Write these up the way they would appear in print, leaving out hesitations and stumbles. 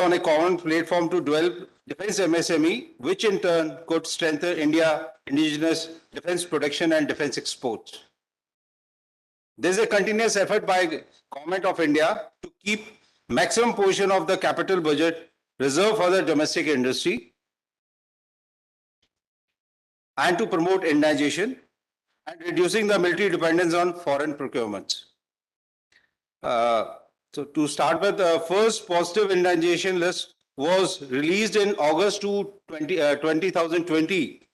on a common platform to develop defense MSME, which in turn could strengthen India indigenous defense production and defense exports. There is a continuous effort by Government of India to keep maximum portion of the capital budget reserved for the domestic industry and to promote indigenization and reducing the military dependence on foreign procurements. So to start with, the first positive indigenization list was released in August 2020,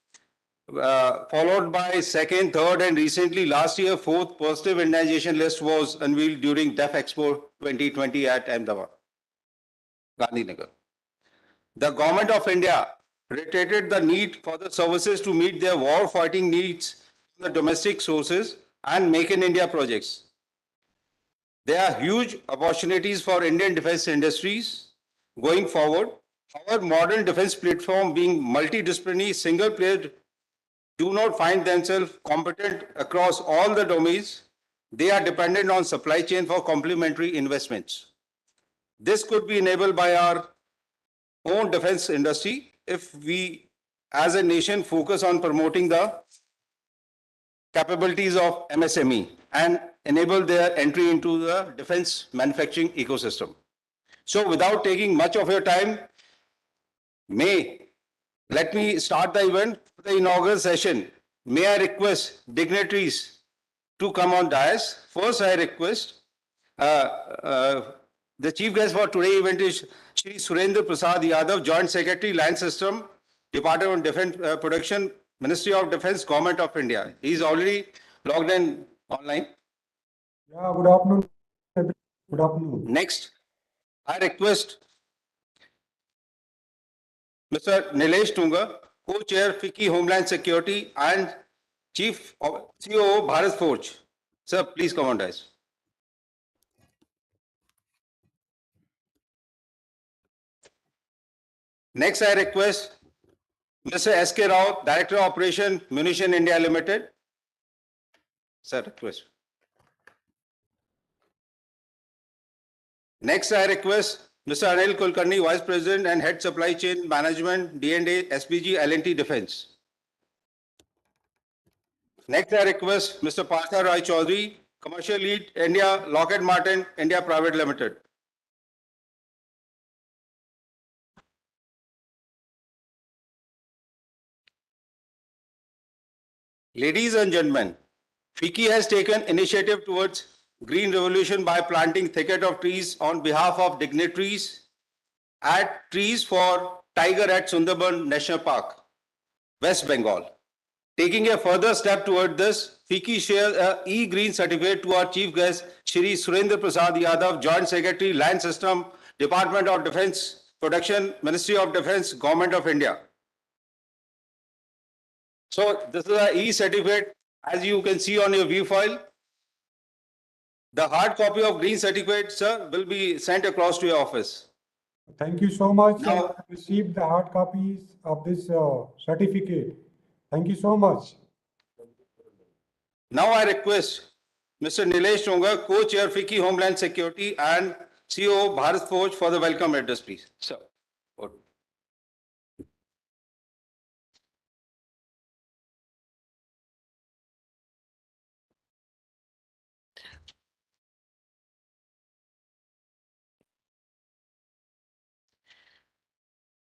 followed by second, third, and recently last year, fourth positive indigenization list was unveiled during DEF Expo 2020 at Ahmedabad, Gandhinagar. The Government of India reiterated the need for the services to meet their war-fighting needs from the domestic sources and Make in India projects. There are huge opportunities for Indian defense industries going forward. Our modern defense platform being multidisciplinary, single-player, do not find themselves competent across all the domains. They are dependent on supply chain for complementary investments. This could be enabled by our own defense industry if we, as a nation, focus on promoting the capabilities of MSME and enable their entry into the defense manufacturing ecosystem. So without taking much of your time, let me start the event for the inaugural session. May I request dignitaries to come on dais. First, I request the chief guest for today's event is Shri Surendra Prasad Yadav, Joint Secretary, Land System, Department of Defense Production, Ministry of Defense, Government of India. He is already logged in online. Yeah, good afternoon. Good afternoon. Next, I request Mr. Nilesh Tunga, Co-Chair, FICCI Homeland Security and Chief of COO, Bharat Forge. Sir, please come on, guys. Next, I request Mr. S.K. Rao, Director of Operation, Munition India Limited. Sir, request. Next, I request Mr. Anil Kulkarni, Vice President and Head Supply Chain Management, D&A, SPG, L&T Defense. Next, I request Mr. Partha Rai Chaudhary, Commercial Lead, India, Lockheed Martin, India Private Limited. Ladies and gentlemen, FICCI has taken initiative towards green revolution by planting thicket of trees on behalf of dignitaries at Trees for Tiger at Sundarban National Park, West Bengal. Taking a further step toward this, FICCI shares an e-green certificate to our chief guest, Shri Surendra Prasad Yadav, Joint Secretary, Land System, Department of Defense Production, Ministry of Defense, Government of India. So this is an e-certificate, as you can see on your view file. The hard copy of green certificate, sir, will be sent across to your office. Thank you so much. Now, I have received the hard copies of this certificate. Thank you so much. Now I request Mr. Nilesh Tunga, Co-Chair, FICCI Homeland Security and COO, Bharat Forge, for the welcome address, please. Sir.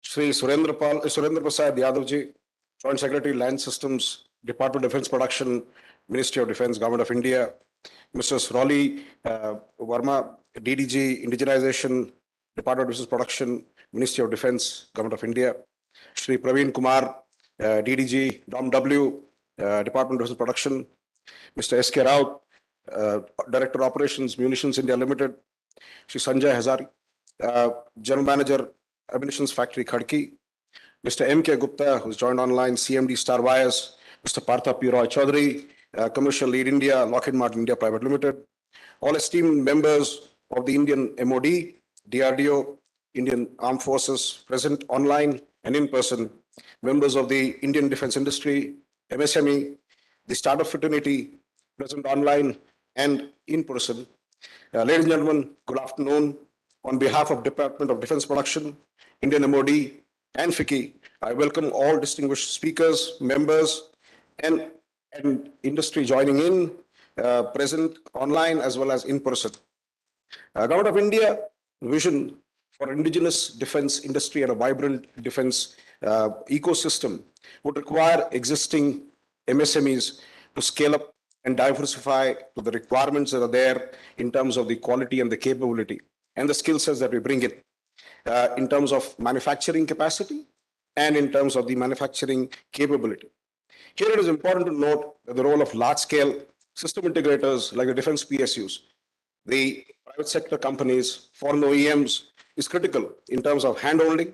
Shri Surendra Prasad Yadavji, Joint Secretary, Land Systems, Department of Defense Production, Ministry of Defense, Government of India. Mrs. Rolly Verma, DDG, Indigenization, Department of Defense Production, Ministry of Defense, Government of India. Shri Praveen Kumar, DDG, DOMW, Department of Defense Production. Mr. S.K. Rao, Director Operations, Munitions India Limited. Shri Sanjay Hazari, General Manager, Ammunitions Factory, Khadki. Mr. M.K. Gupta, who's joined online, CMD, Star Wires. Mr. Partha P. Roy Chaudhary, Commercial Lead India, Lockheed Martin India Private Limited. All esteemed members of the Indian MOD, DRDO, Indian Armed Forces, present online and in person, members of the Indian defense industry, MSME, the startup fraternity, present online and in person. Ladies and gentlemen, good afternoon. on behalf of Department of Defense Production, Indian MOD, and FICCI, I welcome all distinguished speakers, members, and industry joining in, present online as well as in person. Government of India vision for indigenous defense industry and a vibrant defense ecosystem would require existing MSMEs to scale up and diversify to the requirements that are there in terms of the quality and the capability and the skill sets that we bring in terms of manufacturing capacity and in terms of the manufacturing capability. Here it is important to note that the role of large-scale system integrators like the defense PSUs, the private sector companies, foreign OEMs is critical in terms of handholding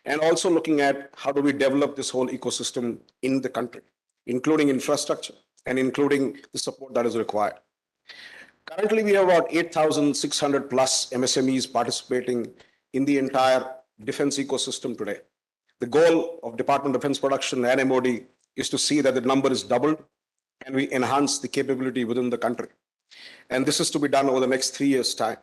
and also looking at how do we develop this whole ecosystem in the country, including infrastructure and including the support that is required. Currently, we have about 8,600 plus MSMEs participating in the entire defense ecosystem today. The goal of Department of Defense Production and MOD is to see that the number is doubled and we enhance the capability within the country. And this is to be done over the next 3 years' time.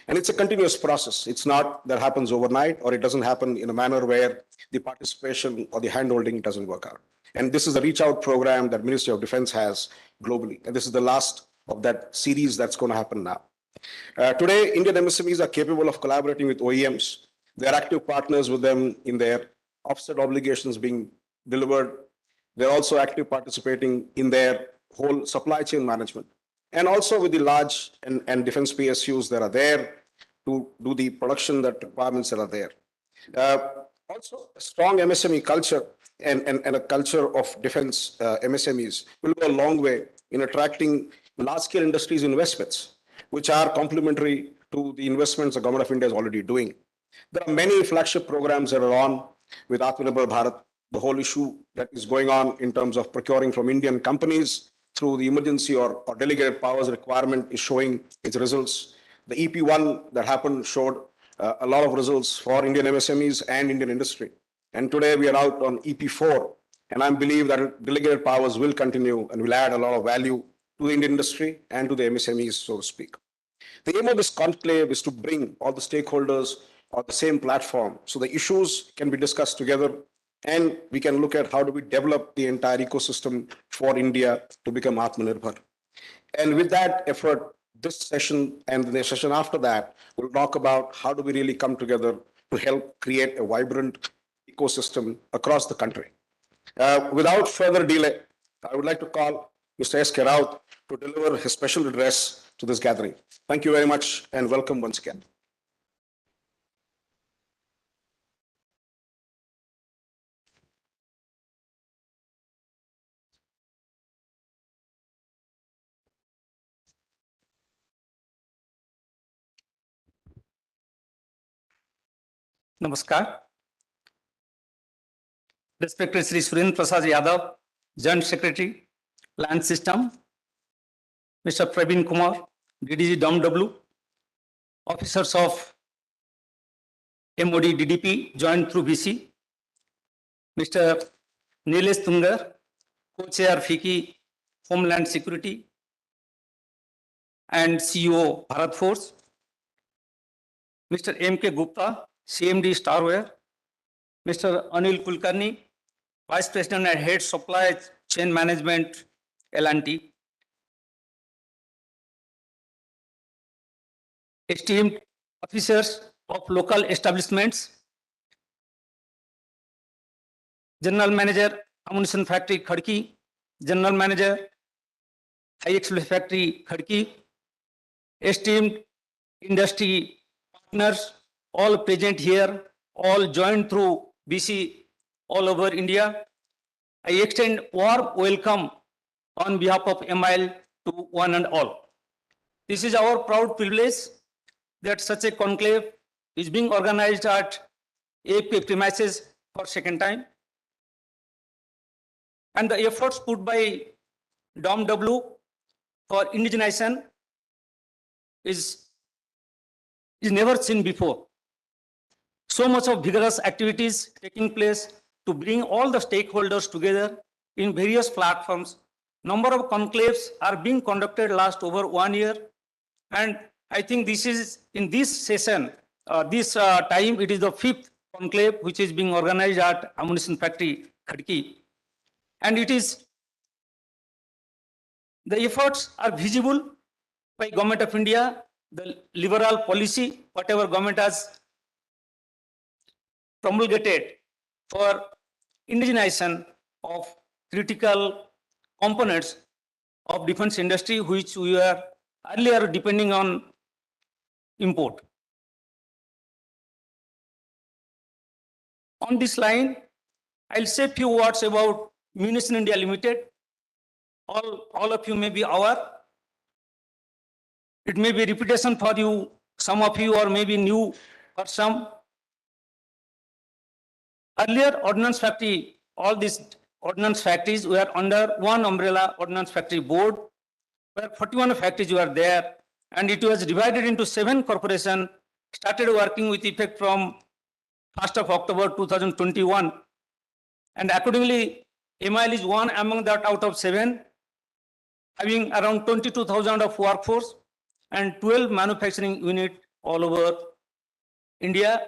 And it's a continuous process. It's not that happens overnight or it doesn't happen in a manner where the participation or the handholding doesn't work out. And this is a reach out program that Ministry of Defense has globally. And this is the last of that series that's going to happen now. Today, Indian MSMEs are capable of collaborating with OEMs. They're active partners with them in their offset obligations being delivered. They're also active participating in their whole supply chain management and also with the large and defense PSUs that are there to do the production that requirements that are there. Also, a strong MSME culture and a culture of defense MSMEs will go a long way in attracting large-scale industries investments, which are complementary to the investments the Government of India is already doing. There are many flagship programs that are on with Atmanirbhar Bharat, the whole issue that is going on in terms of procuring from Indian companies through the emergency or delegated powers requirement is showing its results. The EP1 that happened showed a lot of results for Indian MSMEs and Indian industry. And today we are out on EP4, and I believe that delegated powers will continue and will add a lot of value to the Indian industry and to the MSMEs, so to speak. The aim of this conclave is to bring all the stakeholders on the same platform so the issues can be discussed together and we can look at how do we develop the entire ecosystem for India to become Atmanirbhar. And with that effort, this session and the session after that, we'll talk about how do we really come together to help create a vibrant ecosystem across the country. Without further delay, I would like to call Mr. S. K. Raut to deliver his special address to this gathering. Thank you very much and welcome once again. Namaskar. Respected Sri Surendra Prasad Yadav, Joint Secretary, Land System, Mr. Praveen Kumar, DDG DOMW, officers of MOD DDP joined through BC, Mr. Nilesh Tungar, Co-Chair FICCI Homeland Security and CEO Bharat Force, Mr. M.K. Gupta, CMD Starware, Mr. Anil Kulkarni, Vice President and Head Supply Chain Management, L&T. Esteemed officers of local establishments, General Manager, Ammunition Factory, Khadki, General Manager, High Explosive Factory, Khadki, esteemed industry partners, all present here, all joined through BC all over India. I extend warm welcome on behalf of MIL to one and all. This is our proud privilege that such a conclave is being organized at AFP premises for second time. And the efforts put by DOMW for indigenization is never seen before. So much of vigorous activities taking place to bring all the stakeholders together in various platforms. Number of conclaves are being conducted last over 1 year. And I think this is, in this session, this time it is the 5th conclave which is being organized at ammunition factory Khadki, and it is the efforts are visible by Government of India, the liberal policy, whatever government has promulgated for indigenization of critical components of defense industry, which we were earlier depending on import. On this line, I'll say a few words about Munition India Limited. All of you may be aware. It may be repetition for you, some of you, or maybe new for some. Earlier, ordnance factory, all these ordnance factories were under one umbrella ordnance factory board, where 41 factories were there, and it was divided into 7 corporations, started working with effect from 1st of October 2021. And accordingly, MIL is one among that out of 7, having around 22,000 of workforce and 12 manufacturing units all over India.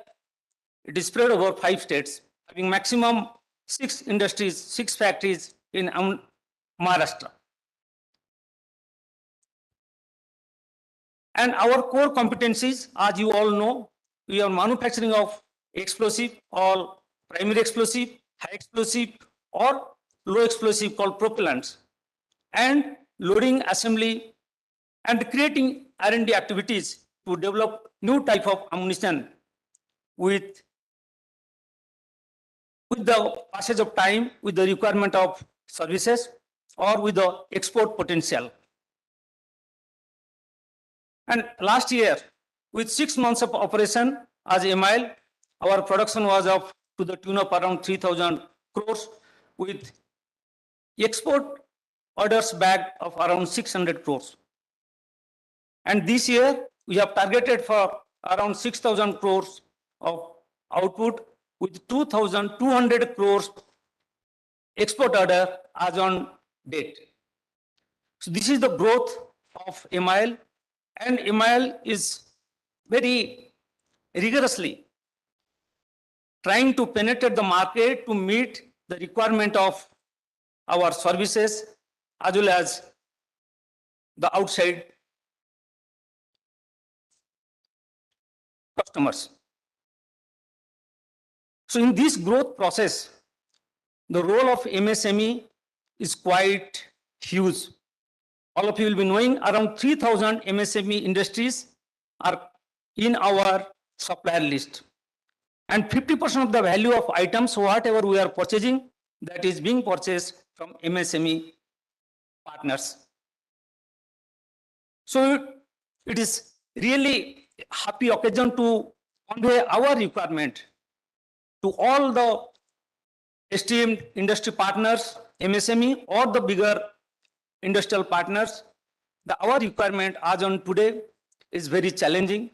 It is spread over 5 states, having maximum 6 industries, 6 factories in Maharashtra. And our core competencies, as you all know, we are manufacturing of explosive or primary explosive, high explosive or low explosive called propellants, and loading, assembly, and creating R&D activities to develop new type of ammunition with the passage of time, with the requirement of services, or with the export potential. And last year, with 6 months of operation as MIL, our production was up to the tune of around 3,000 crores, with export orders bagged of around 600 crores. And this year, we have targeted for around 6,000 crores of output, with 2,200 crores export order as on date. So this is the growth of MIL, and MIL is very rigorously trying to penetrate the market to meet the requirement of our services as well as the outside customers. So in this growth process, the role of MSME is quite huge. All of you will be knowing around 3,000 MSME industries are in our supplier list. And 50% of the value of items, whatever we are purchasing, that is being purchased from MSME partners. So it is really a happy occasion to convey our requirement to all the esteemed industry partners, MSME, or the bigger industrial partners. Our requirement as on today is very challenging,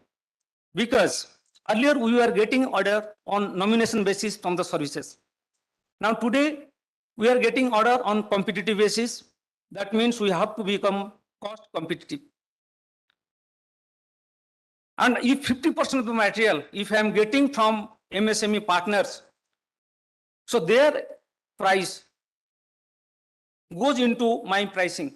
because earlier we were getting order on nomination basis from the services. Now today we are getting order on competitive basis. That means we have to become cost competitive. And if 50% of the material, if I am getting from MSME partners, so their price goes into my pricing.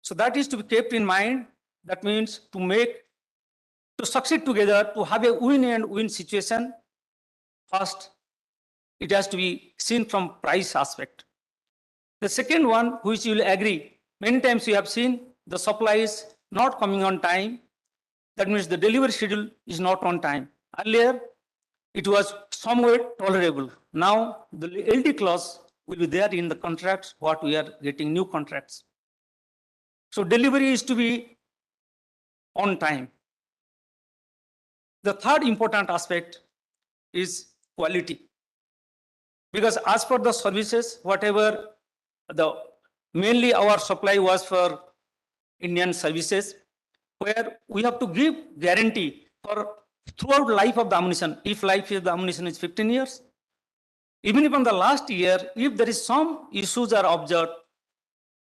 So that is to be kept in mind. That means to succeed together, to have a win and win situation, first, it has to be seen from price aspect. The second one, which you will agree, many times we have seen the supply is not coming on time. That means the delivery schedule is not on time. Earlier, it was somewhat tolerable. Now, the LD clause will be there in the contracts, what we are getting new contracts. So delivery is to be on time. The third important aspect is quality. Because as per the services, whatever mainly our supply was for Indian services, where we have to give guarantee for throughout life of the ammunition. If life of the ammunition is 15 years, even if in the last year, if there is some issues are observed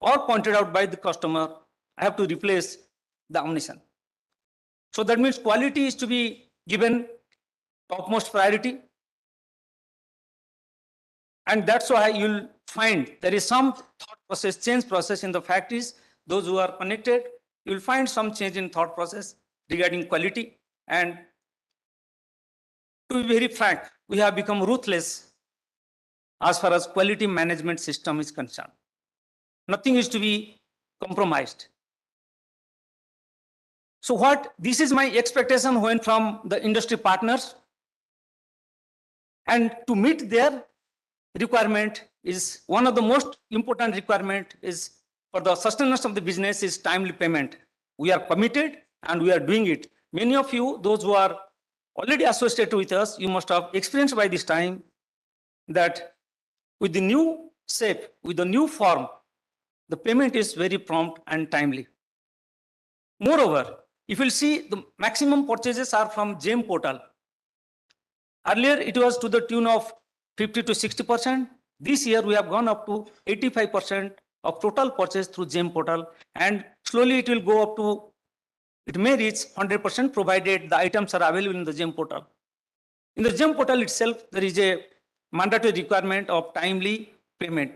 or pointed out by the customer, I have to replace the ammunition. So that means quality is to be given topmost priority. And that's why you'll find there is some thought process, change process in the factories. Those who are connected, you'll find some change in thought process regarding quality. And to be very frank, we have become ruthless as far as quality management system is concerned. Nothing is to be compromised. So this is my expectation when from the industry partners, and to meet their requirement is one of the most important requirement is for the sustenance of the business is timely payment. We are committed and we are doing it. Many of you, those who are already associated with us, you must have experienced by this time that with the new shape, with the new form, the payment is very prompt and timely. Moreover, if you'll see the maximum purchases are from GEM portal. Earlier it was to the tune of 50 to 60%. This year we have gone up to 85% of total purchase through GEM portal, and slowly it will go up to, it may reach 100% provided the items are available in the GEM portal. In the GEM portal itself, there is a mandatory requirement of timely payment.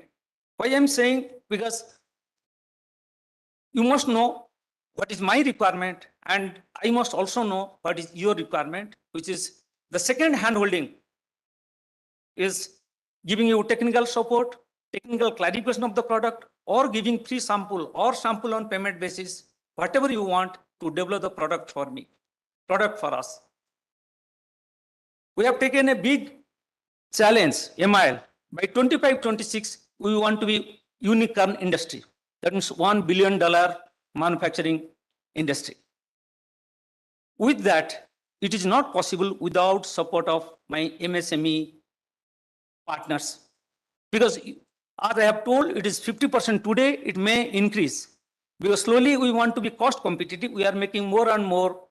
Why I'm saying? Because you must know what is my requirement, and I must also know what is your requirement, which is the second handholding is giving you technical support, technical clarification of the product, or giving free sample or sample on payment basis, whatever you want to develop the product for me, product for us. We have taken a big challenge, MIL. By 25-26, we want to be unicorn industry. That means $1 billion manufacturing industry. With that, it is not possible without support of my MSME partners. Because as I have told, it is 50% today, it may increase. Because slowly we want to be cost competitive, we are making more and more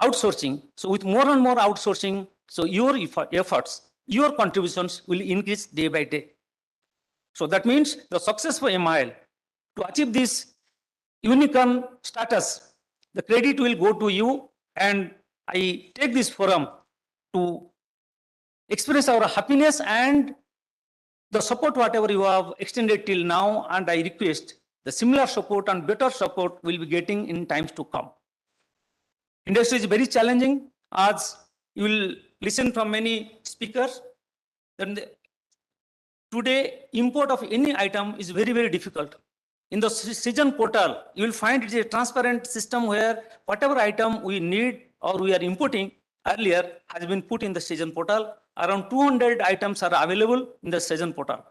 outsourcing. So with more and more outsourcing, so your efforts, your contributions will increase day by day. So that means the success for MIL, to achieve this unicorn status, the credit will go to you, and I take this forum to express our happiness and the support whatever you have extended till now, and I request the similar support and better support will be getting in times to come. Industry is very challenging, as you will listen from many speakers. Today, import of any item is very, very difficult. In the season portal, you will find it is a transparent system where whatever item we need or we are importing earlier has been put in the season portal. Around 200 items are available in the season portal.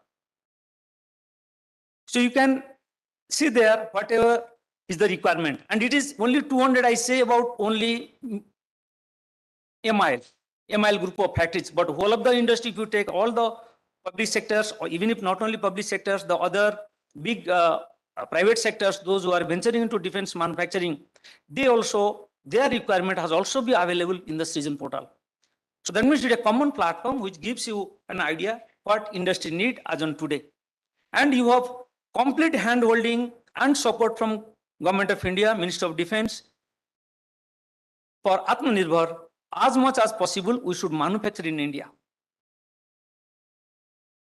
So you can see there whatever is the requirement. And it is only 200, I say about only MIL group of factories. But whole of the industry, if you take all the public sectors, or even if not only public sectors, the other big private sectors, those who are venturing into defense manufacturing, they also, their requirement has also been available in the season portal. So that means it's a common platform which gives you an idea what industry need as on today. And you have complete hand-holding and support from Government of India, Ministry of Defense. For Atmanirbhar, as much as possible, we should manufacture in India.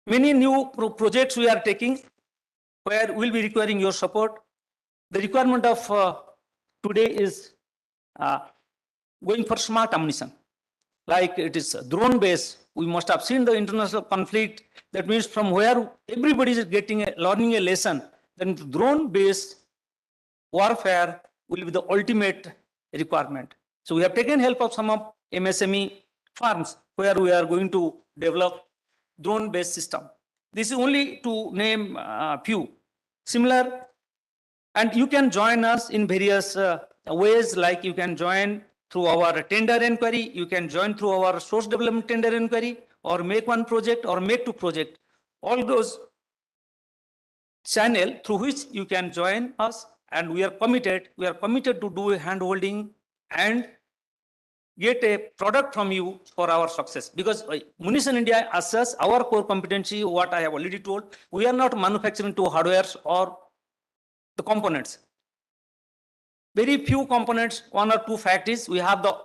Many new projects we are taking where we'll be requiring your support. The requirement of today is going for smart ammunition. Like it is drone based. We must have seen the international conflict. That means from where everybody is learning a lesson, then drone based warfare will be the ultimate requirement. So we have taken help of some of MSME firms where we are going to develop drone based system. This is only to name a few. Similar, and you can join us in various ways, like you can join through our tender inquiry, you can join through our source development tender inquiry, or make one project or make two project. All those channel through which you can join us, and we are committed to do a hand-holding and get a product from you for our success. Because Munition India assess our core competency, what I have already told, we are not manufacturing to hardwares or the components. Very few components, one or two factories, we have the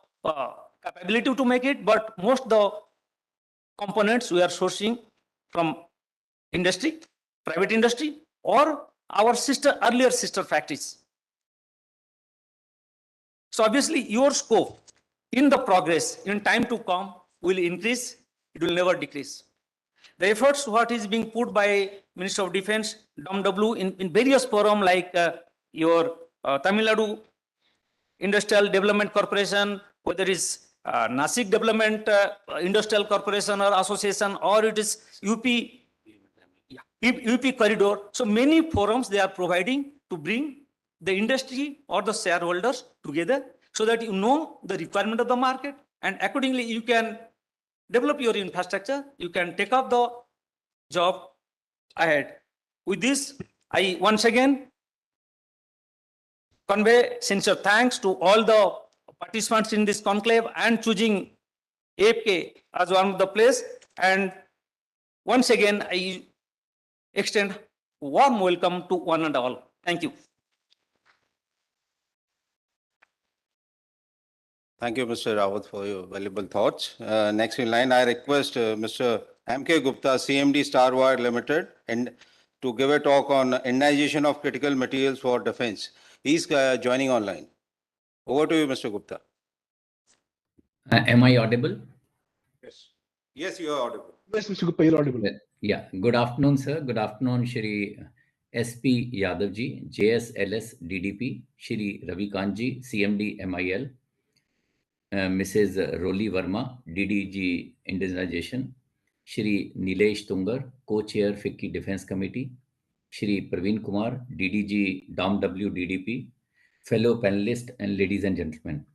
capability to make it, but most the components we are sourcing from industry, private industry, or our earlier sister factories. So obviously your scope in the progress in time to come will increase, it will never decrease. The efforts what is being put by Minister of Defense, DOMW in various forum like your Tamil Nadu Industrial Development Corporation, whether it is Nasik Development Industrial Corporation or Association, or it is UP Corridor. So many forums they are providing to bring the industry or the shareholders together so that you know the requirement of the market, and accordingly you can develop your infrastructure, you can take up the job ahead. With this, I once again convey sincere thanks to all the participants in this conclave and choosing AFK as one of the place. And once again, I extend warm welcome to one and all. Thank you. Thank you, Mr. Rawat, for your valuable thoughts. Next in line, I request Mr. M.K. Gupta, CMD Star Wire Limited, and to give a talk on indigenization of critical materials for defense. He's joining online. Over to you, Mr. Gupta. Am I audible? Yes. Yes, you are audible. Yes, Mr. Gupta, you're audible. Yeah. Good afternoon, sir. Good afternoon, Shri SP Yadavji, JSLS DDP, Shri Ravikantji, CMD MIL, Mrs. Roli Verma, DDG Indigenization, Shri Nilesh Tungar, Co-Chair FICCI Defense Committee, Shri Praveen Kumar, DDG DOMW DDP, fellow panelists and ladies and gentlemen.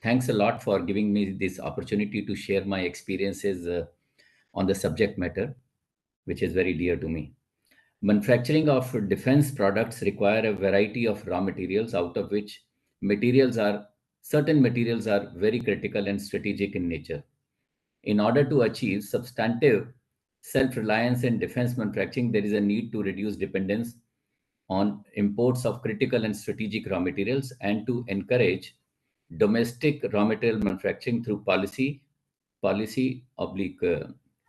Thanks a lot for giving me this opportunity to share my experiences on the subject matter, which is very dear to me. Manufacturing of defense products require a variety of raw materials, out of which certain materials are very critical and strategic in nature. In order to achieve substantive self-reliance in defense manufacturing, there is a need to reduce dependence on imports of critical and strategic raw materials and to encourage domestic raw material manufacturing through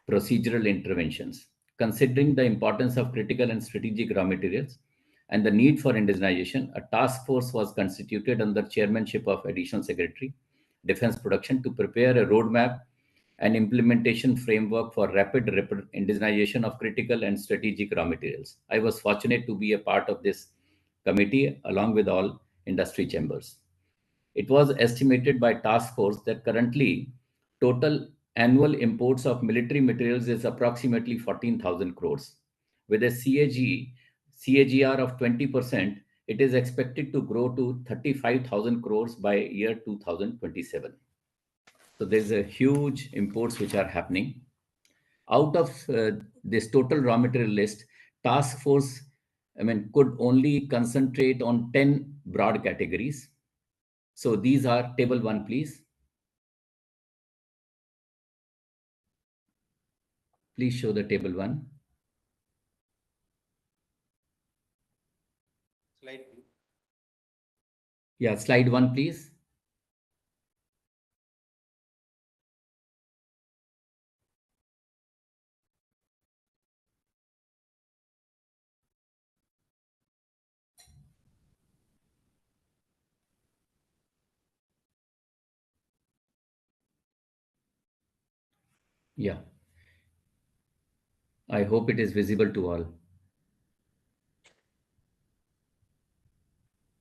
procedural interventions. Considering the importance of critical and strategic raw materials and the need for indigenization, a task force was constituted under chairmanship of Additional Secretary, Defense Production, to prepare a roadmap and implementation framework for rapid indigenization of critical and strategic raw materials. I was fortunate to be a part of this committee along with all industry chambers. It was estimated by task force that currently total annual imports of military materials is approximately 14,000 crores. With a CAGR of 20%, it is expected to grow to 35,000 crores by year 2027. So there's a huge imports which are happening. Out of this total raw material list, task force, could only concentrate on 10 broad categories. So these are table 1, please. Please show the table 1. Slide. Yeah, slide 1, please. Yeah. I hope it is visible to all.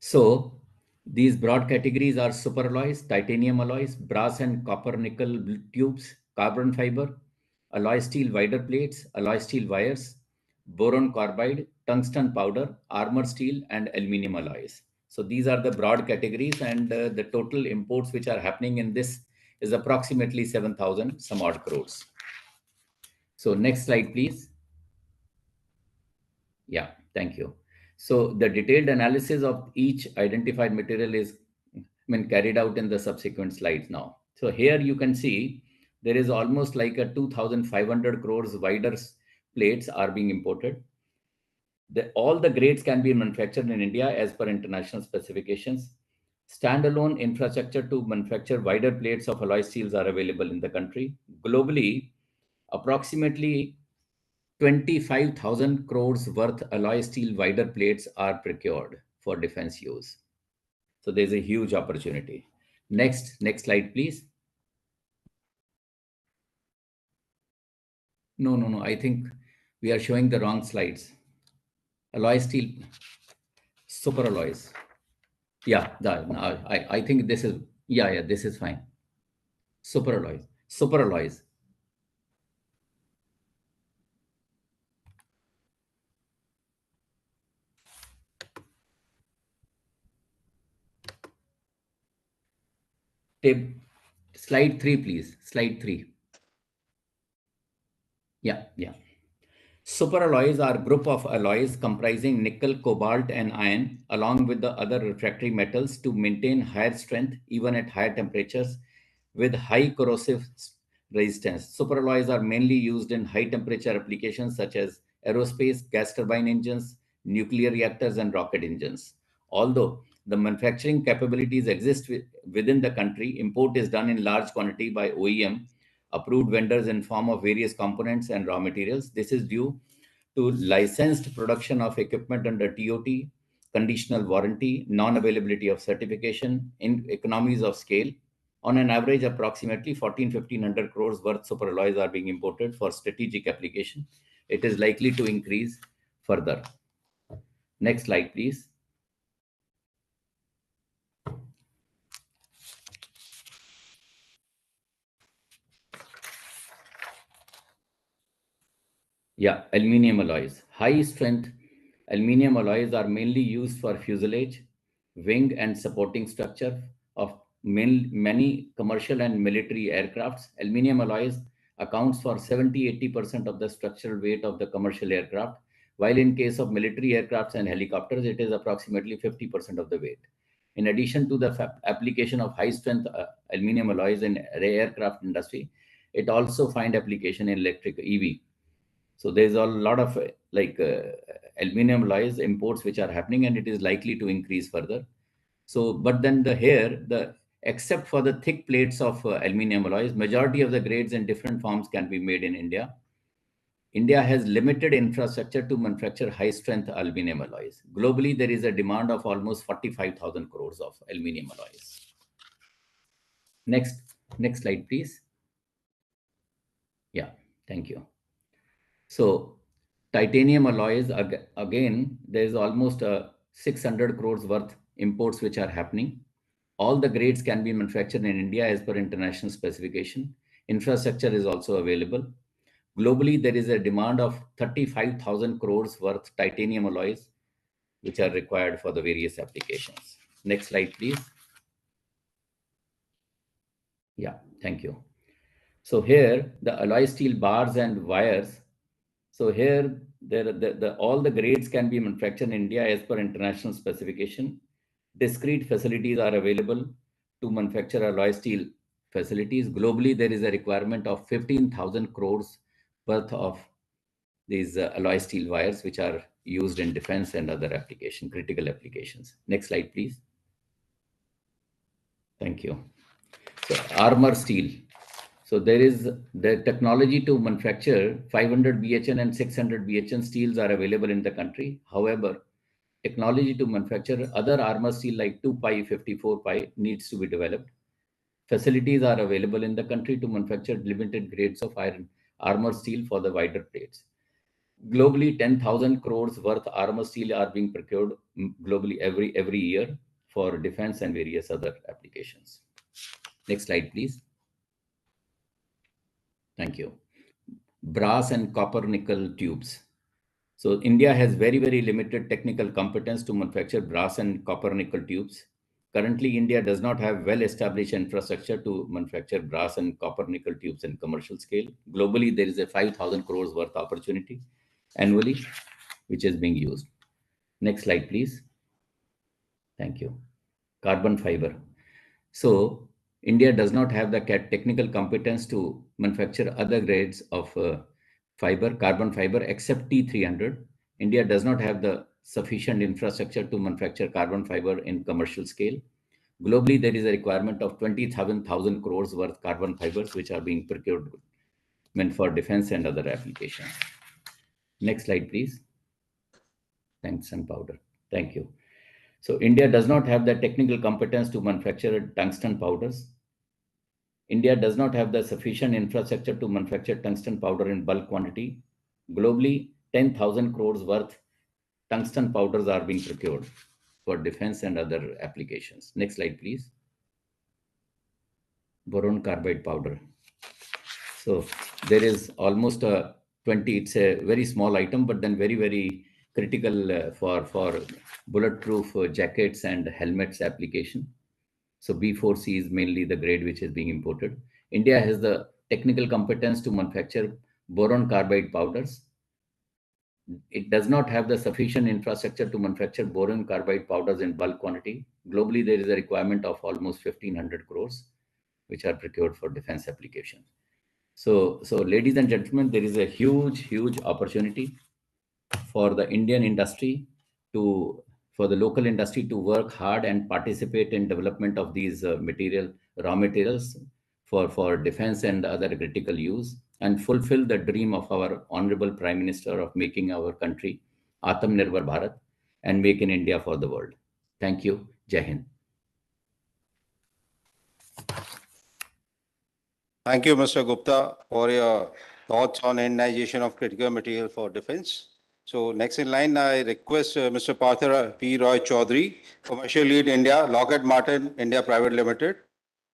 So these broad categories are superalloys, titanium alloys, brass and copper nickel tubes, carbon fiber, alloy steel wider plates, alloy steel wires, boron carbide, tungsten powder, armor steel, and aluminum alloys. So these are the broad categories, and the total imports which are happening in this is approximately 7,000 some odd crores. So next slide, please. Yeah, thank you. So the detailed analysis of each identified material is carried out in the subsequent slides now. So here you can see there is almost like a 2,500 crores wider plates are being imported. All the grades can be manufactured in India as per international specifications. Standalone infrastructure to manufacture wider plates of alloy steels are available in the country. Globally, approximately 25,000 crores worth alloy steel wider plates are procured for defense use. So there's a huge opportunity. Next slide, please. No. I think we are showing the wrong slides. Alloy steel, super alloys. Yeah, I think this is, yeah, this is fine. Super alloys. Slide 3, please. Slide 3. Yeah. Superalloys are group of alloys comprising nickel, cobalt, and iron, along with the other refractory metals to maintain higher strength even at higher temperatures with high corrosive resistance. Superalloys are mainly used in high temperature applications such as aerospace, gas turbine engines, nuclear reactors, and rocket engines. Although the manufacturing capabilities exist within the country, import is done in large quantity by OEM approved vendors in form of various components and raw materials. This is due to licensed production of equipment under TOT, conditional warranty, non-availability of certification, in economies of scale. On an average, approximately 1,400-1,500 crores worth superalloys are being imported for strategic application. It is likely to increase further. Next slide, please. Yeah, aluminium alloys. High strength aluminium alloys are mainly used for fuselage, wing, and supporting structure of many commercial and military aircrafts. Aluminium alloys accounts for 70-80% of the structural weight of the commercial aircraft, while in case of military aircrafts and helicopters, it is approximately 50% of the weight. In addition to the application of high strength aluminium alloys in aircraft industry, it also find application in electric EV. So there's a lot of aluminum alloys imports which are happening, and it is likely to increase further. So, but then except for the thick plates of aluminum alloys, majority of the grades in different forms can be made in India. India has limited infrastructure to manufacture high strength aluminum alloys. Globally, there is a demand of almost 45,000 crores of aluminum alloys. Next slide, please. Yeah, thank you. So titanium alloys, again, there is almost 600 crores worth imports which are happening. All the grades can be manufactured in India as per international specification. Infrastructure is also available. Globally, there is a demand of 35,000 crores worth titanium alloys which are required for the various applications. Next slide, please. Yeah, thank you. So here, the alloy steel bars and wires. So here, all the grades can be manufactured in India as per international specification. Discrete facilities are available to manufacture alloy steel facilities. Globally, there is a requirement of 15,000 crores worth of these alloy steel wires, which are used in defense and other critical applications. Next slide, please. Thank you. So armor steel. So there is the technology to manufacture 500 BHN and 600 BHN steels are available in the country. However, technology to manufacture other armor steel like 2pi, 54pi needs to be developed. Facilities are available in the country to manufacture limited grades of armor steel for the wider plates. Globally, 10,000 crores worth armor steel are being procured globally every year for defense and various other applications. Next slide, please. Thank you. Brass and copper nickel tubes. So India has very limited technical competence to manufacture brass and copper nickel tubes. Currently, India does not have well-established infrastructure to manufacture brass and copper nickel tubes in commercial scale. Globally, there is a 5,000 crores worth opportunity annually, which is being used. Next slide, please. Thank you. Carbon fiber. So India does not have the technical competence to manufacture other grades of carbon fiber, except T300. India does not have the sufficient infrastructure to manufacture carbon fiber in commercial scale. Globally, there is a requirement of 27,000 crores worth carbon fibers, which are being procured meant for defense and other applications. Next slide, please. Tungsten powder. Thank you. So India does not have the technical competence to manufacture tungsten powders. India does not have the sufficient infrastructure to manufacture tungsten powder in bulk quantity. Globally, 10,000 crores worth tungsten powders are being procured for defense and other applications. Next slide, please. Boron carbide powder. So there is almost a 20, it's a very small item, but then very, very critical for bulletproof jackets and helmets application. So B4C is mainly the grade which is being imported. India has the technical competence to manufacture boron carbide powders. It does not have the sufficient infrastructure to manufacture boron carbide powders in bulk quantity. Globally, there is a requirement of almost 1,500 crores, which are procured for defense application. So ladies and gentlemen, there is a huge opportunity for the Indian industry for the local industry to work hard and participate in development of these raw materials for defense and other critical use, and fulfill the dream of our honorable Prime Minister of making our country Atmanirbhar Bharat and make in India for the world. Thank you. Jai Hind. Thank you, Mr. Gupta, for your thoughts on Indigenization of critical material for defense. So next in line, I request Mr. Parthara P. Roy Chaudhary, Commercial Lead India, Lockheed Martin India Private Limited,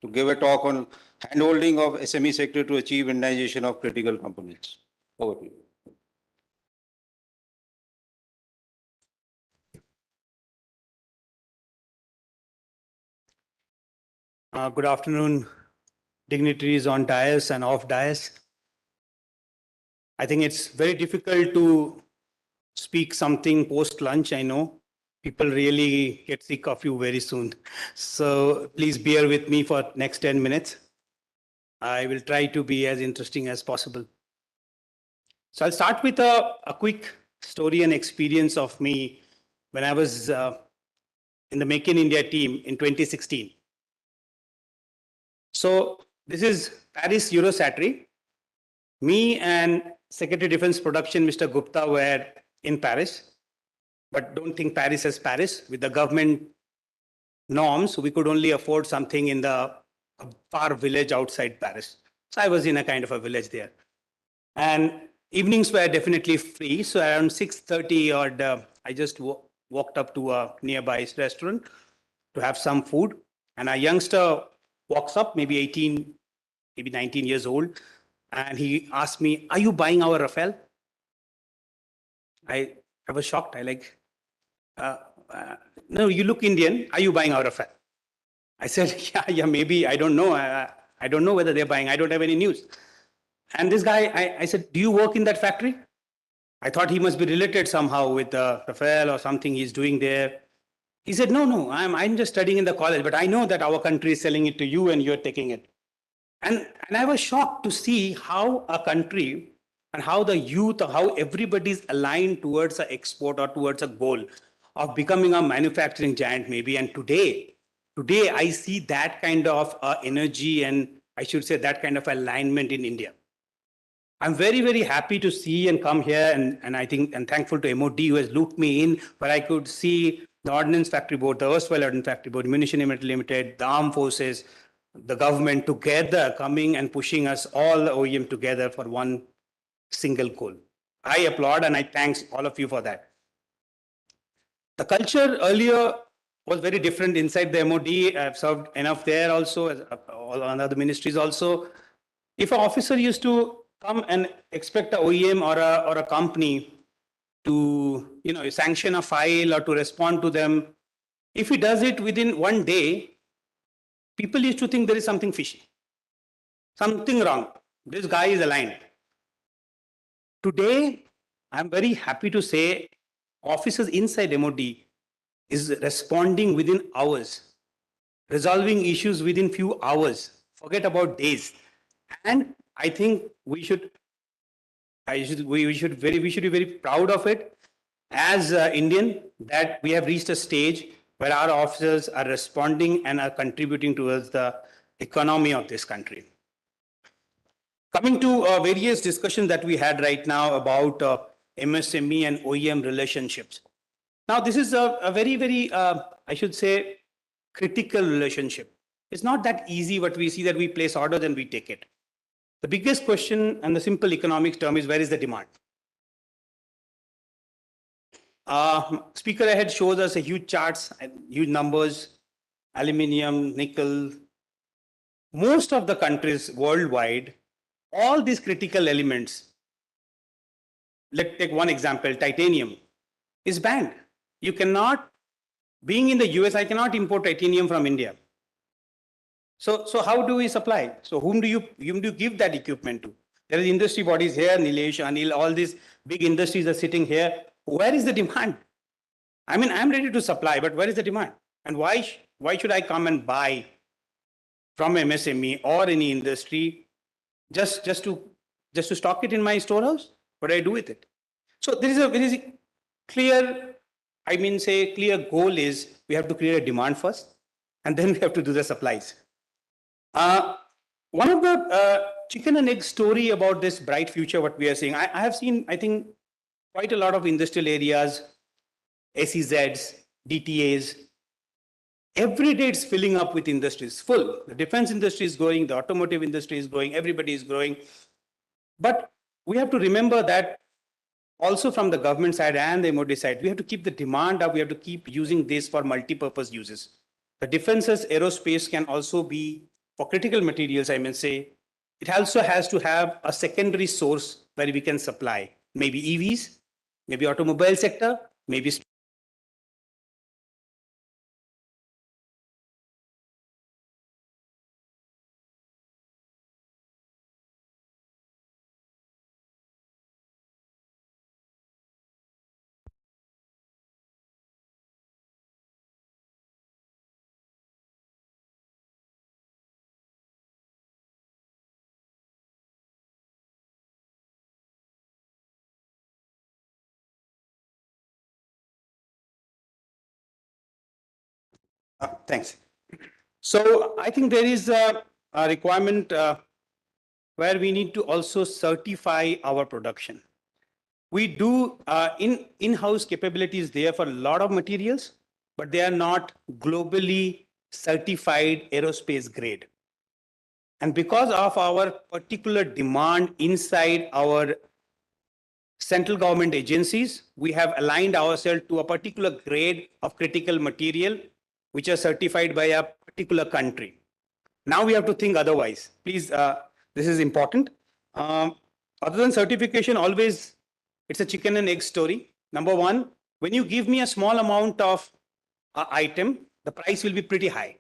to give a talk on handholding of SME sector to achieve Indigenization of critical components. Over to you. Good afternoon, dignitaries on dais and off dais. I think it's very difficult to speak something post lunch. I know people really get sick of you very soon. So please bear with me for next 10 minutes. I will try to be as interesting as possible. So I'll start with a quick story and experience of me when I was in the Make in India team in 2016. So this is Paris Eurosatory. Me and Secretary Defense Production, Mr. Gupta, were in Paris. But don't think Paris as Paris. With the government norms, we could only afford something in the far village outside Paris. So I was in a kind of a village there. And evenings were definitely free. So around 6:30 odd, I just walked up to a nearby restaurant to have some food. And a youngster walks up, maybe 18, maybe 19 years old. And he asked me, "Are you buying our Rafale?" I was shocked. I like, "No, you look Indian. Are you buying our Rafale?" I said, yeah, maybe. I don't know. I don't know whether they're buying. I don't have any news. And this guy, I said, "Do you work in that factory?" I thought he must be related somehow with Rafale or something he's doing there. He said, no, I'm just studying in the college, but I know that our country is selling it to you and you're taking it. And I was shocked to see how a country and how the youth, how everybody is aligned towards an export or towards a goal of becoming a manufacturing giant maybe. And today I see that kind of energy, and I should say that kind of alignment in India. I'm very, very happy to see and come here, and I think, and thankful to MOD who has looped me in, where I could see the Ordnance Factory Board, the erstwhile Ordnance Factory Board, Munition Limited, the armed forces, the government together coming and pushing us all the OEM together for one single goal. I applaud and I thank all of you for that. The culture earlier was very different inside the MOD. I've served enough there also, as all other ministries also. If an officer used to come and expect a OEM or a company to sanction a file or to respond to them, if he does it within one day, people used to think there is something fishy, something wrong. This guy is aligned. Today, I'm very happy to say officers inside MOD is responding within hours, resolving issues within few hours. Forget about days. And I think we should be very proud of it as Indian, that we have reached a stage where our officers are responding and are contributing towards the economy of this country. Coming to various discussions that we had right now about MSME and OEM relationships. Now, this is a very, very, I should say, critical relationship. It's not that easy what we see that we place orders and we take it. The biggest question and the simple economics term is where is the demand? Speaker ahead shows us a huge charts and huge numbers, aluminium, nickel. Most of the countries worldwide, all these critical elements, let's take one example, titanium is banned. You cannot, being in the US, I cannot import titanium from India. So how do we supply? So whom do you give that equipment to? There is industry bodies here, Nilesh, Anil, all these big industries are sitting here. Where is the demand? I mean, I'm ready to supply, but where is the demand? And why should I come and buy from MSME or any industry just to stock it in my storehouse? What do I do with it? So there is a clear, clear goal is we have to create a demand first, and then we have to do the supplies. One of the chicken and egg story about this bright future, what we are seeing, I have seen, I think, quite a lot of industrial areas, SEZs, DTAs. Every day it's filling up with industries, full. The defense industry is growing, the automotive industry is growing, everybody is growing. But we have to remember that also from the government side and the MOD side, we have to keep the demand up, we have to keep using this for multi-purpose uses. The defenses, aerospace can also be, for critical materials, I may say, it also has to have a secondary source where we can supply, maybe EVs, maybe automobile sector, maybe thanks. So I think there is a requirement where we need to also certify our production. We do in-house capabilities there for a lot of materials, but they are not globally certified aerospace grade. And because of our particular demand inside our central government agencies, we have aligned ourselves to a particular grade of critical material, which are certified by a particular country. Now we have to think otherwise. Please, this is important. Other than certification, always it's a chicken and egg story. Number one, when you give me a small amount of item, the price will be pretty high.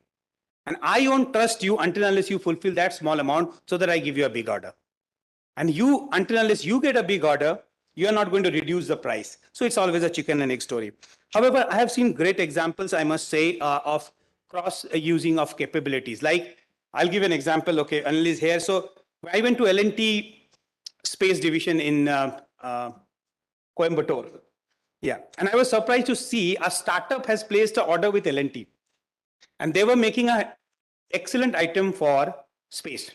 And I won't trust you until unless you fulfill that small amount so that I give you a big order. And you, until unless you get a big order, you are not going to reduce the price. So it's always a chicken and egg story. However, I have seen great examples, I must say, of cross-using of capabilities. Like, I'll give an example, okay, Anil is here. So I went to L&T Space Division in Coimbatore. Yeah, and I was surprised to see a startup has placed an order with L&T. And they were making an excellent item for space.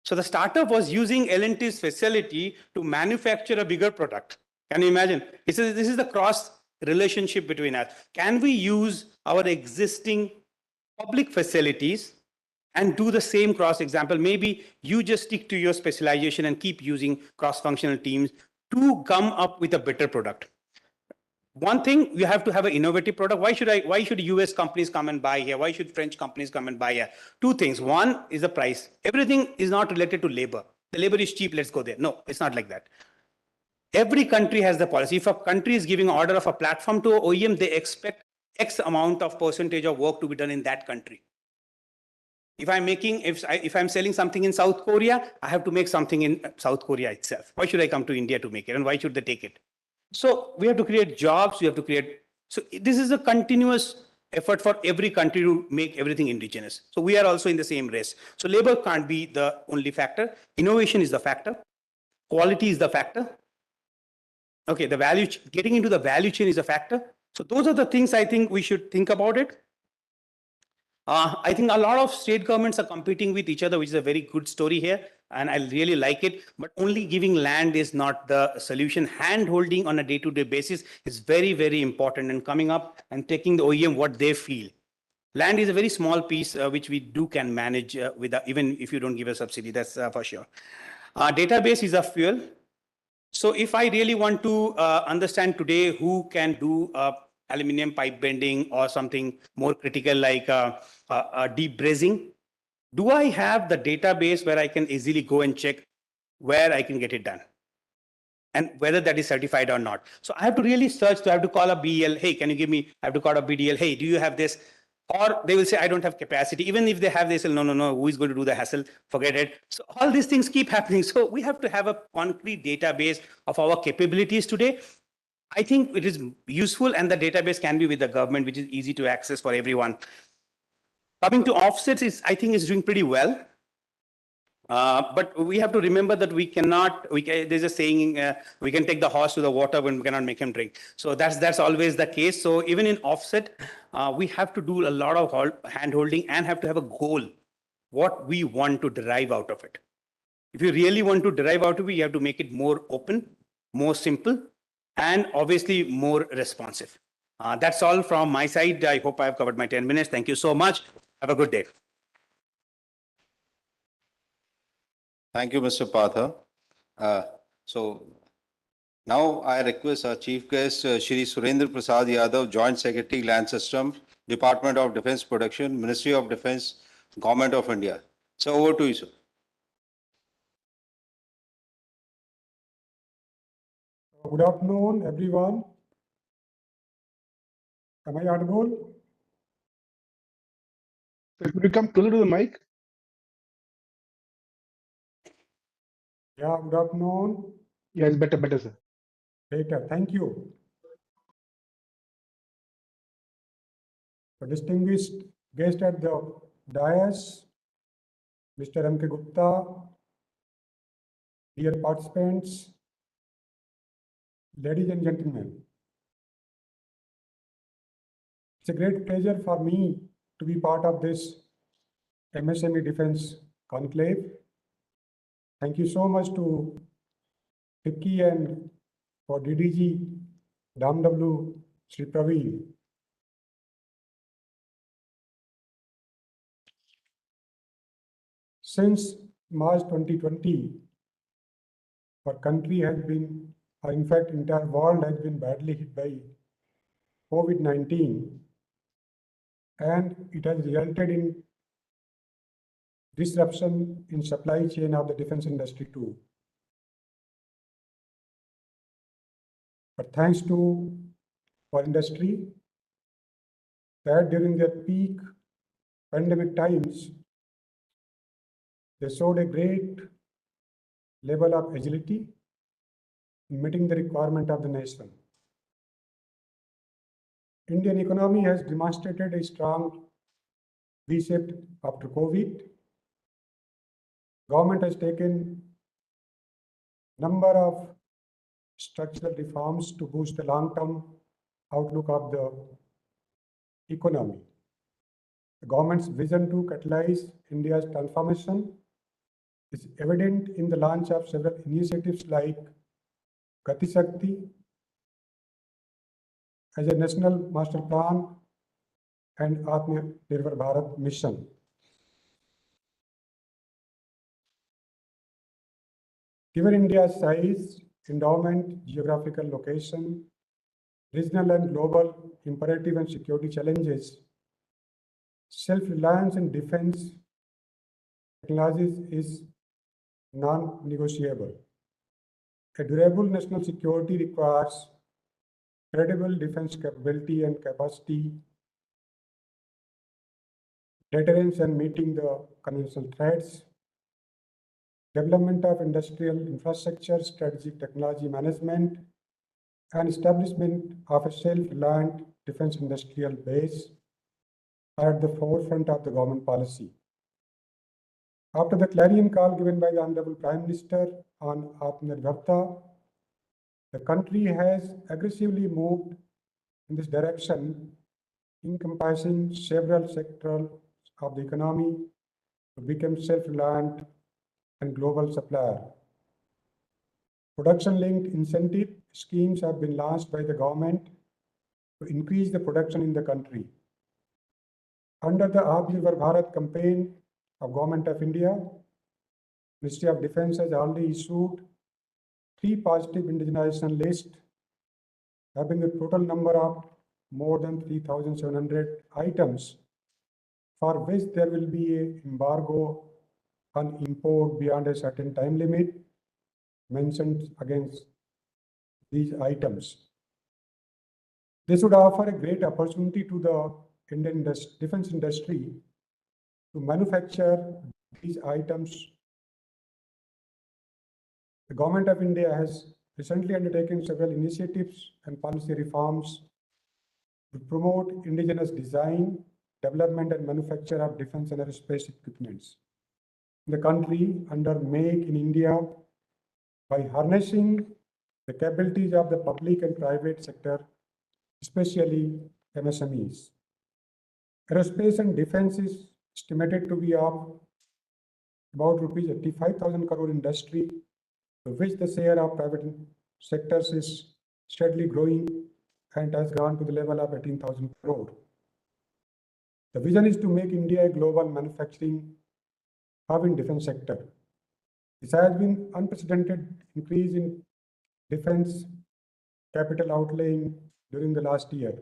So the startup was using L&T's facility to manufacture a bigger product. Can you imagine? This is the cross relationship between us. Can we use our existing public facilities and do the same cross example? Maybe you just stick to your specialization and keep using cross-functional teams to come up with a better product. One thing, you have to have an innovative product. Why should US companies come and buy here? Why should French companies come and buy here? Two things. One is the price. Everything is not related to labor. The labor is cheap, let's go there. No, it's not like that. Every country has the policy. If a country is giving order of a platform to an OEM, they expect X amount of percentage of work to be done in that country. If I'm selling something in South Korea, I have to make something in South Korea itself. Why should I come to India to make it? And why should they take it? So we have to create jobs, we have to create, so this is a continuous effort for every country to make everything indigenous. So we are also in the same race. So labor can't be the only factor. Innovation is the factor. Quality is the factor. Okay, getting into the value chain is a factor. So those are the things I think we should think about it. I think a lot of state governments are competing with each other, which is a very good story here, and I really like it. But only giving land is not the solution. Hand holding on a day-to-day basis is very, very important, and coming up and taking the OEM what they feel. Land is a very small piece which we can manage even if you don't give a subsidy, that's for sure. Database is a fuel. So if I really want to understand today who can do aluminum pipe bending or something more critical like deep brazing, do I have the database where I can easily go and check where I can get it done and whether that is certified or not? So I have to really search. So I have to call a BL. Hey, can you give me? I have to call a BDL. Hey, do you have this? Or they will say, I don't have capacity. Even if they have, they say, no, no, no, who is going to do the hassle? Forget it. So all these things keep happening. So we have to have a concrete database of our capabilities today. I think it is useful, and the database can be with the government, which is easy to access for everyone. Coming to offsets, I think is doing pretty well. But we have to remember that we cannot, there's a saying, we can take the horse to the water when we cannot make him drink. So that's always the case. So even in offset, we have to do a lot of hand holding and have to have a goal, what we want to derive out of it. If you really want to derive out of it, you have to make it more open, more simple, and obviously more responsive. That's all from my side. I hope I've covered my 10 minutes. Thank you so much. Have a good day. Thank you, Mr. Patha. So now I request our chief guest, Shri Surendra Prasad Yadav, Joint Secretary, Land System, Department of Defense Production, Ministry of Defense, Government of India. So over to you, sir. Good afternoon, everyone. Am I audible? Sir, could you come closer to the mic? Yeah, good afternoon. Yeah, it's better, sir. Later, thank you. A distinguished guest at the dais, Mr. M.K. Gupta, dear participants, ladies and gentlemen. It's a great pleasure for me to be part of this MSME Defense Conclave. Thank you so much to Vicky and for DDG, DAMW, Sri Praveen. Since March 2020, our country has been, or in fact, entire world has been badly hit by COVID-19, and it has resulted in disruption in supply chain of the defense industry too. But thanks to our industry, that during their peak pandemic times, they showed a great level of agility in meeting the requirement of the nation. Indian economy has demonstrated a strong V-shaped after COVID. Government has taken number of structural reforms to boost the long-term outlook of the economy. The government's vision to catalyze India's transformation is evident in the launch of several initiatives like Gati Shakti as a national master plan and Atmanirbhar Bharat mission. Given India's size, endowment, geographical location, regional and global imperative and security challenges, self-reliance in defense technologies is non-negotiable. A durable national security requires credible defense capability and capacity, deterrence and meeting the conventional threats, development of industrial infrastructure, strategic technology management, and establishment of a self-reliant defense industrial base are at the forefront of the government policy. After the clarion call given by the Honorable Prime Minister on Atmanirbharta, the country has aggressively moved in this direction, encompassing several sectors of the economy to become self-reliant and global supplier. Production-linked incentive schemes have been launched by the government to increase the production in the country. Under the Atmanirbhar Bharat campaign of Government of India, Ministry of Defence has already issued 3 positive indigenization lists, having a total number of more than 3,700 items for which there will be an embargo on import beyond a certain time limit mentioned against these items. This would offer a great opportunity to the Indian defense industry to manufacture these items. The Government of India has recently undertaken several initiatives and policy reforms to promote indigenous design, development and manufacture of defense and aerospace equipments in the country under Make in India by harnessing the capabilities of the public and private sector, especially MSMEs. Aerospace and defense is estimated to be of about rupees 85,000 crore industry, to which the share of private sectors is steadily growing and has gone to the level of 18,000 crore. The vision is to make India a global manufacturing hub in defense sector. This has been unprecedented increase in defense capital outlay during the last year.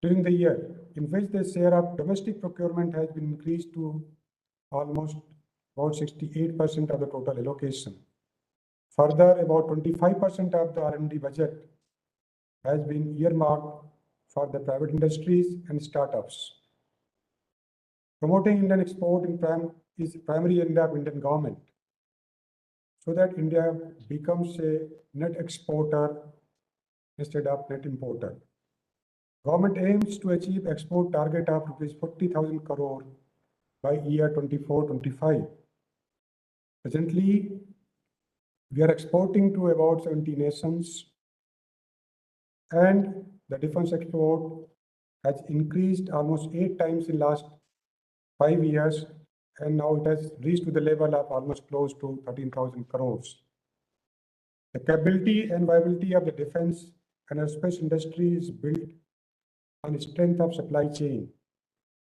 During the year, in which the share of domestic procurement has been increased to almost about 68% of the total allocation. Further, about 25% of the R&D budget has been earmarked for the private industries and startups. Promoting Indian export is the primary agenda of Indian government, so that India becomes a net exporter instead of net importer. Government aims to achieve export target of rupees 40,000 crore by year 24-25. Presently, we are exporting to about 70 nations, and the defense export has increased almost 8 times in last 5 years, and now it has reached to the level of almost close to 13,000 crores. The capability and viability of the defense and aerospace industry is built on the strength of supply chain,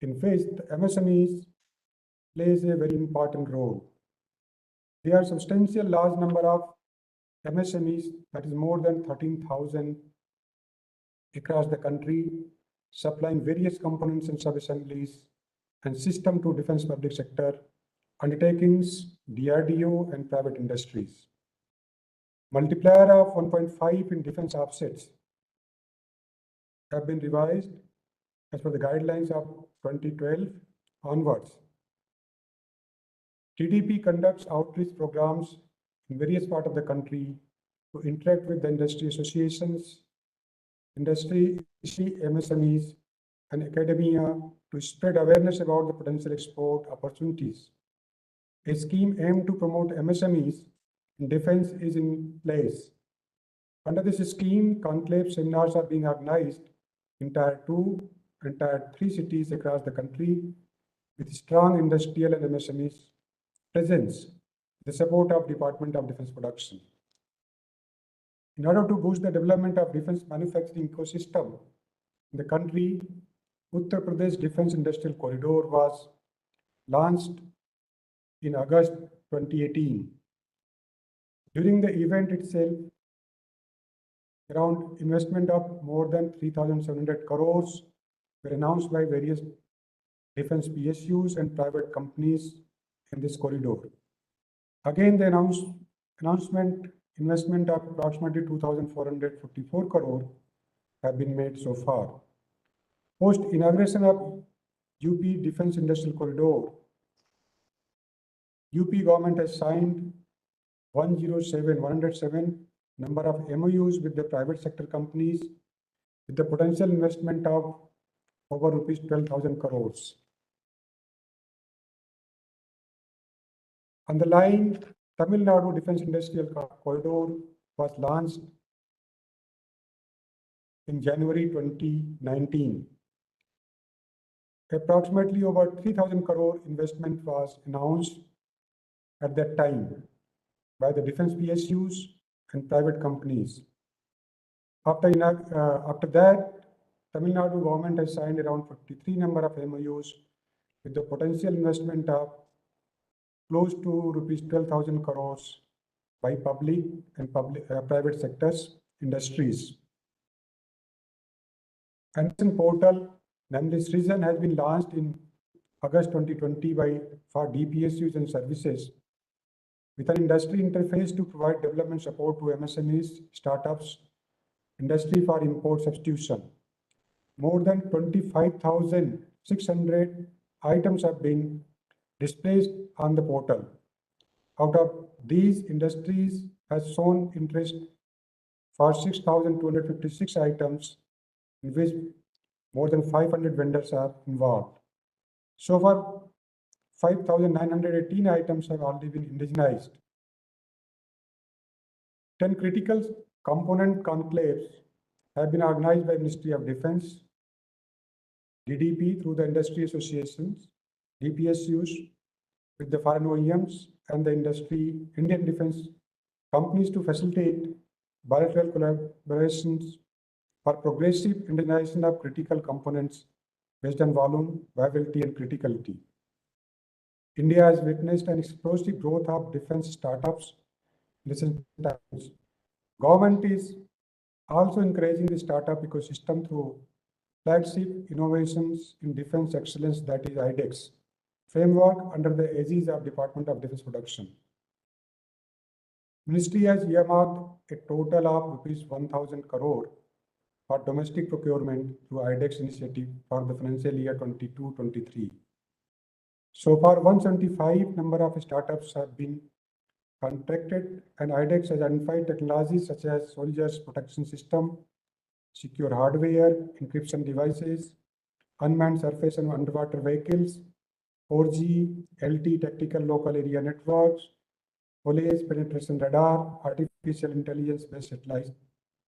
in which the MSMEs plays a very important role. There are substantial large number of MSMEs, that is more than 13,000 across the country, supplying various components and sub-assemblies and system to defense public sector undertakings, DRDO and private industries. Multiplier of 1.5 in defense offsets have been revised as per the guidelines of 2012 onwards. TDP conducts outreach programs in various parts of the country to interact with the industry associations, industry, MSMEs, and academia to spread awareness about the potential export opportunities. A scheme aimed to promote MSMEs in defense is in place. Under this scheme, conclave seminars are being organized in Tier 2 and Tier 3 cities across the country with strong industrial and MSMEs presence, the support of Department of Defense Production. In order to boost the development of defense manufacturing ecosystem in the country, Uttar Pradesh Defense Industrial Corridor was launched in August 2018. During the event itself, around investment of more than 3,700 crores were announced by various defense PSUs and private companies in this corridor. Again, the investment of approximately 2,454 crore have been made so far. Post inauguration of UP Defense Industrial Corridor, UP government has signed 107 number of MOUs with the private sector companies with the potential investment of over rupees 12,000 crores. On the line, Tamil Nadu Defense Industrial Corridor was launched in January 2019. Approximately over 3,000 crore investment was announced at that time by the defense PSUs and private companies. After that, Tamil Nadu government has signed around 53 number of MOUs with the potential investment of close to rupees 12,000 crores by public and private sectors industries. And portal, namely Srijan, has been launched in August 2020 for DPSUs and services with an industry interface to provide development support to MSMEs, startups, industry for import substitution. More than 25,600 items have been displayed on the portal. Out of these, industries has shown interest for 6,256 items, in which more than 500 vendors are involved. So far, 5,918 items have already been indigenized. 10 critical component conclaves have been organized by Ministry of Defense, DDP through the industry associations, DPSUs with the foreign OEMs and the industry, Indian defense companies to facilitate bilateral collaborations for progressive indigenization of critical components based on volume, viability, and criticality. India has witnessed an explosive growth of defense startups in recent times. Government is also encouraging the startup ecosystem through flagship innovations in defense excellence, that is IDEX framework under the aegis of Department of Defense Production. Ministry has earmarked a total of rupees 1,000 crore for domestic procurement through IDEX initiative for the financial year 22-23. So far, 175 number of startups have been contracted, and IDEX has identified technologies such as soldiers protection system, secure hardware, encryption devices, unmanned surface and underwater vehicles, 4G, LT tactical local area networks, police penetration radar, artificial intelligence-based satellite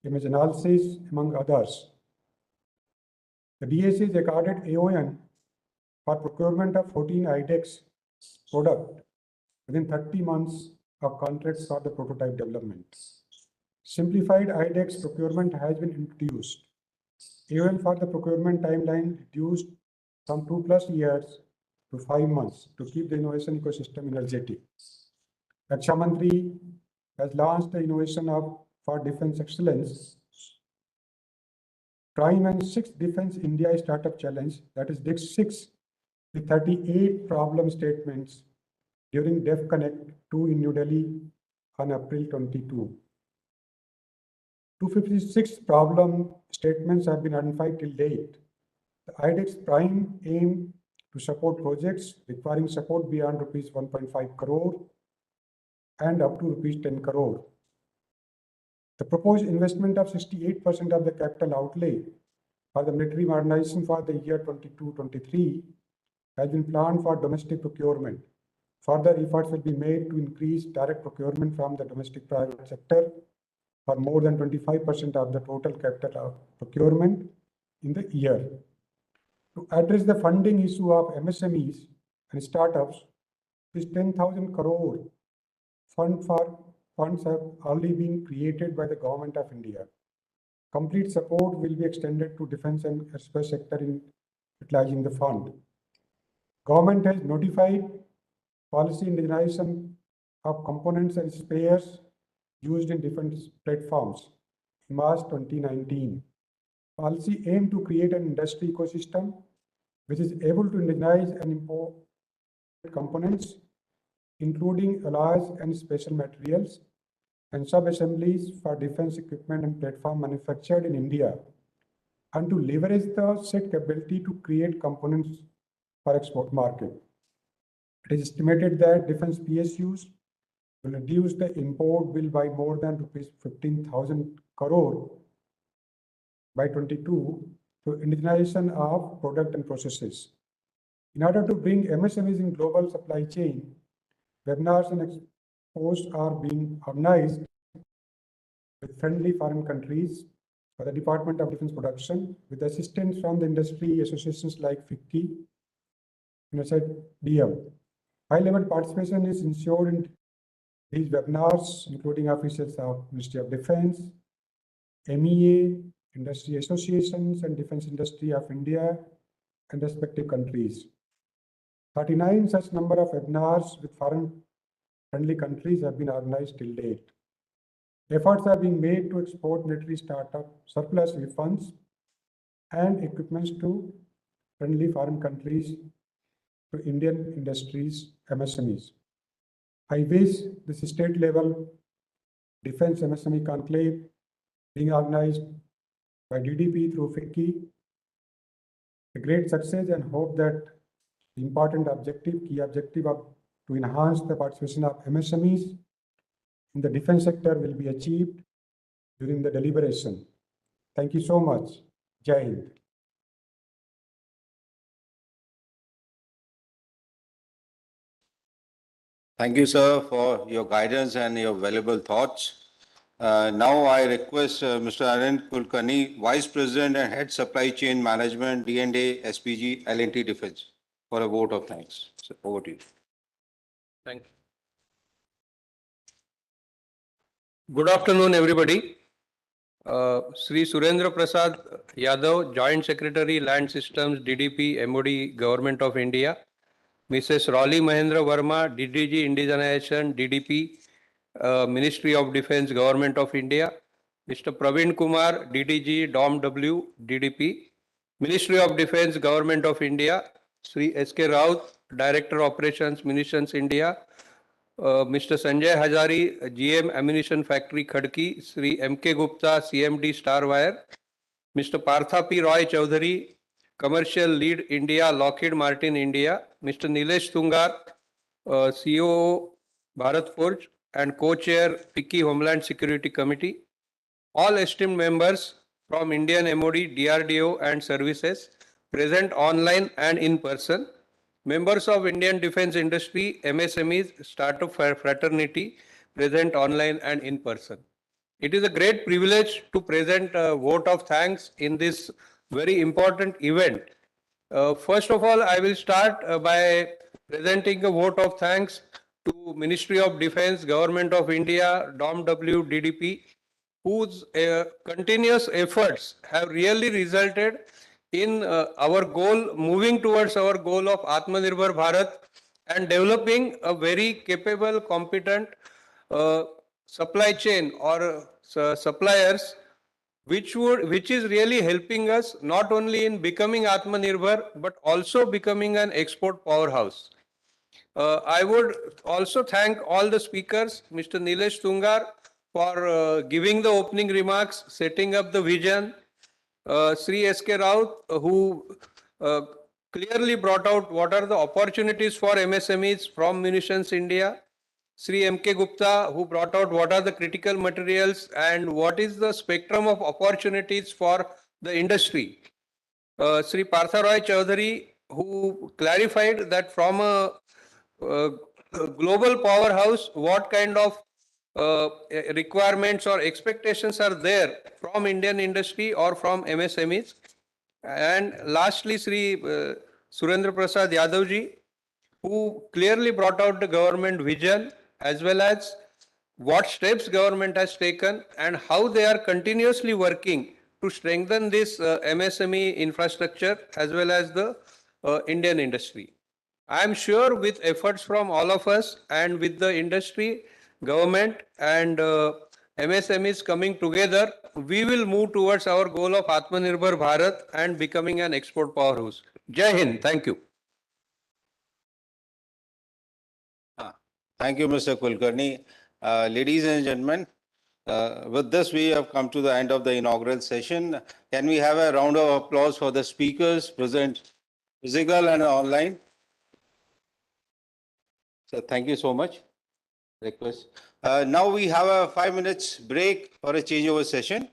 image analysis, among others. The DSA is accorded AON for procurement of 14 IDEX product within 30 months of contracts for the prototype development. Simplified IDEX procurement has been introduced. AON for the procurement timeline reduced from 2+ years to 5 months to keep the innovation ecosystem energetic. Raksha Mantri has launched the innovation for defense excellence Prime and 6th Defense India Startup Challenge, that is DIX 6, with 38 problem statements during DEF Connect 2 in New Delhi on April 22. 256 problem statements have been identified till date. The IDEX Prime aim to support projects requiring support beyond rupees 1.5 crore and up to rupees 10 crore. The proposed investment of 68% of the capital outlay for the military modernization for the year 22-23 has been planned for domestic procurement. Further efforts will be made to increase direct procurement from the domestic private sector for more than 25% of the total capital procurement in the year. To address the funding issue of MSMEs and startups, this 10,000 crore funds have already been created by the Government of India. Complete support will be extended to defense and aerospace sector in utilizing the fund. Government has notified policy indigenization of components and spares used in defense platforms in March 2019. Policy aimed to create an industry ecosystem which is able to indigenize and import components, including alloys and special materials, and sub-assemblies for defense equipment and platform manufactured in India, and to leverage the said capability to create components for export market. It is estimated that defense PSUs will reduce the import bill by more than rupees 15,000 crore by 22 through indigenization of product and processes. In order to bring MSMEs in global supply chain, webinars and expos are being organized with friendly foreign countries for the Department of Defense Production with assistance from the industry associations like FICCI, DM. High-level participation is ensured in these webinars, including officials of Ministry of Defense, MEA, industry associations, and defense industry of India and respective countries. 39 such number of webinars with foreign-friendly countries have been organized till date. Efforts are being made to export military startup surplus funds and equipments to friendly foreign countries to Indian industries, MSMEs. I wish this state-level defense MSME conclave being organized by DDP through FICCI a great success and hope that the important key objective of to enhance the participation of MSMEs in the defense sector will be achieved during the deliberation. Thank you so much. Jai Hind. Thank you, sir, for your guidance and your valuable thoughts. Now I request Mr. Anand Kulkarni, Vice President and Head Supply Chain Management, D&A, SPG, L&T Defense, for a vote of thanks. So over to you. Thank you. Good afternoon, everybody. Sri Surendra Prasad Yadav, Joint Secretary, Land Systems, DDP, MOD, Government of India. Mrs. Raleigh Mahendra Verma, DDG, Indigenisation, DDP, Ministry of Defense, Government of India. Mr. Praveen Kumar, DDG, DOMW, DDP, Ministry of Defense, Government of India. Sri S.K. Raut, Director Operations, Munitions, India. Mr. Sanjay Hazari, GM, Ammunition Factory, Khadki. Sri M.K. Gupta, CMD, Star Wire. Mr. Partha P. Roy Chaudhary, Commercial Lead, India, Lockheed Martin, India. Mr. Nilesh Tungar, CEO, Bharat Forge and Co-Chair, FICCI Homeland Security Committee. All esteemed members from Indian MOD, DRDO and services present online and in person. Members of Indian Defense Industry, MSMEs, Startup Fraternity present online and in person. It is a great privilege to present a vote of thanks in this very important event. First of all, I will start by presenting a vote of thanks to Ministry of Defense, Government of India, DOMW, DDP, whose continuous efforts have really resulted in our goal, moving towards our goal of Atmanirbhar Bharat and developing a very capable, competent supply chain or suppliers, which is really helping us not only in becoming Atmanirbhar, but also becoming an export powerhouse. I would also thank all the speakers, Mr. Nilesh Tungar, for giving the opening remarks, setting up the vision. Sri S.K. Raut, who clearly brought out what are the opportunities for MSMEs from Munitions India. Sri M.K. Gupta, who brought out what are the critical materials and what is the spectrum of opportunities for the industry. Sri Partha Roy Chaudhary, who clarified that from a global powerhouse, what kind of requirements or expectations are there from Indian industry or from MSMEs. And lastly, Sri Surendra Prasad Yadavji, who clearly brought out the government vision as well as what steps government has taken and how they are continuously working to strengthen this MSME infrastructure as well as the Indian industry. I am sure with efforts from all of us and with the industry, government and MSMEs coming together, we will move towards our goal of Atmanirbhar Bharat and becoming an export powerhouse. Jai Hind. Thank you. Thank you, Mr. Kulkarni. Ladies and gentlemen, with this, we have come to the end of the inaugural session. Can we have a round of applause for the speakers present, physical and online? So thank you so much. Request. Now we have a 5 minutes break for a changeover session.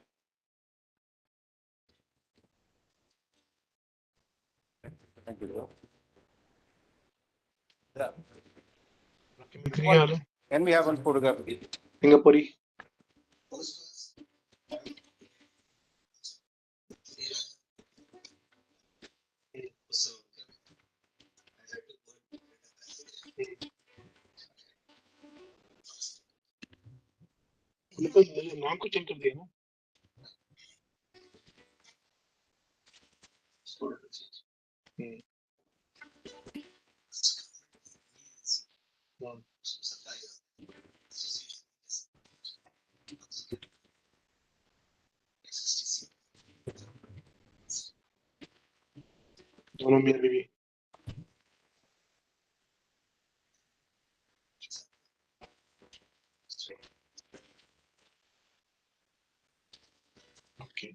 Thank you. Can we have one photograph? Singapore. मतलब नाम को change कर दिया ना। हम्म, हम्म, दोनों मेरे भी। Okay.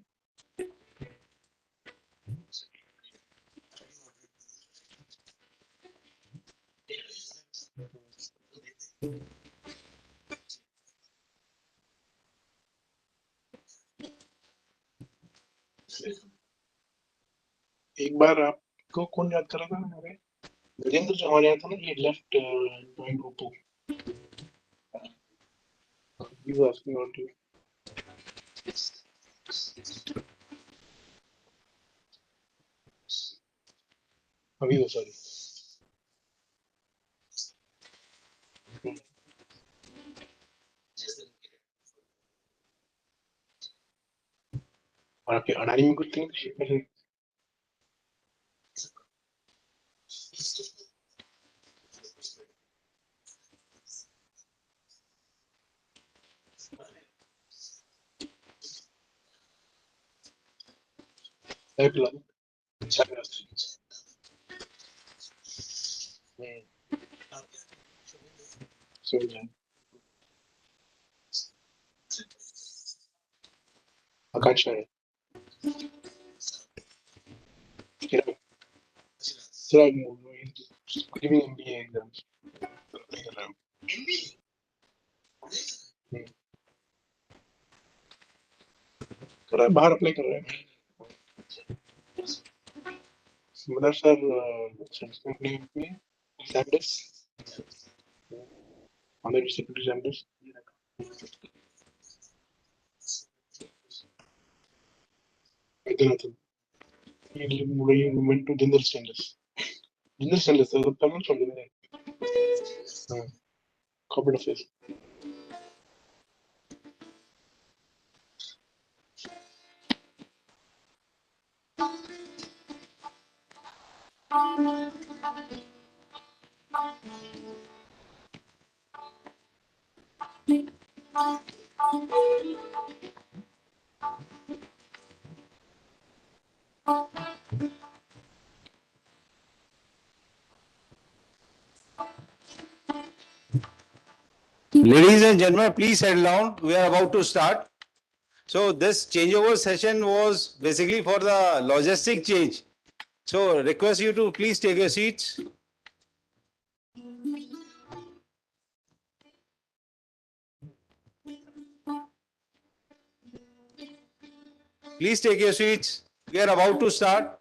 एक बार आपको कौन याद कर रहा था हमारे गजेंद्र जो हमारे यहाँ था ना, ये left join Oppo. He was asking about you. अभी हो सॉरी। और आपके अडानी में कुछ थे? पाइपलाइन अच्छा है। समझ गया। आकांक्षा है। किरण सिराज गिविंग एमबीए एग्जाम्स कर रहा हूँ। कर रहा है, बाहर अप्लाई कर रहा है। मतलब सर कंपनी में सैंडर्स हमारे सेक्रेटरी सैंडर्स वैद्यनाथन ये movement to Jindal standards. Jindal standards permanent from the corporate affairs. Ladies and gentlemen, please settle down. We are about to start. So this changeover session was basically for the logistic change. So request you to please take your seats. Please take your seats. We are about to start.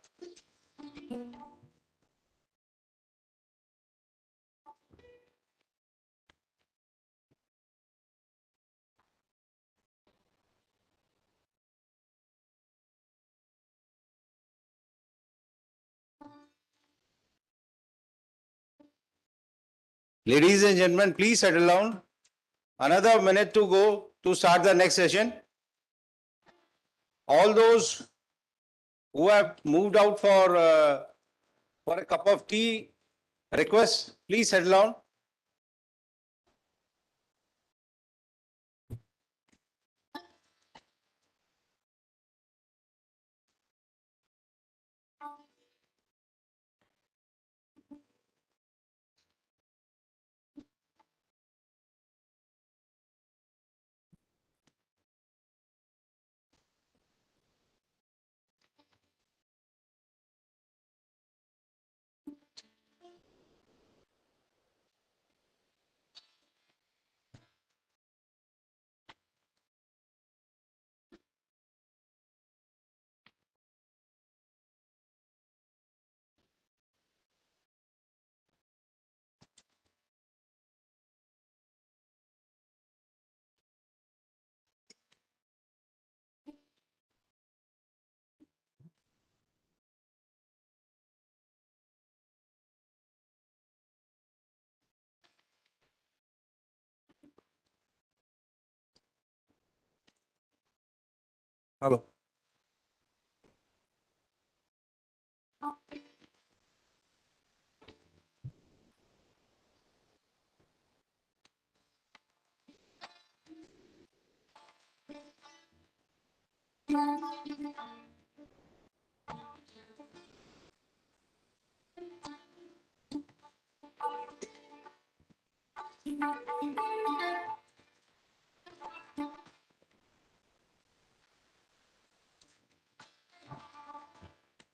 Ladies and gentlemen, please settle down. Another minute to go to start the next session. All those who have moved out for a cup of tea, request, please settle down. Hello.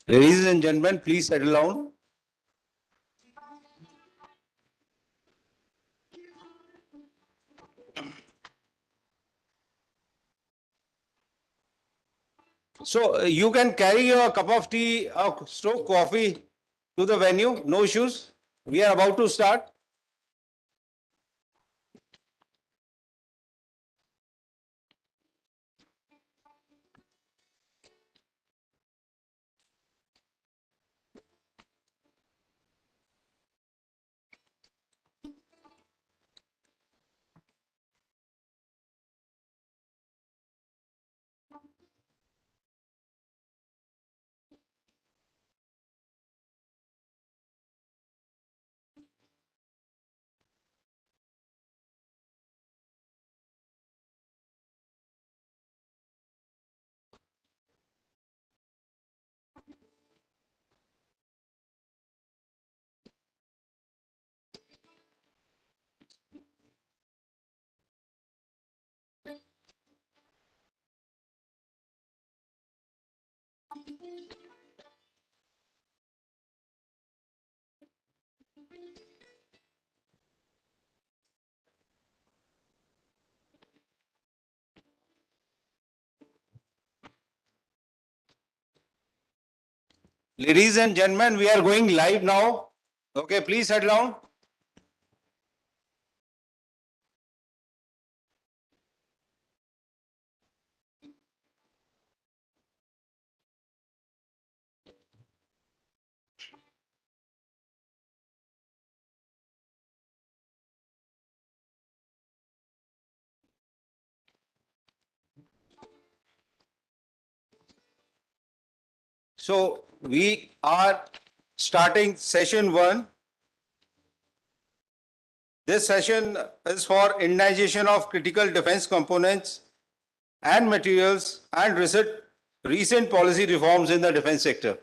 Ladies and gentlemen, please settle down. So you can carry your cup of tea or stroke coffee to the venue, no issues. We are about to start. Ladies and gentlemen, we are going live now. Okay, please settle down. So we are starting session 1. This session is for indigenization of critical defense components and materials and recent policy reforms in the defense sector.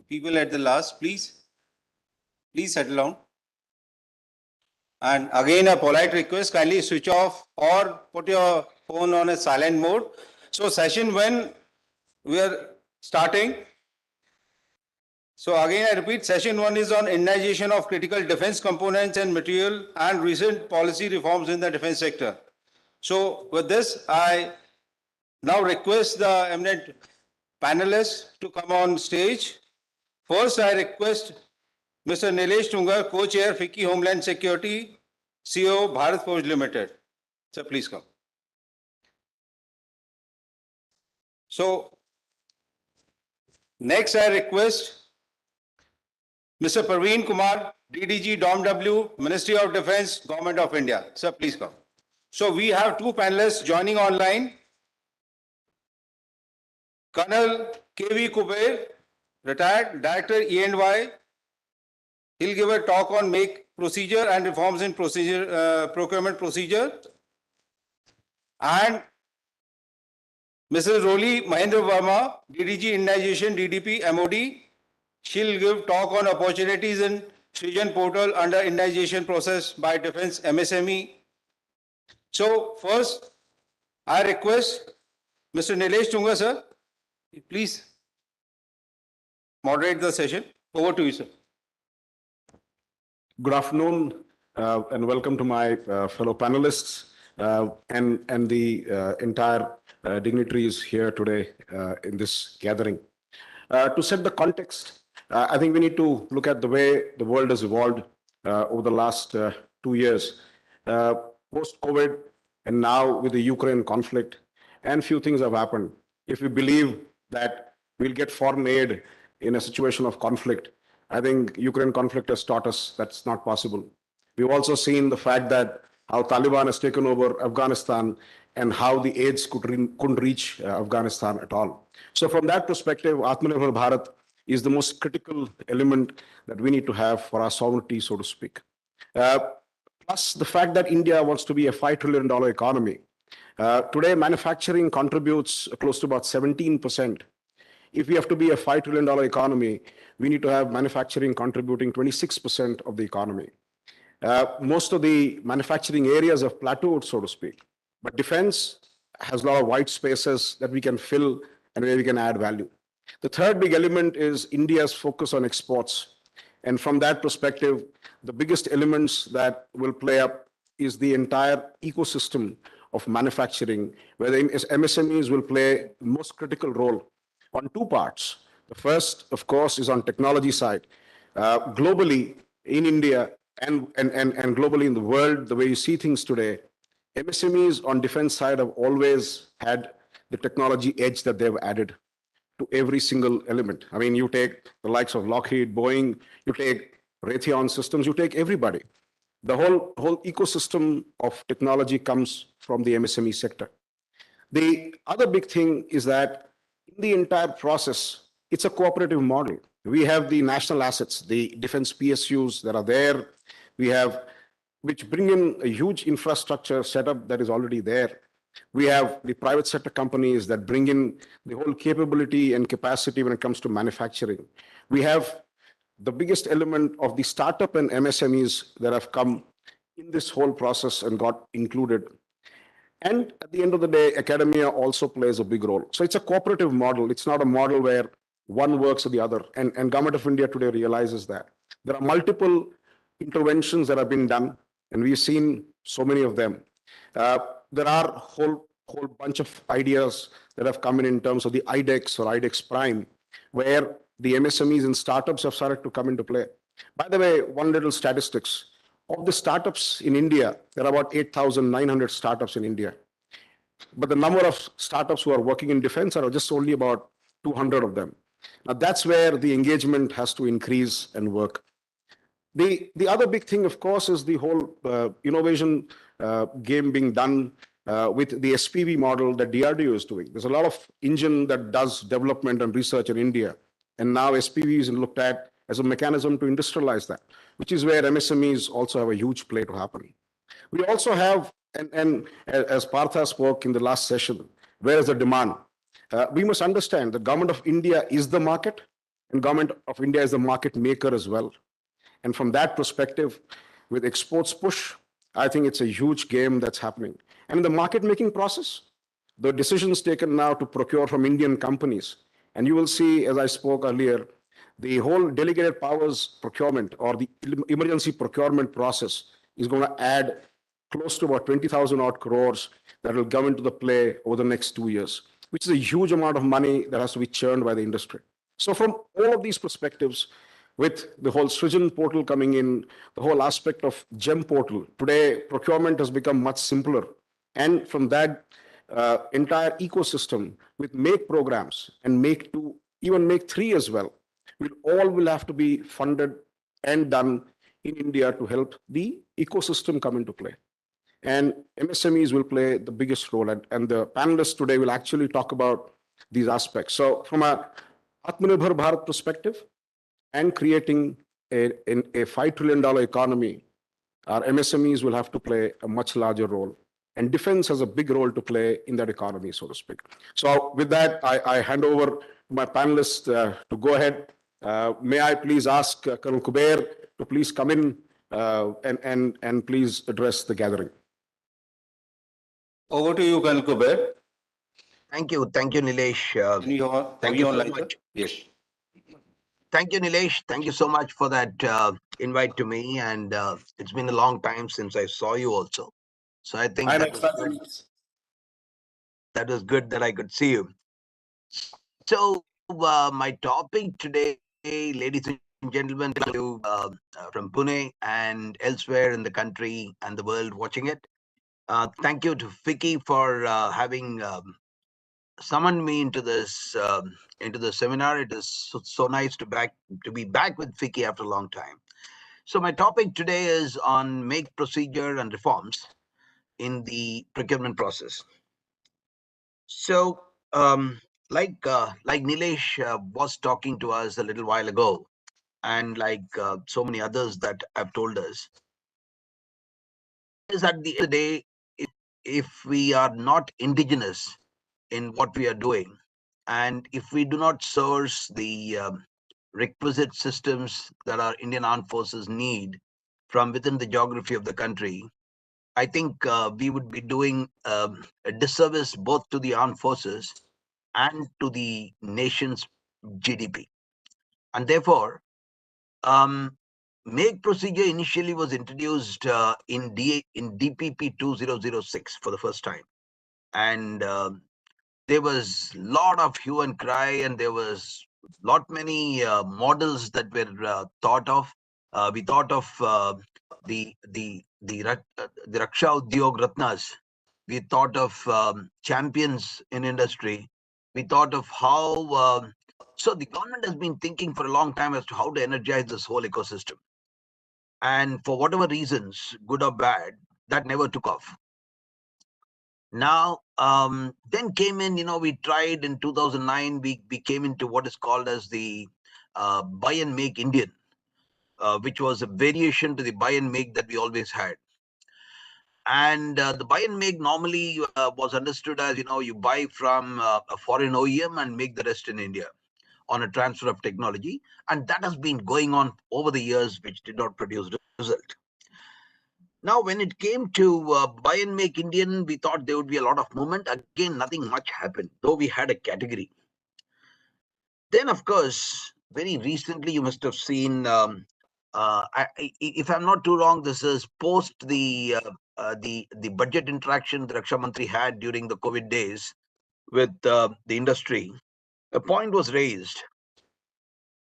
People at the last, please settle down. And again, a polite request, kindly switch off or put your phone on a silent mode. So session 1, we are starting. So again, I repeat, session 1 is on indigenization of critical defense components and material and recent policy reforms in the defense sector. So with this, I now request the eminent panelists to come on stage. First, I request Mr. Nilesh Tungar, Co-Chair, FICCI Homeland Security, CEO, Bharat Forge Limited. Sir, please come. So, next I request Mr. Parveen Kumar, DDG DOMW, Ministry of Defense, Government of India. Sir, please come. So, we have 2 panelists joining online. Colonel K.V. Kuber, retired Director E&Y. He'll give a talk on make procedure and reforms in procurement procedure. And Mrs. Roli Mahendra Verma, DDG Indigenization, DDP, MOD, she'll give talk on opportunities in Srijan portal under indigenization process by Defense MSME. So first, I request Mr. Nilesh Tunga, sir, please moderate the session. Over to you, sir. Good afternoon and welcome to my fellow panelists and the entire dignitaries here today in this gathering. To set the context, I think we need to look at the way the world has evolved over the last 2 years. Post-COVID and now with the Ukraine conflict, and few things have happened. If we believe that we'll get foreign aid in a situation of conflict, I think Ukraine conflict has taught us that's not possible. We've also seen the fact that how Taliban has taken over Afghanistan and how the aids couldn't reach Afghanistan at all. So from that perspective, Atmanirbhar Bharat is the most critical element that we need to have for our sovereignty, so to speak. Plus the fact that India wants to be a $5 trillion economy. Today, manufacturing contributes close to about 17%. If we have to be a $5 trillion economy, we need to have manufacturing contributing 26% of the economy. Most of the manufacturing areas have plateaued, so to speak. But defense has a lot of white spaces that we can fill and where we can add value. The third big element is India's focus on exports. And from that perspective, the biggest elements that will play up is the entire ecosystem of manufacturing, where the MSMEs will play the most critical role on two parts. The first, of course, is on technology side. Globally, in India and globally in the world, the way you see things today, MSMEs on defense side have always had the technology edge that they've added to every single element. I mean, you take the likes of Lockheed, Boeing, you take Raytheon Systems, you take everybody. The whole ecosystem of technology comes from the MSME sector. The other big thing is that in the entire process, it's a cooperative model. We have the national assets, the defense PSUs that are there. We have, which bring in a huge infrastructure setup that is already there. We have the private sector companies that bring in the whole capability and capacity when it comes to manufacturing. We have the biggest element of the startup and MSMEs that have come in this whole process and got included. And at the end of the day, academia also plays a big role. So it's a cooperative model. It's not a model where one works with the other. And Government of India today realizes that. There are multiple interventions that have been done, and we've seen so many of them. There are a whole bunch of ideas that have come in terms of the IDEX or IDEX Prime, where the MSMEs and startups have started to come into play. By the way, one little statistics. Of the startups in India, there are about 8,900 startups in India. But the number of startups who are working in defense are just only about 200 of them. Now that's where the engagement has to increase and work. The other big thing, of course, is the whole innovation game being done with the SPV model that DRDO is doing. There's a lot of engine that does development and research in India. And now SPV is looked at as a mechanism to industrialize that, which is where MSMEs also have a huge play to happen. We also have, and as Partha spoke in the last session, where is the demand? We must understand the Government of India is the market, and Government of India is the market maker as well. And from that perspective, with exports push, I think it's a huge game that's happening. And in the market making process, the decisions taken now to procure from Indian companies, and you will see, as I spoke earlier, the whole delegated powers procurement or the emergency procurement process is going to add close to about 20,000 odd crores that will come into the play over the next 2 years, which is a huge amount of money that has to be churned by the industry. So from all of these perspectives, with the whole Srijan portal coming in, the whole aspect of GEM portal, today procurement has become much simpler. And from that entire ecosystem with make programs and make 2, even make 3 as well, will have to be funded and done in India to help the ecosystem come into play. And MSMEs will play the biggest role. And the panelists today will actually talk about these aspects. So from a Atmanirbhar Bharat perspective and creating in a $5 trillion economy, our MSMEs will have to play a much larger role. And defense has a big role to play in that economy, so to speak. So with that, I hand over to my panelists to go ahead. May I please ask Colonel Kuber to please come in and please address the gathering. Over to you, Colonel Kuber. Thank you, Nilesh. Can you Thank have you you so online, sir? much. Yes. Thank you, Nilesh. Thank you so much for that invite to me. And it's been a long time since I saw you also. So I think that was good that I could see you. So my topic today, ladies and gentlemen, from Pune and elsewhere in the country and the world watching it. Thank you to Vicky for having summoned me into this seminar. It is so nice to be back with Vicky after a long time. So my topic today is on make procedure and reforms in the procurement process. So like Nilesh was talking to us a little while ago, and like so many others that have told us, is at the end of the day, if we are not indigenous in what we are doing, and if we do not source the requisite systems that our Indian armed forces need from within the geography of the country, I think we would be doing a disservice both to the armed forces and to the nation's GDP. And therefore, make procedure initially was introduced in DPP 2006 for the first time. And there was a lot of hue and cry, and there was many models that were thought of. We thought of the Raksha Udyog Ratnas. We thought of champions in industry. We thought of how. So the government has been thinking for a long time as to how to energize this whole ecosystem. And for whatever reasons, good or bad, that never took off. Now, then came in, we tried in 2009, we came into what is called as the buy and make Indian, which was a variation to the buy and make that we always had. And the buy and make normally was understood as, you buy from a foreign OEM and make the rest in India on a transfer of technology. And that has been going on over the years, which did not produce result. Now, when it came to buy and make Indian, we thought there would be a lot of movement. Again, nothing much happened, though we had a category. Then, of course, very recently, you must have seen, if I'm not too wrong, this is post the budget interaction the Raksha Mantri had during the COVID days with the industry. A point was raised,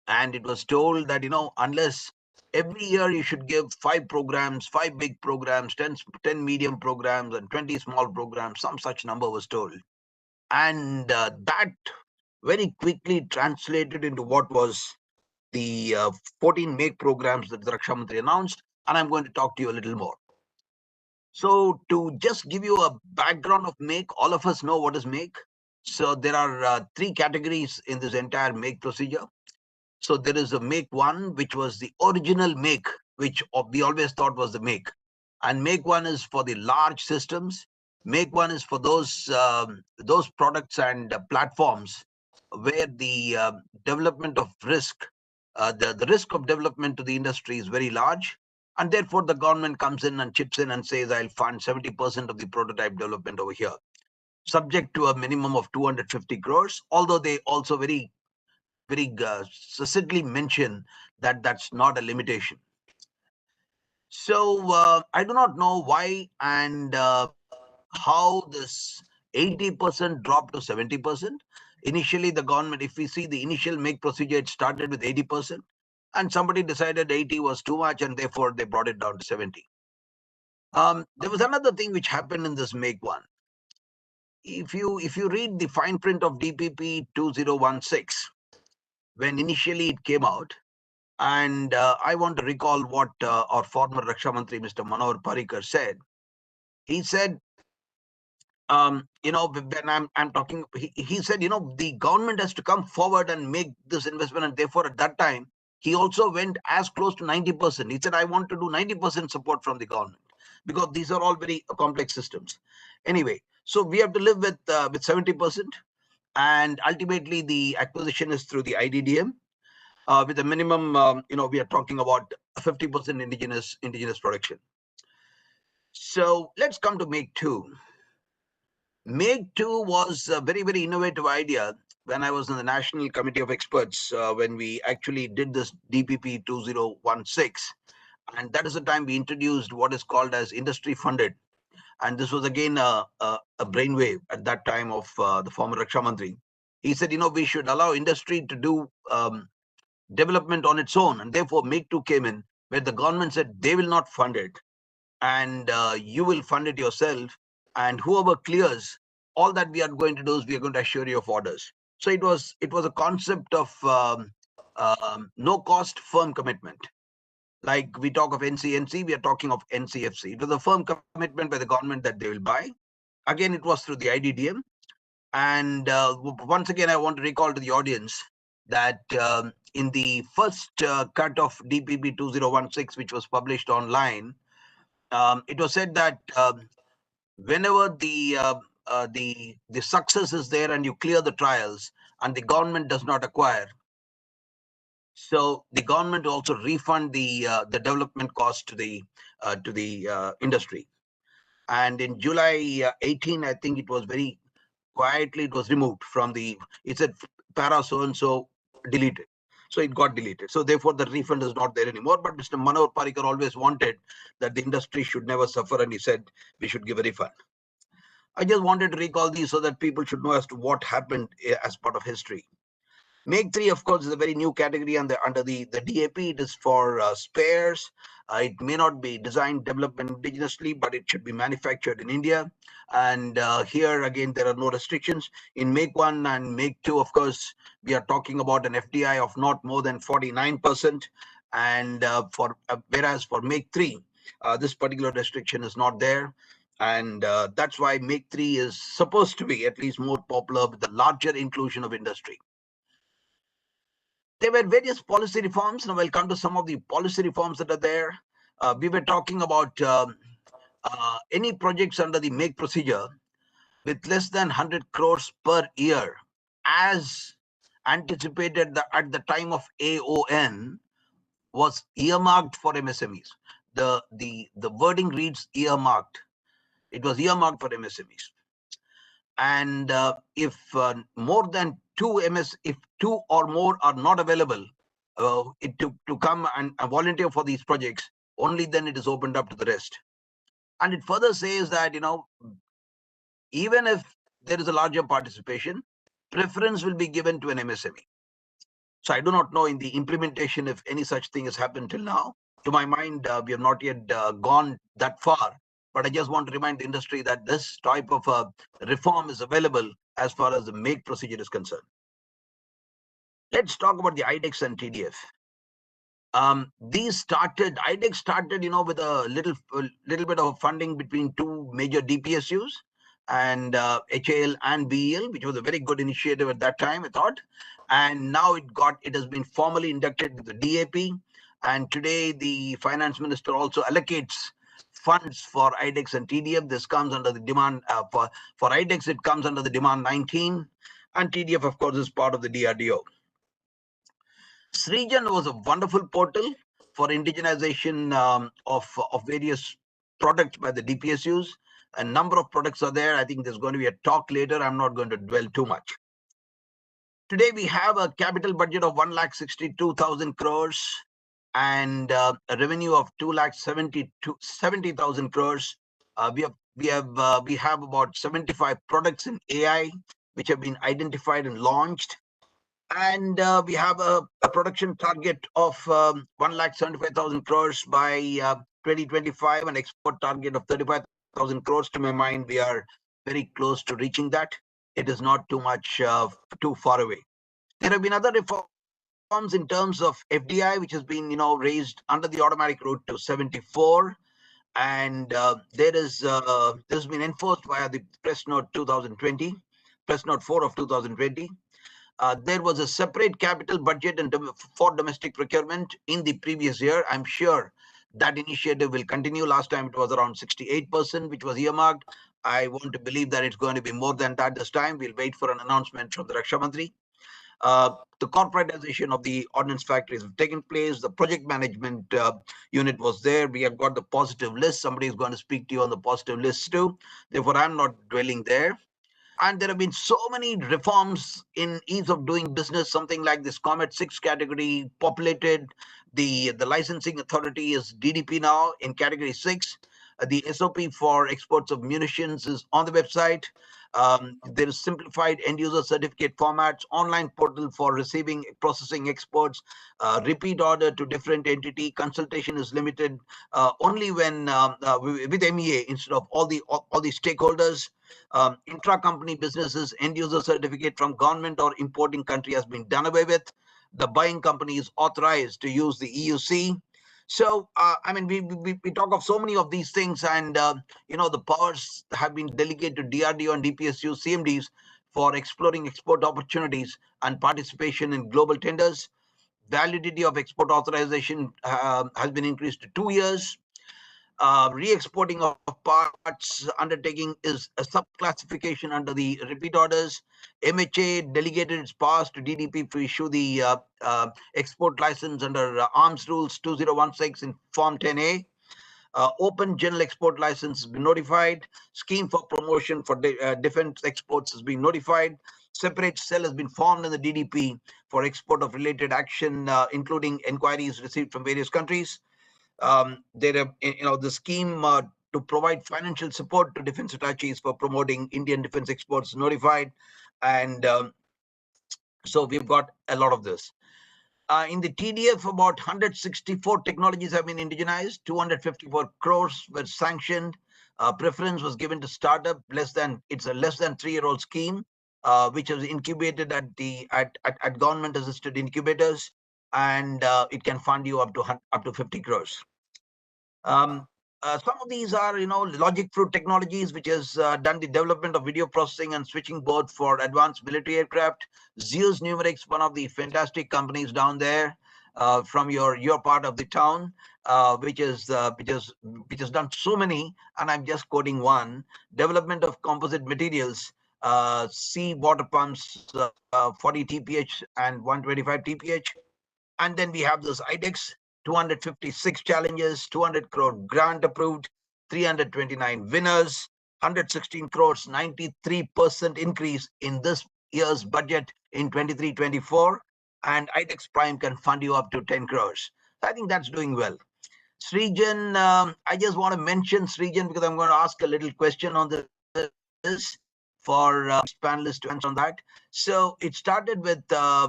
and it was told that, unless every year you should give 5 programs, 5 big programs, 10 medium programs, and 20 small programs, some such number was told. And that very quickly translated into what was the 14 make programs that the Raksha Mantri announced. And I'm going to talk to you a little more. So to just give you a background of make, all of us know what is make. So there are 3 categories in this entire make procedure. So there is a make 1, which was the original make, which we always thought was the make. And make 1 is for the large systems. Make 1 is for those products and platforms where the development of risk, the risk of development to the industry is very large. And therefore, the government comes in and chips in and says, I'll fund 70% of the prototype development over here, subject to a minimum of 250 crores, although they also very succinctly mention that that's not a limitation. So I do not know why and how this 80% dropped to 70%. Initially, the government, if we see the initial make procedure, it started with 80%, and somebody decided 80 was too much, and therefore they brought it down to 70. There was another thing which happened in this make 1. If you read the fine print of DPP 2016, when initially it came out, and I want to recall what our former Raksha Mantri, Mr. Manohar Parrikar, said. He said, when I'm talking, he said, the government has to come forward and make this investment. And therefore, at that time, He also went as close to 90%. He said, I want to do 90% support from the government because these are all very complex systems. Anyway, so we have to live with 70%. And ultimately, the acquisition is through the IDDM with a minimum, we are talking about 50% indigenous production. So let's come to Make 2. Make 2 was a very, very innovative idea when I was in the National Committee of Experts, when we actually did this DPP 2016. And that is the time we introduced what is called as industry funded. And this was again a brainwave at that time of the former Raksha Mantri. He said, we should allow industry to do development on its own. And therefore, Make 2 came in where the government said they will not fund it. And you will fund it yourself. And whoever clears, all that we are going to do is we are going to assure you of orders. So it was a concept of no cost, firm commitment. Like we talk of NCNC, we are talking of NCFC. It was a firm commitment by the government that they will buy. Again, it was through the IDDM. And once again, I want to recall to the audience that in the first cut of DPP 2016, which was published online, it was said that whenever the success is there and you clear the trials and the government does not acquire, so the government also refund the development cost to the industry. And in July 18, I think it was very quietly, it was removed from it said para so and so deleted. So it got deleted. So therefore the refund is not there anymore. But Mr. Manohar Parrikar always wanted that the industry should never suffer, and he said we should give a refund. I just wanted to recall these so that people should know as to what happened as part of history. Make 3, of course, is a very new category under the DAP. It is for spares. It may not be designed, developed indigenously, but it should be manufactured in India. And here, again, there are no restrictions. In Make 1 and Make 2, of course, we are talking about an FDI of not more than 49%. And whereas for Make 3, this particular restriction is not there. And that's why Make 3 is supposed to be at least more popular with the larger inclusion of industry. There were various policy reforms. Now I'll come to some of the policy reforms that are there. We were talking about any projects under the Make procedure with less than 100 crores per year, as anticipated at the time of AON, was earmarked for MSMEs. The wording reads earmarked. It was earmarked for MSMEs. And if more than if 2 or more are not available to come and volunteer for these projects, only then it is opened up to the rest. And it further says that, even if there is a larger participation, preference will be given to an MSME. So I do not know in the implementation if any such thing has happened till now. To my mind, we have not yet gone that far. But I just want to remind the industry that this type of reform is available as far as the Make procedure is concerned. Let's talk about the IDEX and TDF. IDEX started, with a little bit of funding between 2 major DPSUs and HAL and BEL, which was a very good initiative at that time, I thought. And now it has been formally inducted with the DAP. And today the finance minister also allocates funds for IDEX and TDF. This comes under the demand for IDEX, it comes under the demand 19, and TDF, of course, is part of the DRDO. Srijan was a wonderful portal for indigenization of various products by the DPSUs. A number of products are there. I think there's going to be a talk later. I'm not going to dwell too much. Today we have a capital budget of 1,62,000 crores and a revenue of 2,70,000 crores. We have about 75 products in AI which have been identified and launched. And we have a production target of 1,75,000 crores by 2025, an export target of 35,000 crores. To my mind, we are very close to reaching that. It is not too much too far away. There have been other reforms in terms of FDI, which has been raised under the automatic route to 74, and this has been enforced via the Press Note 2020, Press Note 4 of 2020. There was a separate capital budget for domestic procurement in the previous year. I'm sure that initiative will continue. Last time it was around 68%, which was earmarked. I want to believe that it's going to be more than that this time. We'll wait for an announcement from the Raksha Mantri. The corporatization of the ordnance factories have taken place. The project management unit was there. We have got the positive list. Somebody is going to speak to you on the positive list too. Therefore, I'm not dwelling there. And there have been so many reforms in ease of doing business. Something like this Comet 6 category populated. The licensing authority is DDP now in category 6. The SOP for exports of munitions is on the website. There is simplified end user certificate formats, online portal for receiving, processing exports, repeat order to different entity. Consultation is limited only when with MEA instead of all the stakeholders. Intra-company businesses, end user certificate from government or importing country has been done away with. The buying company is authorized to use the EUC. So, I mean, we talk of so many of these things, and the powers have been delegated to DRDO and DPSU CMDs for exploring export opportunities and participation in global tenders. Validity of export authorization has been increased to 2 years. Re-exporting of parts undertaking is a sub-classification under the repeat orders. MHA delegated its powers to DDP to issue the export license under Arms Rules 2016 in Form 10A. Open general export license has been notified. Scheme for promotion for defense exports has been notified. Separate cell has been formed in the DDP for export of related action, including inquiries received from various countries. There are, the scheme to provide financial support to defense attaches for promoting Indian defense exports notified. And so we've got a lot of this. In the TDF, about 164 technologies have been indigenized, 254 crores were sanctioned. Preference was given to startup, it's a less than 3-year-old scheme, which was incubated at government assisted incubators, and it can fund you up to 50 crores. Some of these are, Logic Fruit Technologies, which has done the development of video processing and switching board for advanced military aircraft. Zeus Numerics, one of the fantastic companies down there from your part of the town, which has done so many, and I'm just quoting one. Development of composite materials, sea water pumps, 40 TPH and 125 TPH. And then we have this IDEX, 256 challenges, 200 crore grant approved, 329 winners, 116 crores, 93% increase in this year's budget in 23-24. And IDEX Prime can fund you up to 10 crores. I think that's doing well. Srijan, I just want to mention Srijan because I'm going to ask a little question on this for panelists to answer on that. So it started with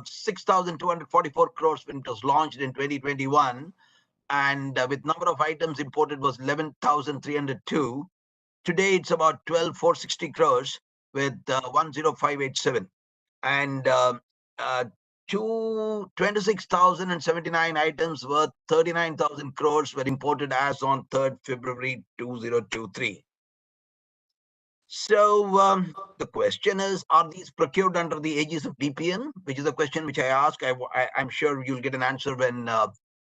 6,244 crores when it was launched in 2021, and with number of items imported was 11,302. Today it's about 12,460 crores with 10587, and 26,079 items worth 39,000 crores were imported as on 3rd February 2023. So the question is, are these procured under the aegis of DPN? Which is a question which I ask. I'm sure you'll get an answer when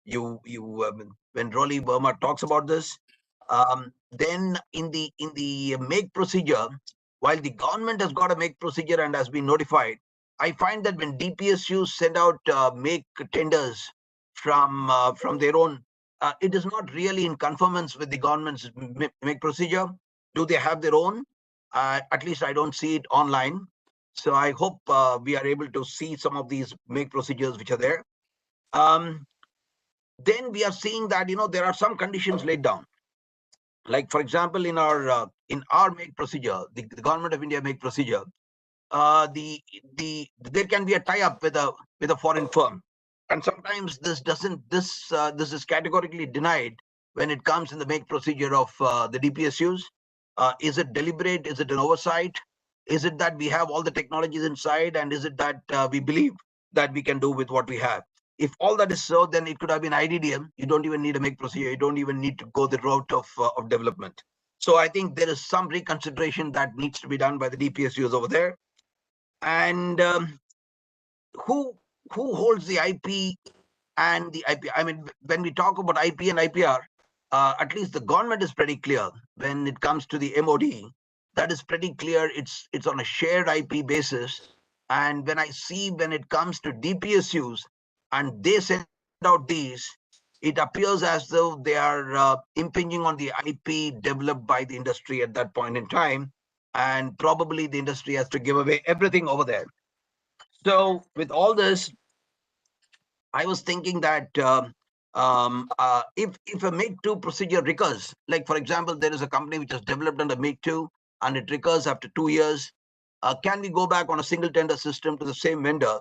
when Rolly Verma talks about this. Then in the make procedure, while the government has got a make procedure and has been notified, I find that when DPSUs send out make tenders from their own, it is not really in conformance with the government's make procedure. Do they have their own? At least I don't see it online. So I hope we are able to see some of these make procedures which are there. Then we are seeing that there are some conditions laid down. Like for example, in our make procedure, the Government of India make procedure, there can be a tie-up with a foreign firm, and sometimes this is categorically denied when it comes in the make procedure of the DPSUs. Is it deliberate? Is it an oversight? Is it that we have all the technologies inside, and is it that we believe that we can do with what we have? If all that is so, then it could have been IDDM. You don't even need a make procedure. You don't even need to go the route of development. So I think there is some reconsideration that needs to be done by the DPSUs over there. And who holds the IP and the IP? I mean, when we talk about IP and IPR, at least the government is pretty clear when it comes to the MOD. That is pretty clear. It's on a shared IP basis. And when I see when it comes to DPSUs and they send out these, it appears as though they are impinging on the IP developed by the industry at that point in time. And probably the industry has to give away everything over there. So with all this, I was thinking that if a Make-2 procedure recurs, like for example, there is a company which has developed under Make-2 and it recurs after 2 years, can we go back on a single tender system to the same vendor,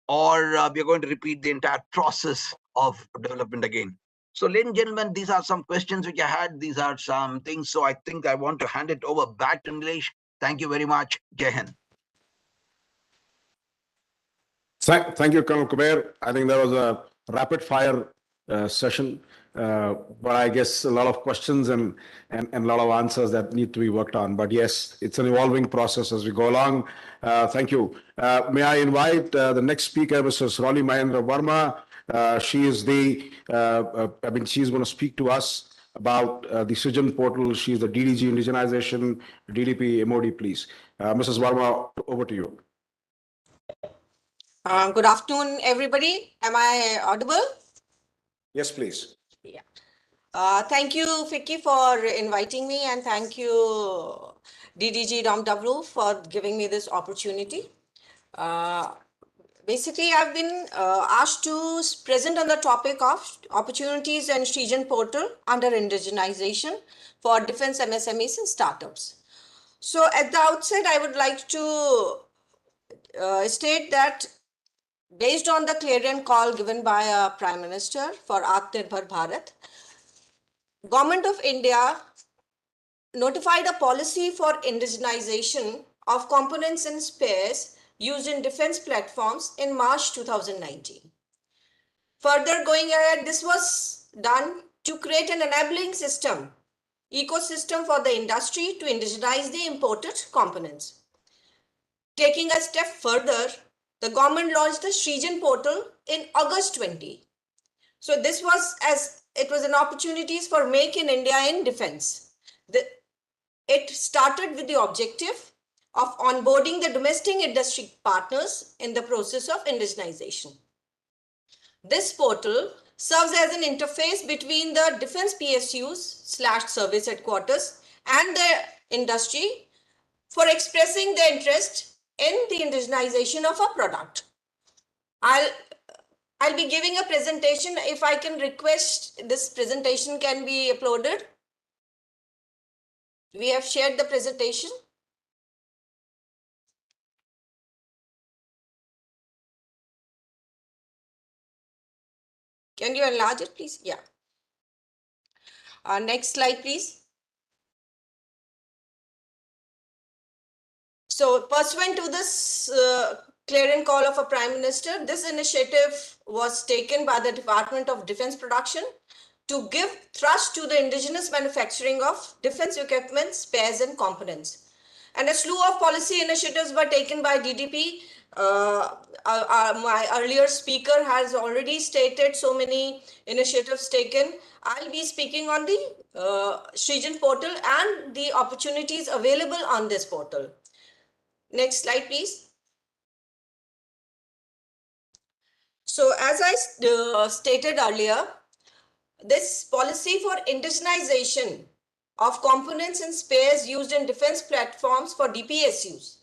or we are going to repeat the entire process of development again? So, ladies and gentlemen, these are some questions which I had. These are some things. So I think I want to hand it over back to Nilesh. Thank you very much. Jai Hind. Thank you, Colonel Kuber. I think that was a rapid fire session, but I guess a lot of questions and a lot of answers that need to be worked on. But yes, it's an evolving process as we go along. Thank you. May I invite the next speaker, Mrs. Raleigh Mahendra Verma. She is she's going to speak to us about the Srijan portal. She's the DDG Indigenization, DDP MOD, please. Mrs. Verma, over to you. Good afternoon, everybody. Am I audible? Yes, please. Yeah. Thank you, Vicky, for inviting me, and thank you, DDG DomW, for giving me this opportunity. Basically, I've been asked to present on the topic of opportunities and Srijan portal under indigenization for defense MSMEs and startups. So at the outset, I would like to state that based on the clarion call given by a Prime Minister for Atmanirbhar Bharat, Government of India notified a policy for indigenization of components and spares used in defense platforms in March 2019. Further going ahead, this was done to create an enabling ecosystem for the industry to indigenize the imported components. Taking a step further, the government launched the Srijan portal in August 20. So this was it was an opportunities for Make in India in defense. It started with the objective of onboarding the domestic industry partners in the process of indigenization. This portal serves as an interface between the defense PSUs/service headquarters and the industry for expressing their interest in the indigenization of a product. I'll be giving a presentation. If I can request, this presentation can be uploaded. We have shared the presentation. Can you enlarge it, please? Yeah. Next slide, please. So pursuant to this clarion call of a Prime Minister, this initiative was taken by the Department of Defense Production to give thrust to the indigenous manufacturing of defense equipment, spares and components. And a slew of policy initiatives were taken by DDP. My earlier speaker has already stated so many initiatives taken. I'll be speaking on the Srijan portal and the opportunities available on this portal. Next slide, please. So as I stated earlier, this policy for indigenization of components and spares used in defense platforms for DPSUs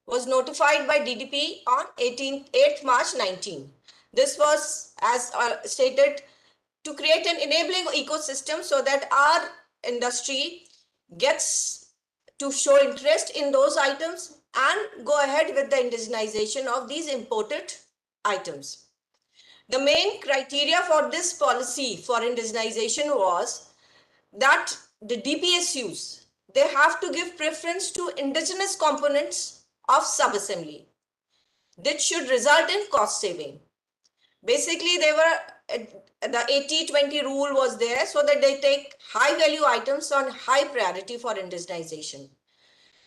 was notified by DDP on 8 March 19. This was, as stated, to create an enabling ecosystem so that our industry gets to show interest in those items and go ahead with the indigenization of these imported items. The main criteria for this policy for indigenization was that the DPSUs, they have to give preference to indigenous components of subassembly. This should result in cost saving. Basically, the 80-20 rule was there so that they take high value items on high priority for indigenization.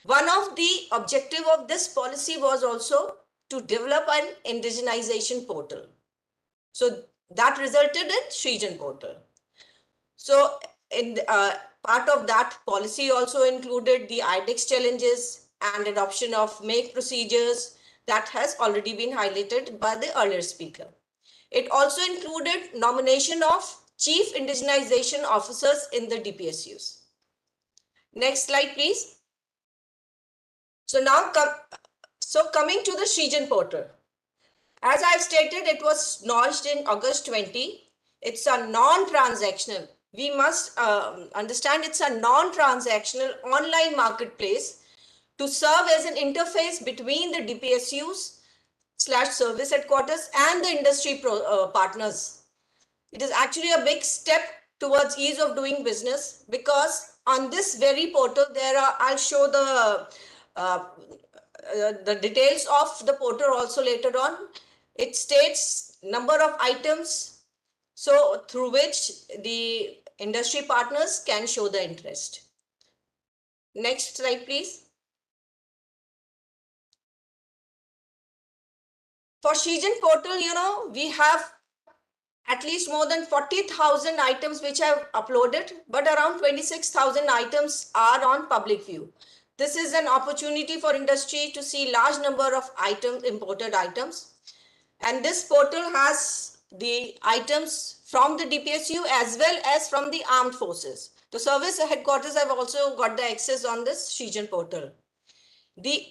One of the objective of this policy was also to develop an indigenization portal. So that resulted in Srijan portal. So in part of that policy also included the IDEX challenges and adoption of make procedures that has already been highlighted by the earlier speaker. It also included nomination of chief indigenization officers in the DPSUs. Next slide, please. So now, coming to the Srijan portal. As I've stated, it was launched in August 20. It's a non-transactional. We must understand it's a non-transactional online marketplace to serve as an interface between the DPSUs / service headquarters and the industry partners. It is actually a big step towards ease of doing business, because on this very portal there are, I'll show the details of the portal also later on. It states number of items, so through which the industry partners can show the interest. Next slide, please. For Srijan portal, we have at least more than 40,000 items which I've uploaded, but around 26,000 items are on public view. This is an opportunity for industry to see large number of items, imported items. And this portal has the items from the DPSU as well as from the armed forces. The service headquarters have also got the access on this Srijan portal.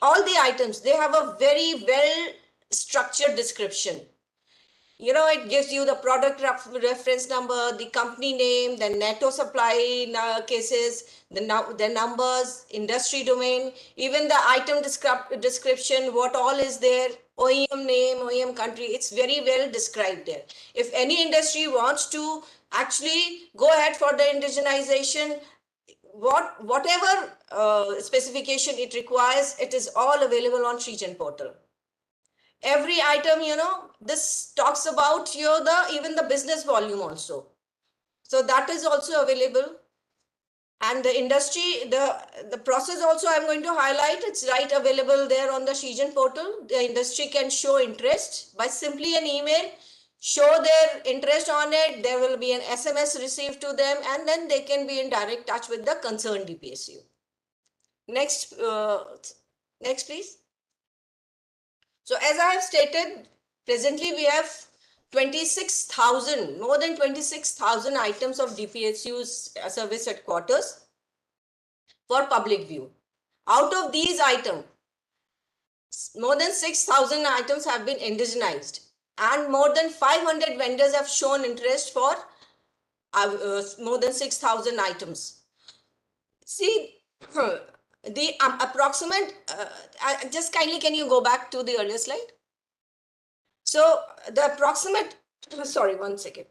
All the items, they have a very well structured description. It gives you the product reference number, the company name, the netto supply cases, the numbers, industry domain, even the item description, what all is there, OEM name, OEM country. It's very well described there. If any industry wants to actually go ahead for the indigenization, whatever specification it requires, it is all available on Srijan portal. Every item, this talks about even the business volume also. So that is also available. And the industry, the process also I'm going to highlight, it's right available there on the Srijan portal. The industry can show interest by simply an email, show their interest on it. There will be an SMS received to them, and then they can be in direct touch with the concerned DPSU. Next, please. So as I have stated, presently we have 26,000, more than 26,000 items of DPSU's service headquarters for public view. Out of these items, more than 6,000 items have been indigenized, and more than 500 vendors have shown interest for more than 6,000 items. See, the approximate, just kindly can you go back to the earlier slide? So the approximate, sorry, one second.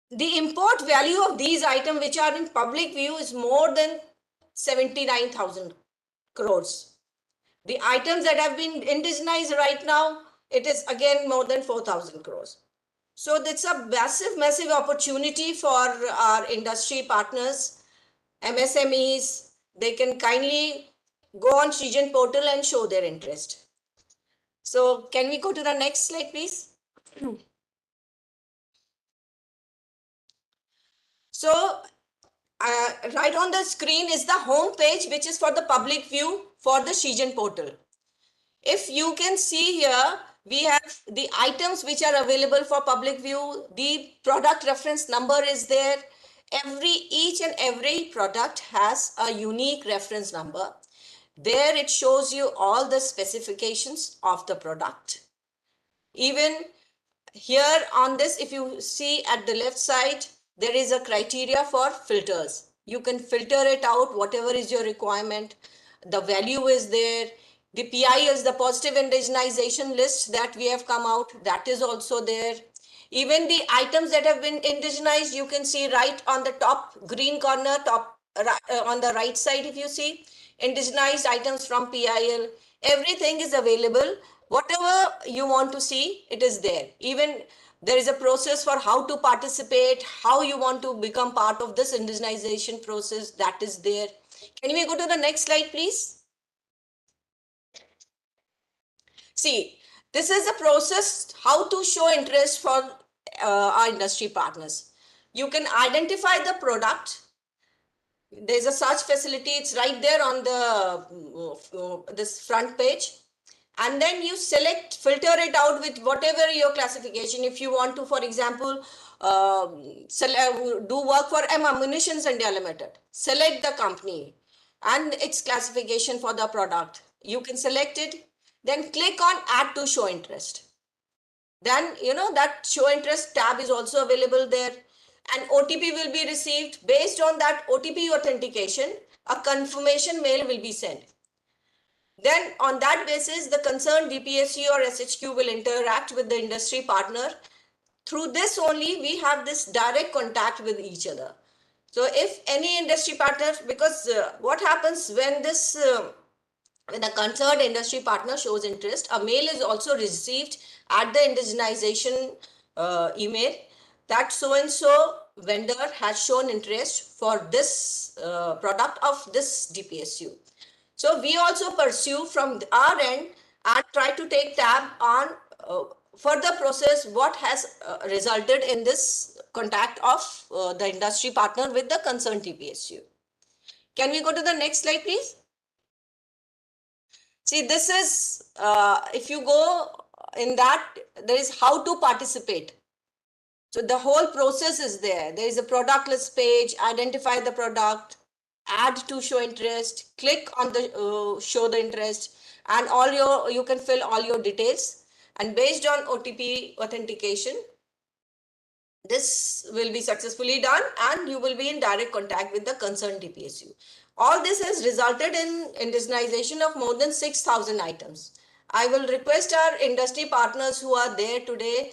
The import value of these items which are in public view is more than 79,000 crores. The items that have been indigenized right now, it is again more than 4,000 crores. So it's a massive opportunity for our industry partners, MSMEs. They can kindly go on Srijan portal and show their interest. So can we go to the next slide, please? So right on the screen is the home page, which is for the public view for the Srijan portal. If you can see here, we have the items which are available for public view. The product reference number is there. Each and every product has a unique reference number. There it shows you all the specifications of the product. Even here on this, if you see at the left side, there is a criteria for filters. You can filter it out, whatever is your requirement. The value is there. The PI is the positive indigenization list that we have come out. That is also there. Even the items that have been indigenized, you can see right on the top green corner, on the right side, if you see, indigenized items from PIL. Everything is available. Whatever you want to see, it is there. Even there is a process for how to participate, how you want to become part of this indigenization process, that is there. Can we go to the next slide, please? See, this is a process how to show interest for our industry partners. You can identify the product. There's a search facility. It's right there on the this front page. And then you select, filter it out with whatever your classification. If you want to, for example, do work for Munitions India Limited, select the company and its classification for the product. You can select it, then click on add to show interest. Then, that show interest tab is also available there. An OTP will be received. Based on that OTP authentication, a confirmation mail will be sent. Then on that basis, the concerned DPSU or SHQ will interact with the industry partner. Through this only, we have this direct contact with each other. So if any industry partner, because what happens when when a concerned industry partner shows interest, a mail is also received at the indigenization email that so-and-so vendor has shown interest for this product of this DPSU. So we also pursue from our end and try to take tab on further process what has resulted in this contact of the industry partner with the concerned DPSU. Can we go to the next slide, please? See, this is, if you go in that, there is how to participate. So the whole process is there. There is a product list page, identify the product, add to show interest, click on the show the interest, and you can fill all your details. And based on OTP authentication, this will be successfully done and you will be in direct contact with the concerned DPSU. All this has resulted in indigenization of more than 6,000 items. I will request our industry partners who are there today,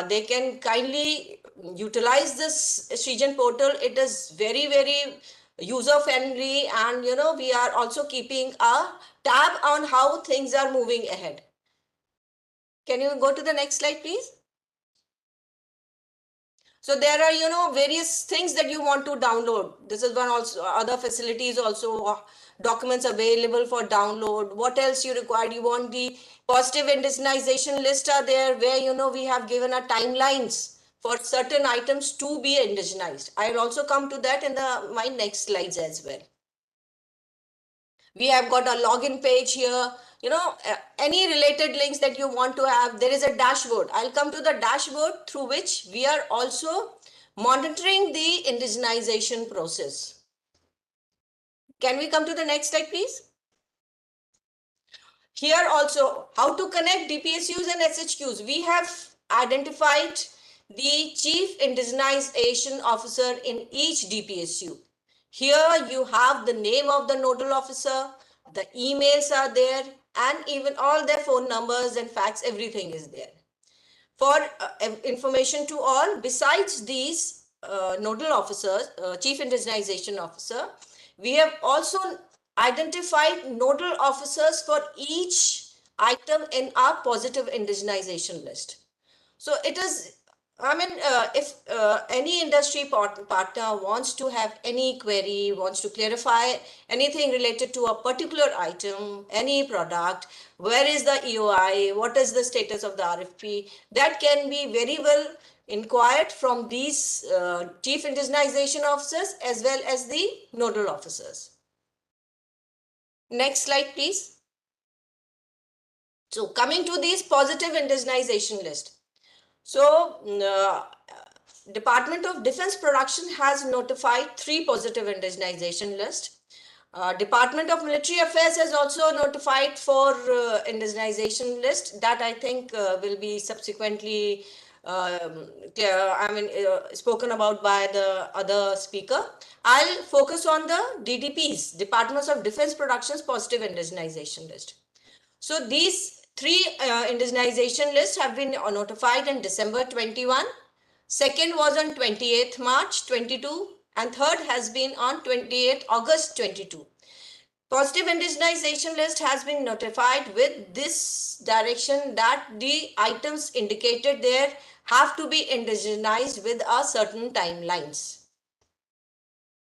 they can kindly utilize this Srijan portal. It is very, very user friendly, and we are also keeping a tab on how things are moving ahead. Can you go to the next slide, please? So there are, various things that you want to download. This is one also, other facilities also, documents available for download. What else you require? You want the positive indigenization list are there where, we have given a timelines for certain items to be indigenized. I'll also come to that in my next slides as well. We have got a login page here. Any related links that you want to have, there is a dashboard. I'll come to the dashboard through which we are also monitoring the indigenization process. Can we come to the next slide, please? Here also, how to connect DPSUs and SHQs. We have identified the Chief Indigenization Officer in each DPSU. Here you have the name of the nodal officer, the emails are there, and even all their phone numbers and fax, everything is there. For information to all, besides these nodal officers, Chief Indigenization Officer, we have also identified nodal officers for each item in our positive indigenization list. So it is, if any industry partner wants to have any query, wants to clarify anything related to a particular item, any product, where is the EOI, what is the status of the RFP, that can be very well inquired from these Chief Indigenization Officers as well as the nodal officers. Next slide, please. So coming to these positive indigenization list. So Department of Defense Production has notified 3 positive indigenization lists. Department of Military Affairs has also notified 4 indigenization list that I think will be subsequently spoken about by the other speaker. I'll focus on the DDPs, Departments of Defense Production's positive indigenization list. So these 3 indigenization lists have been notified in December 21. Second was on 28th March 22, and third has been on 28th August 22. Positive indigenization list has been notified with this direction that the items indicated there have to be indigenized with a certain timelines.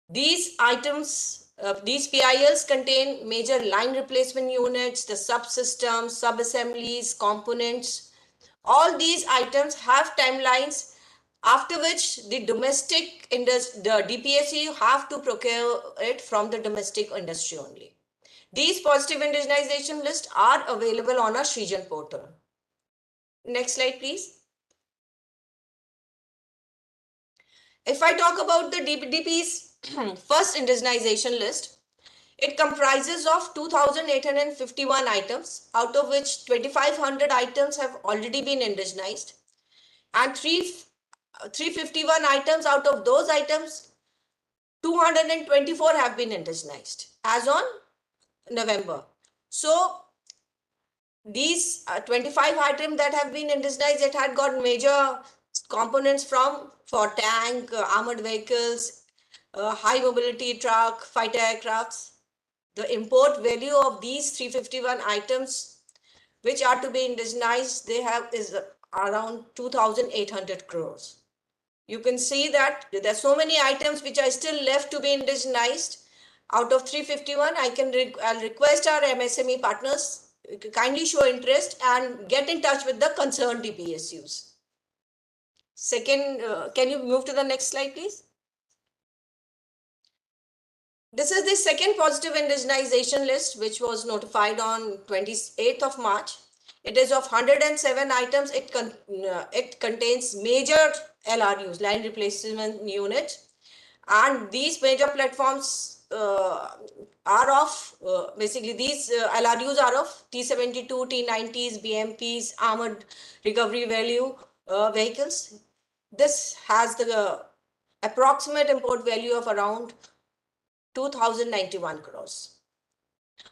These items These PILs contain major line replacement units, the subsystems, sub-assemblies, components. All these items have timelines after which the the DPSU have to procure it from the domestic industry only. These positive indigenization lists are available on our Srijan portal. Next slide, please. If I talk about the DP's first indigenization list, it comprises of 2,851 items, out of which 2,500 items have already been indigenized, and 351 items out of those items, 224 have been indigenized as on November. So these 25 items that have been indigenized, it had got major components for tank, armored vehicles, high mobility truck, fighter aircrafts. The import value of these 351 items which are to be indigenized, is around 2,800 crores. You can see that there are so many items which are still left to be indigenized. Out of 351, I'll request our MSME partners to kindly show interest and get in touch with the concerned DPSUs. Second, can you move to the next slide, please? This is the second positive indigenization list, which was notified on 28th of March. It is of 107 items. It contains major LRUs, line replacement units, and these major platforms are of, basically these LRUs are of T-72, T-90s, BMPs, armored recovery value vehicles. This has the approximate import value of around 2,091 crores.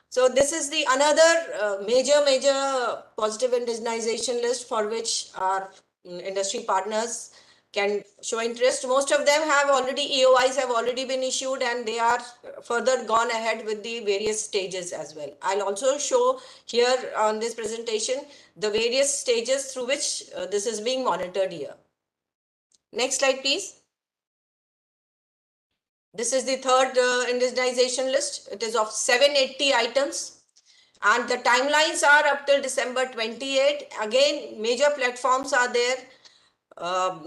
So this is the another major positive indigenization list for which our industry partners can show interest. Most of them have already, EOIs have already been issued, and they are further gone ahead with the various stages as well. I'll also show here on this presentation the various stages through which this is being monitored here. Next slide, please. This is the third indigenization list. It is of 780 items, and the timelines are up till December 28. Again, major platforms are there.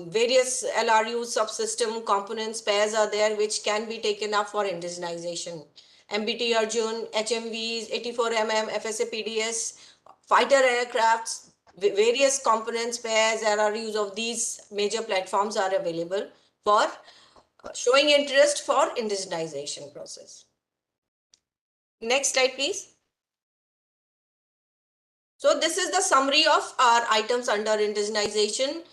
Various LRU subsystem components pairs are there which can be taken up for indigenization. MBT Arjun, HMVs, 84mm, FSA PDS, fighter aircrafts, various components pairs, LRUs of these major platforms are available for showing interest for indigenization process. Next slide, please. So this is the summary of our items under indigenization.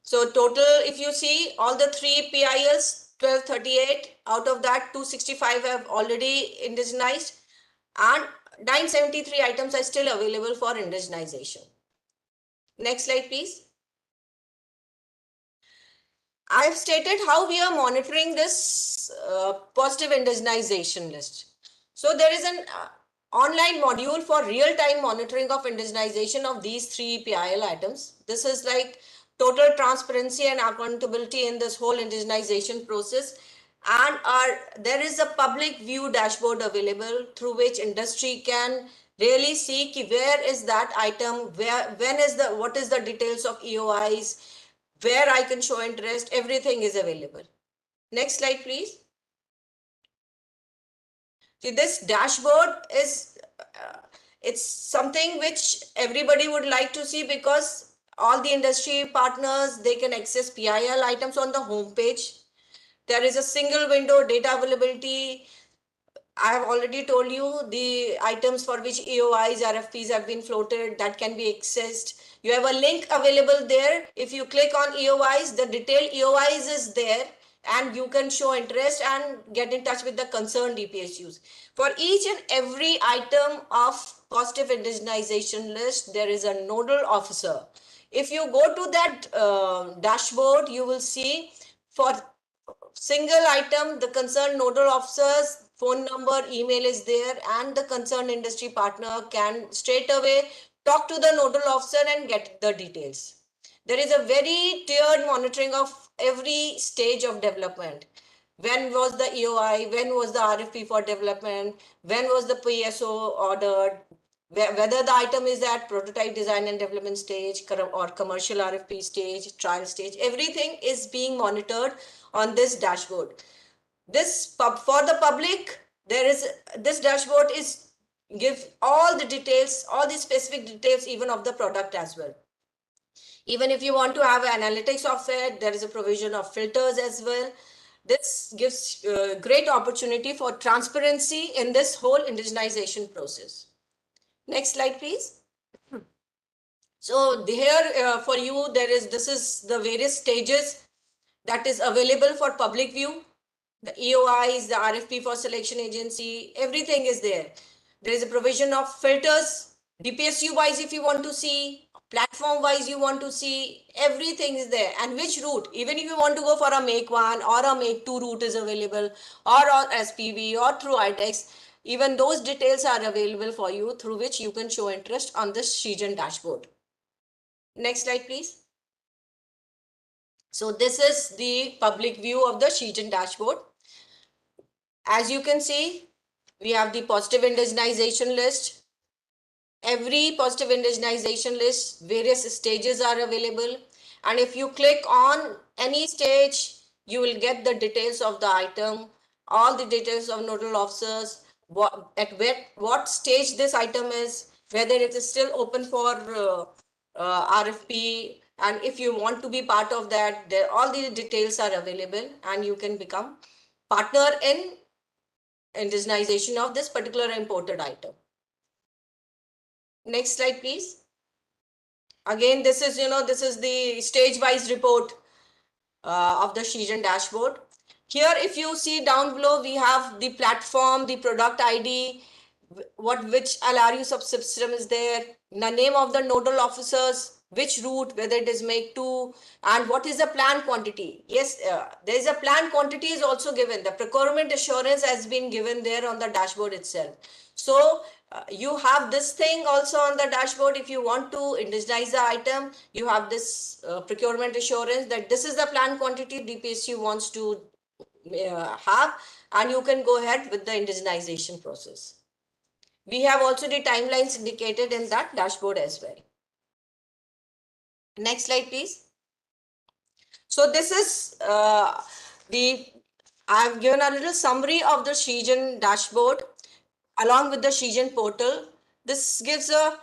So total, if you see all the three PILs, 1238, out of that 265 have already indigenized, and 973 items are still available for indigenization. Next slide, please. I have stated how we are monitoring this positive indigenization list. So there is an online module for real-time monitoring of indigenization of these three PIL items. This is like total transparency and accountability in this whole indigenization process. And there is a public view dashboard available through which industry can really see where is that item, what is the details of EOIs, where I can show interest, everything is available. Next slide, please. See, this dashboard is, it's something which everybody would like to see, because all the industry partners, they can access PIL items on the home page. There is a single window data availability. I have already told you the items for which EOIs, RFPs have been floated, that can be accessed. You have a link available there. If you click on EOIs, the detailed EOIs is there, and you can show interest and get in touch with the concerned DPSUs. For each and every item of positive indigenization list, there is a nodal officer. If you go to that dashboard, you will see for single item, the concerned nodal officer's phone number, email is there, and the concerned industry partner can straight away talk to the nodal officer and get the details. There is a very tiered monitoring of every stage of development. when was the EOI, when was the RFP for development, when was the PSO ordered, whether the item is at prototype design and development stage or commercial RFP stage, trial stage, everything is being monitored on this dashboard. For the public, this dashboard is give all the details, all the specific details even of the product as well. Even if you want to have analytics software, there is a provision of filters as well. This gives great opportunity for transparency in this whole indigenization process. Next slide, please. So here for you, this is the various stages that is available for public view. The EOIs, the RFP for selection agency, everything is there. There is a provision of filters, DPSU wise if you want to see, platform wise you want to see, everything is there. And which route, even if you want to go for a make 1 or a make 2 route is available, or SPV or through IDEX, even those details are available for you through which you can show interest on this Shigen dashboard. Next slide, please. So this is the public view of the Shigen dashboard. As you can see, we have the positive indigenization list. Every positive indigenization list, various stages are available. And if you click on any stage, you will get the details of the item, all the details of nodal officers, what stage this item is, whether it is still open for RFP, and if you want to be part of that, all the details are available and you can become partner in indigenization of this particular imported item. Next slide, please. Again, this is the stage-wise report of the Shigen dashboard. Here, if you see down below, we have the platform, the product ID, which LRU subsystem is there, the name of the nodal officers, which route, whether it is make 2, and what is the planned quantity. Yes, there is a planned quantity is also given. The procurement assurance has been given there on the dashboard itself. So you have this thing also on the dashboard. If you want to indigenize the item, you have this procurement assurance that this is the planned quantity DPSU wants to have, and you can go ahead with the indigenization process. We have also the timelines indicated in that dashboard as well. Next slide, please. So this is I've given a little summary of the Shigen dashboard along with the Shigen portal. This gives a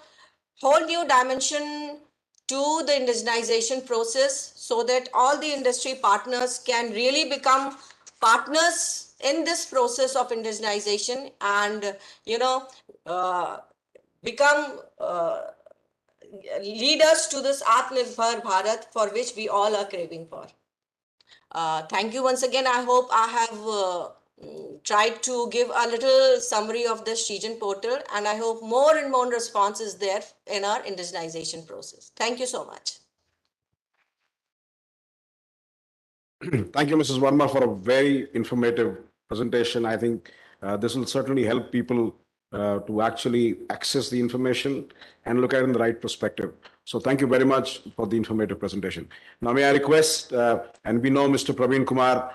whole new dimension to the indigenization process so that all the industry partners can really become partners in this process of indigenization and, become leaders to this Atmanirbhar Bharat for which we all are craving for. Thank you once again. I hope I have tried to give a little summary of the Shigen portal, and I hope more and more response is there in our indigenization process. Thank you so much. Thank you, Mrs. Verma, for a very informative presentation. I think this will certainly help people to actually access the information and look at it in the right perspective. So thank you very much for the informative presentation. Now, may I request, and we know Mr. Praveen Kumar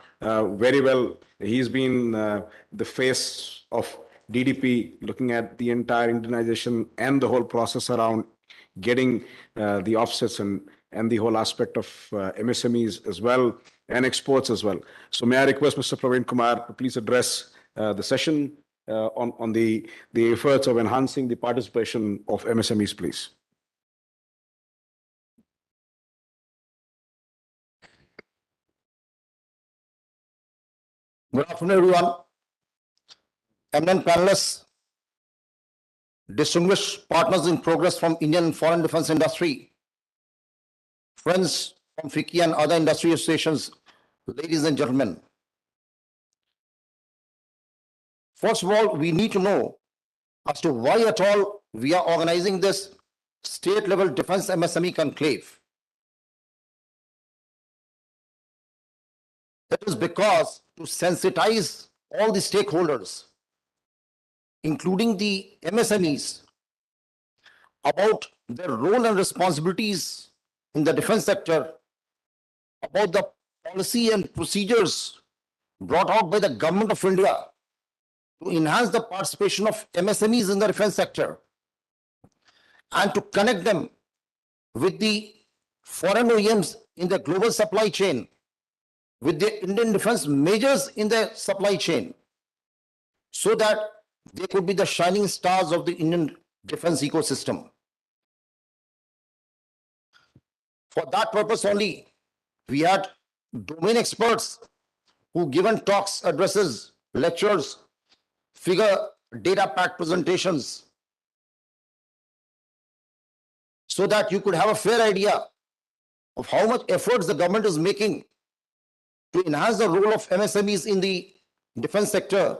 very well. He's been the face of DDP, looking at the entire indigenization and the whole process around getting the offsets and the whole aspect of MSMEs as well, and exports as well. So may I request Mr. Praveen Kumar to please address the session on the efforts of enhancing the participation of MSMEs, please. Good afternoon, everyone. Eminent panelists, distinguished partners in progress from Indian and foreign defense industry, friends from FICCI and other industry associations, ladies and gentlemen. First of all, we need to know as to why at all we are organizing this state-level defense MSME conclave. That is because to sensitize all the stakeholders, including the MSMEs, about their role and responsibilities in the defense sector, about the policy and procedures brought out by the Government of India to enhance the participation of MSMEs in the defense sector and to connect them with the foreign OEMs in the global supply chain, with the Indian defense majors in the supply chain, so that they could be the shining stars of the Indian defense ecosystem. For that purpose only, we had domain experts who given talks, addresses, lectures, figure data pack presentations, so that you could have a fair idea of how much efforts the government is making to enhance the role of MSMEs in the defense sector,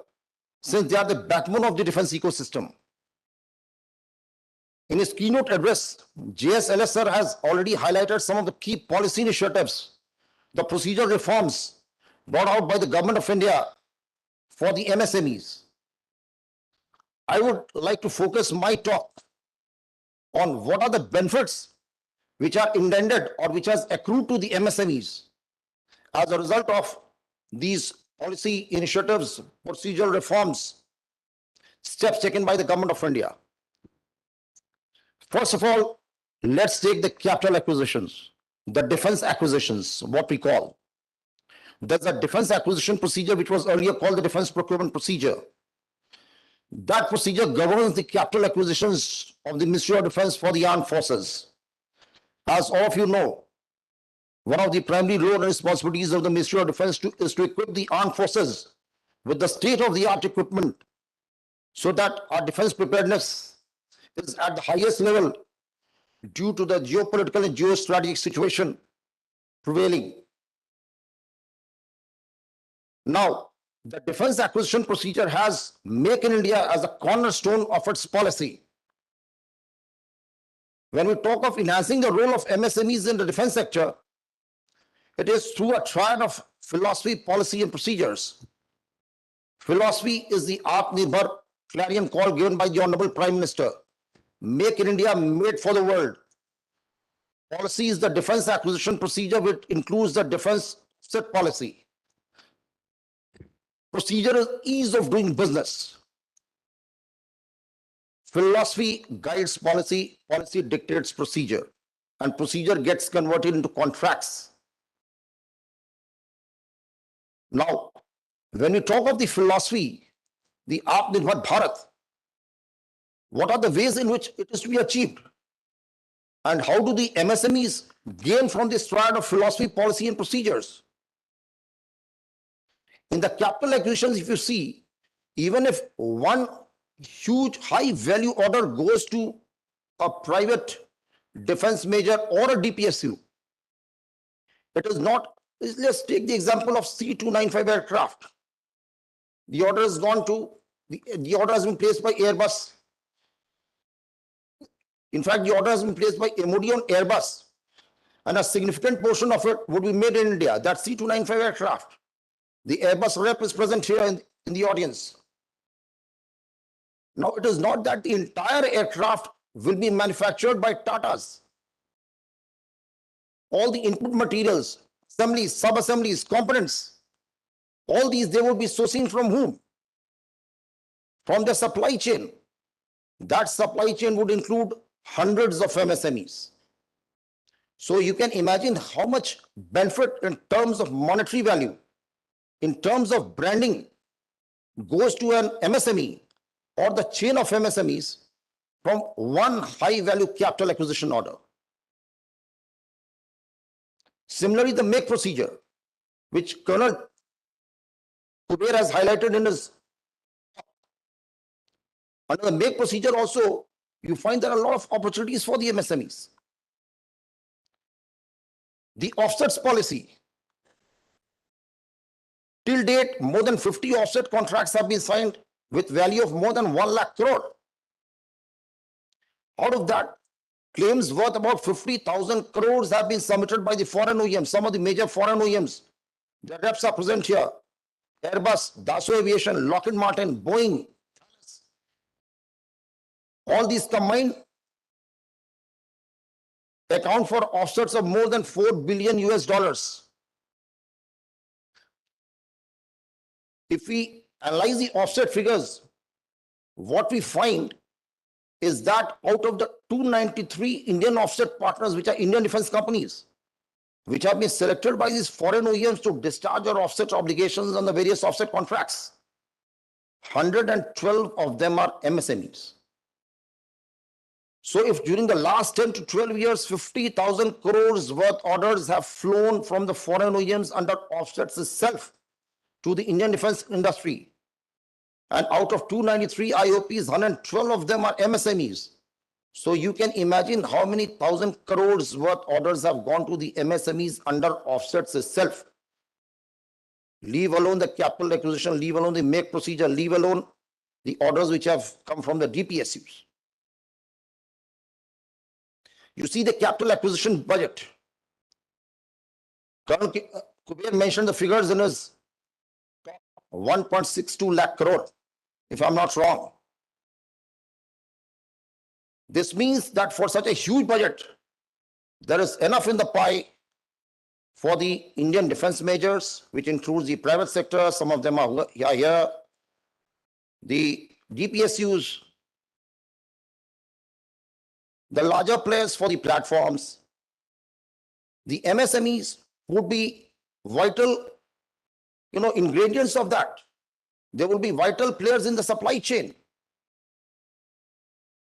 since they are the backbone of the defense ecosystem. In his keynote address, JSLS sir has already highlighted some of the key policy initiatives, the procedural reforms brought out by the Government of India for the MSMEs. I would like to focus my talk on what are the benefits which are intended or which has accrued to the MSMEs as a result of these policy initiatives, procedural reforms, steps taken by the Government of India. First of all, let's take the capital acquisitions, the defense acquisitions, what we call. There's a defense acquisition procedure which was earlier called the defense procurement procedure. That procedure governs the capital acquisitions of the Ministry of Defense for the armed forces. As all of you know, one of the primary role and responsibilities of the Ministry of Defense is to equip the armed forces with the state-of-the-art equipment so that our defense preparedness is at the highest level due to the geopolitical and geostrategic situation prevailing. Now, the defense acquisition procedure has Make in India as a cornerstone of its policy. When we talk of enhancing the role of MSMEs in the defense sector, it is through a triad of philosophy, policy, and procedures. Philosophy is the Atmanirbhar clarion call given by the Honorable Prime Minister. Make in India, made for the world. Policy is the defense acquisition procedure, which includes the defense set policy. Procedure is ease of doing business. Philosophy guides policy, policy dictates procedure, and procedure gets converted into contracts. Now, when we talk of the philosophy, the Atmanirbhar Bharat, what are the ways in which it is to be achieved? And how do the MSMEs gain from this triad of philosophy, policy, and procedures? In the capital acquisitions, if you see, even if one huge high value order goes to a private defense major or a DPSU, it is not, let's take the example of C-295 aircraft. The order has gone to, the order has been placed by Airbus. In fact, the order has been placed by MOD on Airbus, and a significant portion of it would be made in India. That C-295 aircraft. The Airbus rep is present here in the audience. Now, it is not that the entire aircraft will be manufactured by Tatas. All the input materials, assemblies, sub-assemblies, components, all these they will be sourcing from whom? From the supply chain. That supply chain would include hundreds of MSMEs. So you can imagine how much benefit in terms of monetary value, in terms of branding, goes to an MSME or the chain of MSMEs from one high value capital acquisition order. Similarly, the make procedure, which Colonel Kuber has highlighted in his. Under the make procedure also, you find there are a lot of opportunities for the MSMEs. The offsets policy. Till date, more than 50 offset contracts have been signed with value of more than 1 lakh crore. Out of that, claims worth about 50,000 crores have been submitted by the foreign OEMs, some of the major foreign OEMs. Their reps are present here. Airbus, Dassault Aviation, Lockheed Martin, Boeing. All these combined account for offsets of more than $4 billion US. if we analyze the offset figures, what we find is that out of the 293 Indian offset partners, which are Indian defense companies, which have been selected by these foreign OEMs to discharge or offset obligations on the various offset contracts, 112 of them are MSMEs. So if during the last 10 to 12 years, 50,000 crores worth orders have flown from the foreign OEMs under offsets itself to the Indian defense industry, and out of 293 IOPs, 112 of them are MSMEs. So you can imagine how many thousand crores worth orders have gone to the MSMEs under offsets itself. Leave alone the capital acquisition, leave alone the make procedure, leave alone the orders which have come from the DPSUs. You see the capital acquisition budget. Colonel Kuber mentioned the figures in his talk, 1.62 lakh crore, if I'm not wrong. This means that for such a huge budget, there is enough in the pie for the Indian defense majors, which includes the private sector. Some of them are here. The DPSUs, the larger players for the platforms, the MSMEs would be vital, ingredients of that. They will be vital players in the supply chain.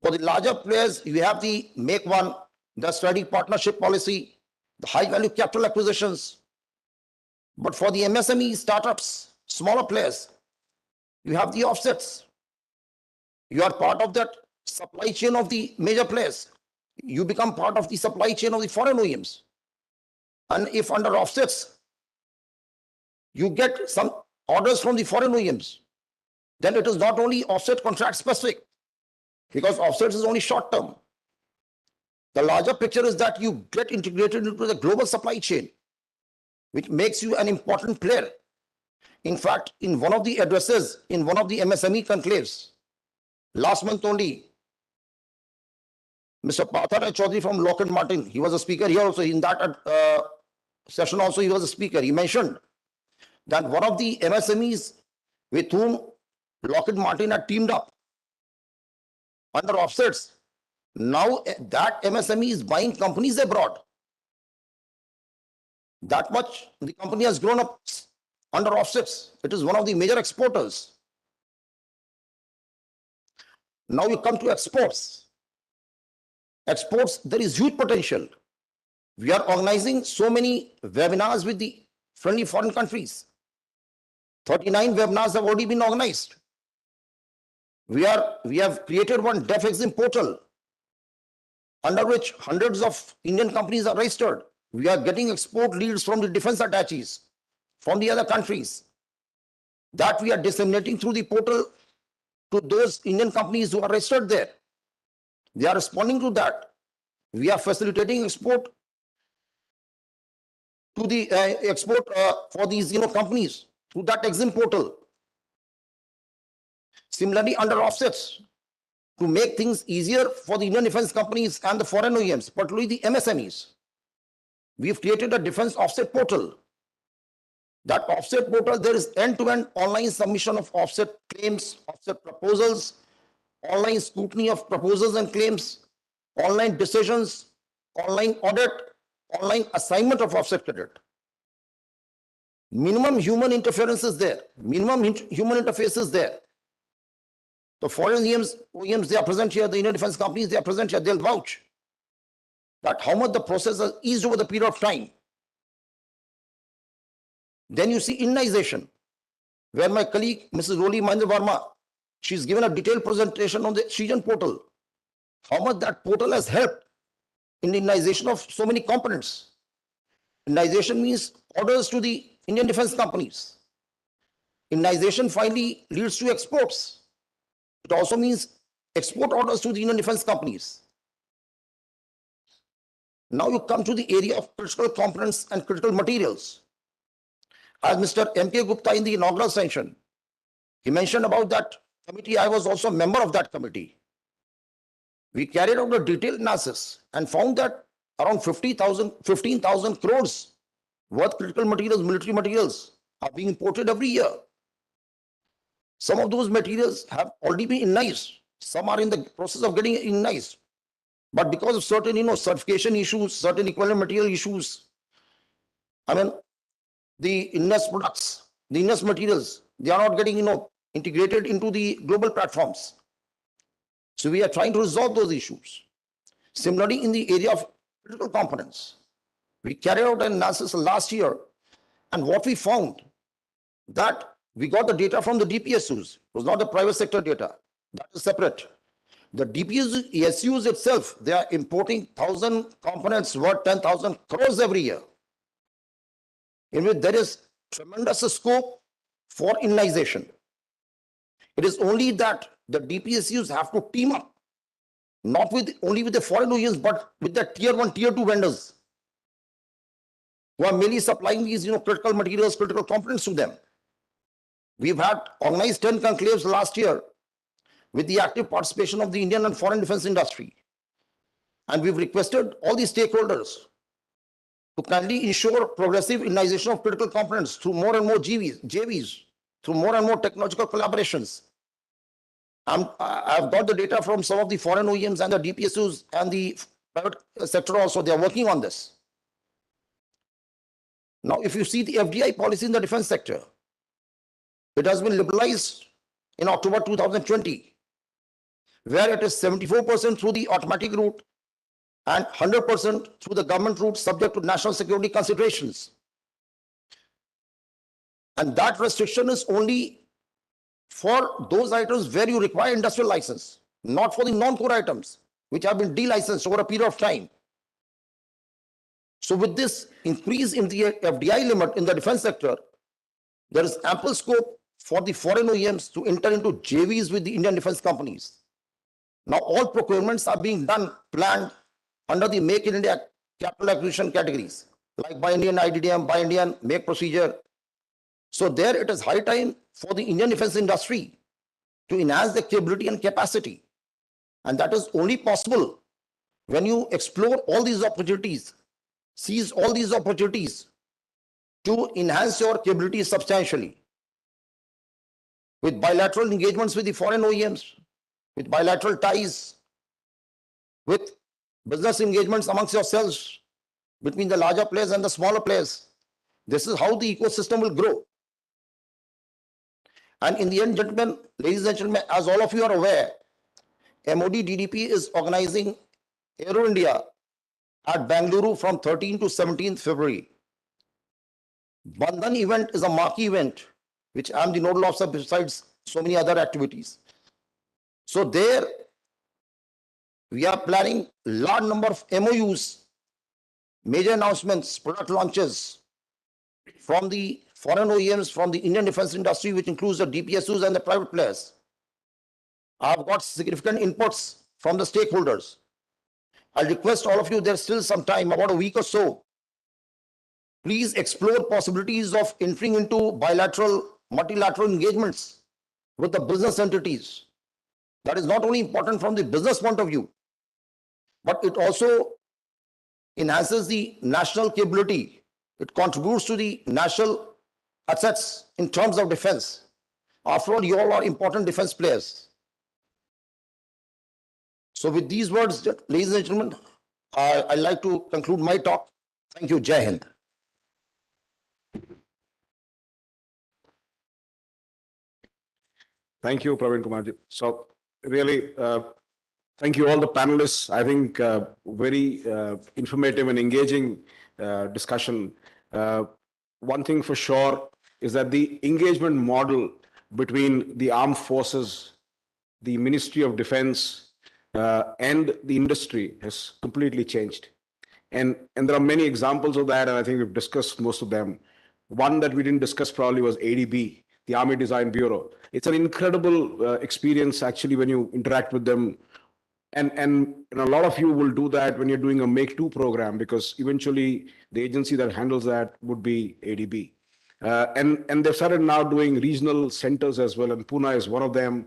For the larger players, you have the Make One, the strategic partnership policy, the high value capital acquisitions. But for the MSME startups, smaller players, you have the offsets. You are part of that supply chain of the major players. You become part of the supply chain of the foreign OEMs. And if under offsets, you get some orders from the foreign OEMs, then it is not only offset contract specific, because offsets is only short term. The larger picture is that you get integrated into the global supply chain, which makes you an important player. In fact, in one of the addresses, in one of the MSME conclaves, last month only, Mr. Partha Chaudhary from Lockheed Martin, he was a speaker here also. In that session also, he was a speaker. He mentioned that one of the MSMEs with whom Lockheed Martin had teamed up under offsets, now that MSME is buying companies abroad. That much the company has grown up under offsets. It is one of the major exporters. Now you come to exports. Exports, there is huge potential. We are organizing so many webinars with the friendly foreign countries. 39 webinars have already been organized. We have created one DefExim portal under which hundreds of Indian companies are registered. We are getting export leads from the defense attaches from the other countries that we are disseminating through the portal to those Indian companies who are registered there. They are responding to that. We are facilitating export to the for these companies through that Exim portal. Similarly, under offsets, to make things easier for the Indian defense companies and the foreign OEMs, particularly the MSMEs, we've created a defense offset portal. That offset portal, there is end-to-end online submission of offset claims, offset proposals, online scrutiny of proposals and claims, online decisions, online audit, online assignment of offset credit. Minimum human interference is there. Minimum human interface is there. The foreign OEMs, they are present here. The Indian defense companies, they are present here. They'll vouch that how much the process has eased over the period of time. Then you see Indigenization, where my colleague, Mrs. Roli Mahendra Verma, she's given a detailed presentation on the Indigen portal. How much that portal has helped in the indigenization of so many components. Indigenization means orders to the Indian defense companies. Indigenization finally leads to exports. It also means export orders to the Indian defense companies. Now you come to the area of critical components and critical materials. As Mr. M.K. Gupta in the inaugural session, he mentioned about that committee. I was also a member of that committee. We carried out a detailed analysis and found that around 15,000 crores worth critical materials, military materials are being imported every year. Some of those materials have already been immunized. Some are in the process of getting immunized. But because of certain, certification issues, certain equivalent material issues, I mean, the invest products, the invest materials, they are not getting, integrated into the global platforms. So we are trying to resolve those issues. Similarly, in the area of critical components, we carried out an analysis last year, and what we found that we got the data from the DPSUs. It was not the private sector data. That is separate. The DPSUs itself, they are importing 1,000 components worth 10,000 crores every year, in which there is tremendous scope for immunization. It is only that the DPSUs have to team up, not only with the foreign OEMs, but with the tier 1, tier 2 vendors who are mainly supplying these, critical materials, critical components to them. We've had organized 10 conclaves last year with the active participation of the Indian and foreign defense industry. And we've requested all the stakeholders to kindly ensure progressive immunization of critical components through more and more JVs, through more and more technological collaborations. I've got the data from some of the foreign OEMs and the DPSUs and the private sector also. They are working on this. Now, if you see the FDI policy in the defense sector, it has been liberalized in October 2020, where it is 74% through the automatic route and 100% through the government route subject to national security considerations. And that restriction is only for those items where you require industrial license, not for the non-core items, which have been delicensed over a period of time. So with this increase in the FDI limit in the defense sector, there is ample scope for the foreign OEMs to enter into JVs with the Indian defense companies. Now all procurements are being planned under the Make in India capital acquisition categories, like Buy Indian IDDM, Buy Indian, Make procedure. So there it is high time for the Indian defense industry to enhance their capability and capacity. And that is only possible when you explore all these opportunities, seize all these opportunities to enhance your capabilities substantially. With bilateral engagements with the foreign OEMs, with bilateral ties, with business engagements amongst yourselves, between the larger players and the smaller players. This is how the ecosystem will grow. And in the end, gentlemen, ladies and gentlemen, as all of you are aware, MOD DDP is organizing Aero India at Bangalore from 13th to 17th February. Bandhan event is a marquee event, which I am the nodal officer besides so many other activities. So there, we are planning large number of MOUs, major announcements, product launches from the foreign OEMs, from the Indian defense industry, which includes the DPSUs and the private players. I've got significant inputs from the stakeholders. I'll request all of you, there's still some time, about a week or so. Please explore possibilities of entering into bilateral, multilateral engagements with the business entities. That is not only important from the business point of view, but it also enhances the national capability. It contributes to the national assets in terms of defense. After all, you all are important defense players. So with these words, ladies and gentlemen, I'd like to conclude my talk. Thank you. Jai Hind. Thank you, Praveen Kumarji. So really, thank you all the panelists. I think very informative and engaging discussion. One thing for sure is that the engagement model between the armed forces, the Ministry of Defense, and the industry has completely changed. And there are many examples of that, and I think we've discussed most of them. One that we didn't discuss probably was ADB, the Army Design Bureau. It's an incredible experience actually when you interact with them. And a lot of you will do that when you're doing a Make 2 program, because eventually the agency that handles that would be ADB. And they've started now doing regional centers as well, and Pune is one of them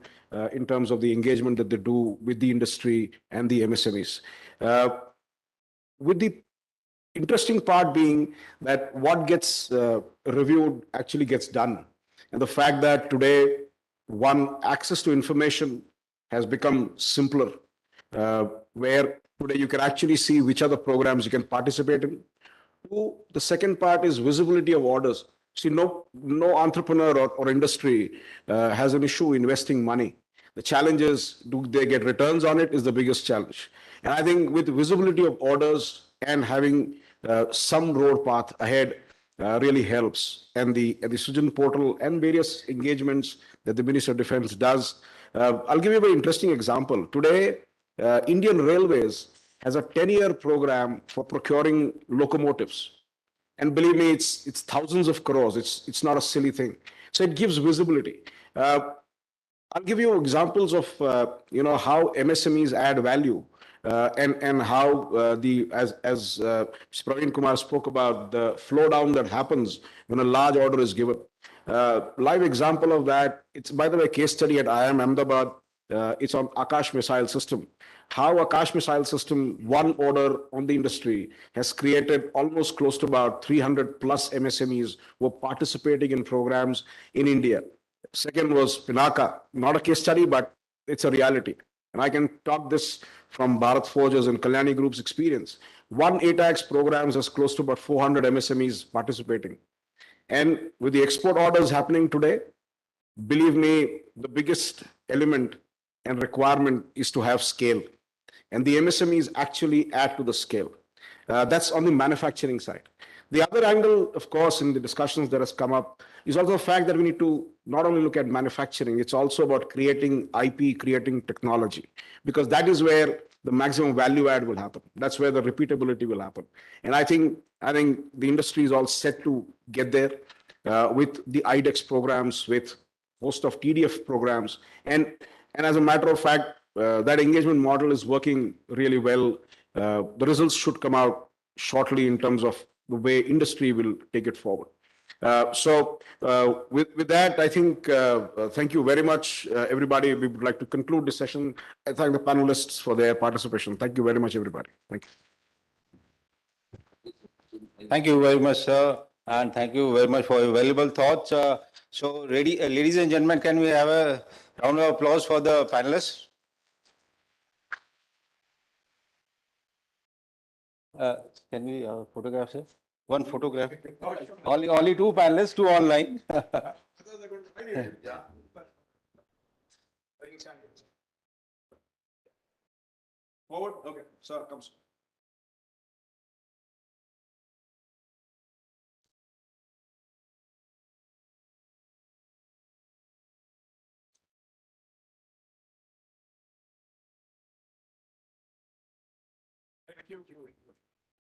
in terms of the engagement that they do with the industry and the MSMEs. With the interesting part being that what gets reviewed actually gets done. And the fact that today one, access to information has become simpler, where today you can actually see which are the programs you can participate in. Two, the second part is visibility of orders. See, no entrepreneur or industry has an issue investing money. The challenge is, do they get returns on it is the biggest challenge. And I think with visibility of orders and having some road path ahead really helps. And the Sujan portal and various engagements that the Ministry of Defense does. I'll give you a very interesting example. Today, Indian Railways has a 10-year program for procuring locomotives. And believe me, it's thousands of crores. It's not a silly thing. So it gives visibility. I'll give you examples of how MSMEs add value, and how as Praveen Kumar spoke about the flow down that happens when a large order is given. Live example of that. It's, by the way, case study at IIM Ahmedabad. It's on Akash missile system. How Akash missile system, one order on the industry, has created almost close to about 300 plus MSMEs who are participating in programs in India. Second was Pinaka, not a case study, but it's a reality. And I can talk this from Bharat Forges and Kalyani Group's experience. One ATAX programs has close to about 400 MSMEs participating. And with the export orders happening today, believe me, the biggest element and requirement is to have scale. And the MSMEs actually add to the scale. That's on the manufacturing side. The other angle, of course, in the discussions that has come up is also the fact that we need to not only look at manufacturing, it's also about creating IP, creating technology, because that is where the maximum value add will happen. That's where the repeatability will happen. And I think the industry is all set to get there with the IDEX programs, with host of TDF programs. And as a matter of fact, that engagement model is working really well. The results should come out shortly in terms of the way industry will take it forward. With that, I think, thank you very much, everybody. We would like to conclude this session. I thank the panelists for their participation. Thank you very much, everybody. Thank you. Thank you very much, sir. And thank you very much for your valuable thoughts. Ladies and gentlemen, can we have a round of applause for the panelists? Can we photograph, sir? One photograph. Only two panelists, two online. Forward. Okay, sir, comes.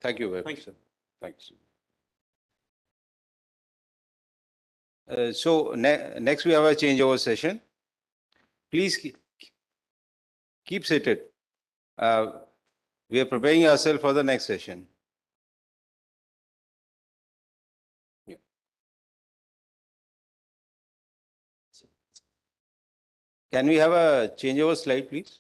Thank you very much, sir. Thanks. Next we have a changeover session. Please keep seated. We are preparing ourselves for the next session. Can we have a changeover slide, please?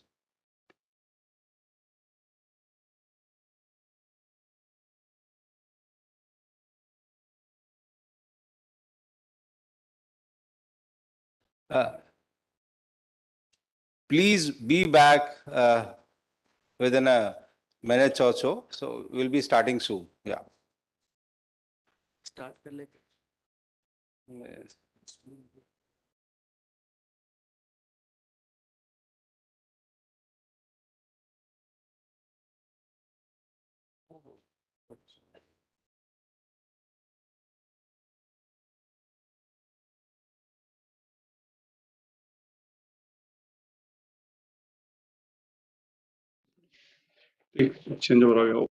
Please be back within a minute or so. So we'll be starting soon. Yeah. Start कर लेते Yes. Change हो रहा है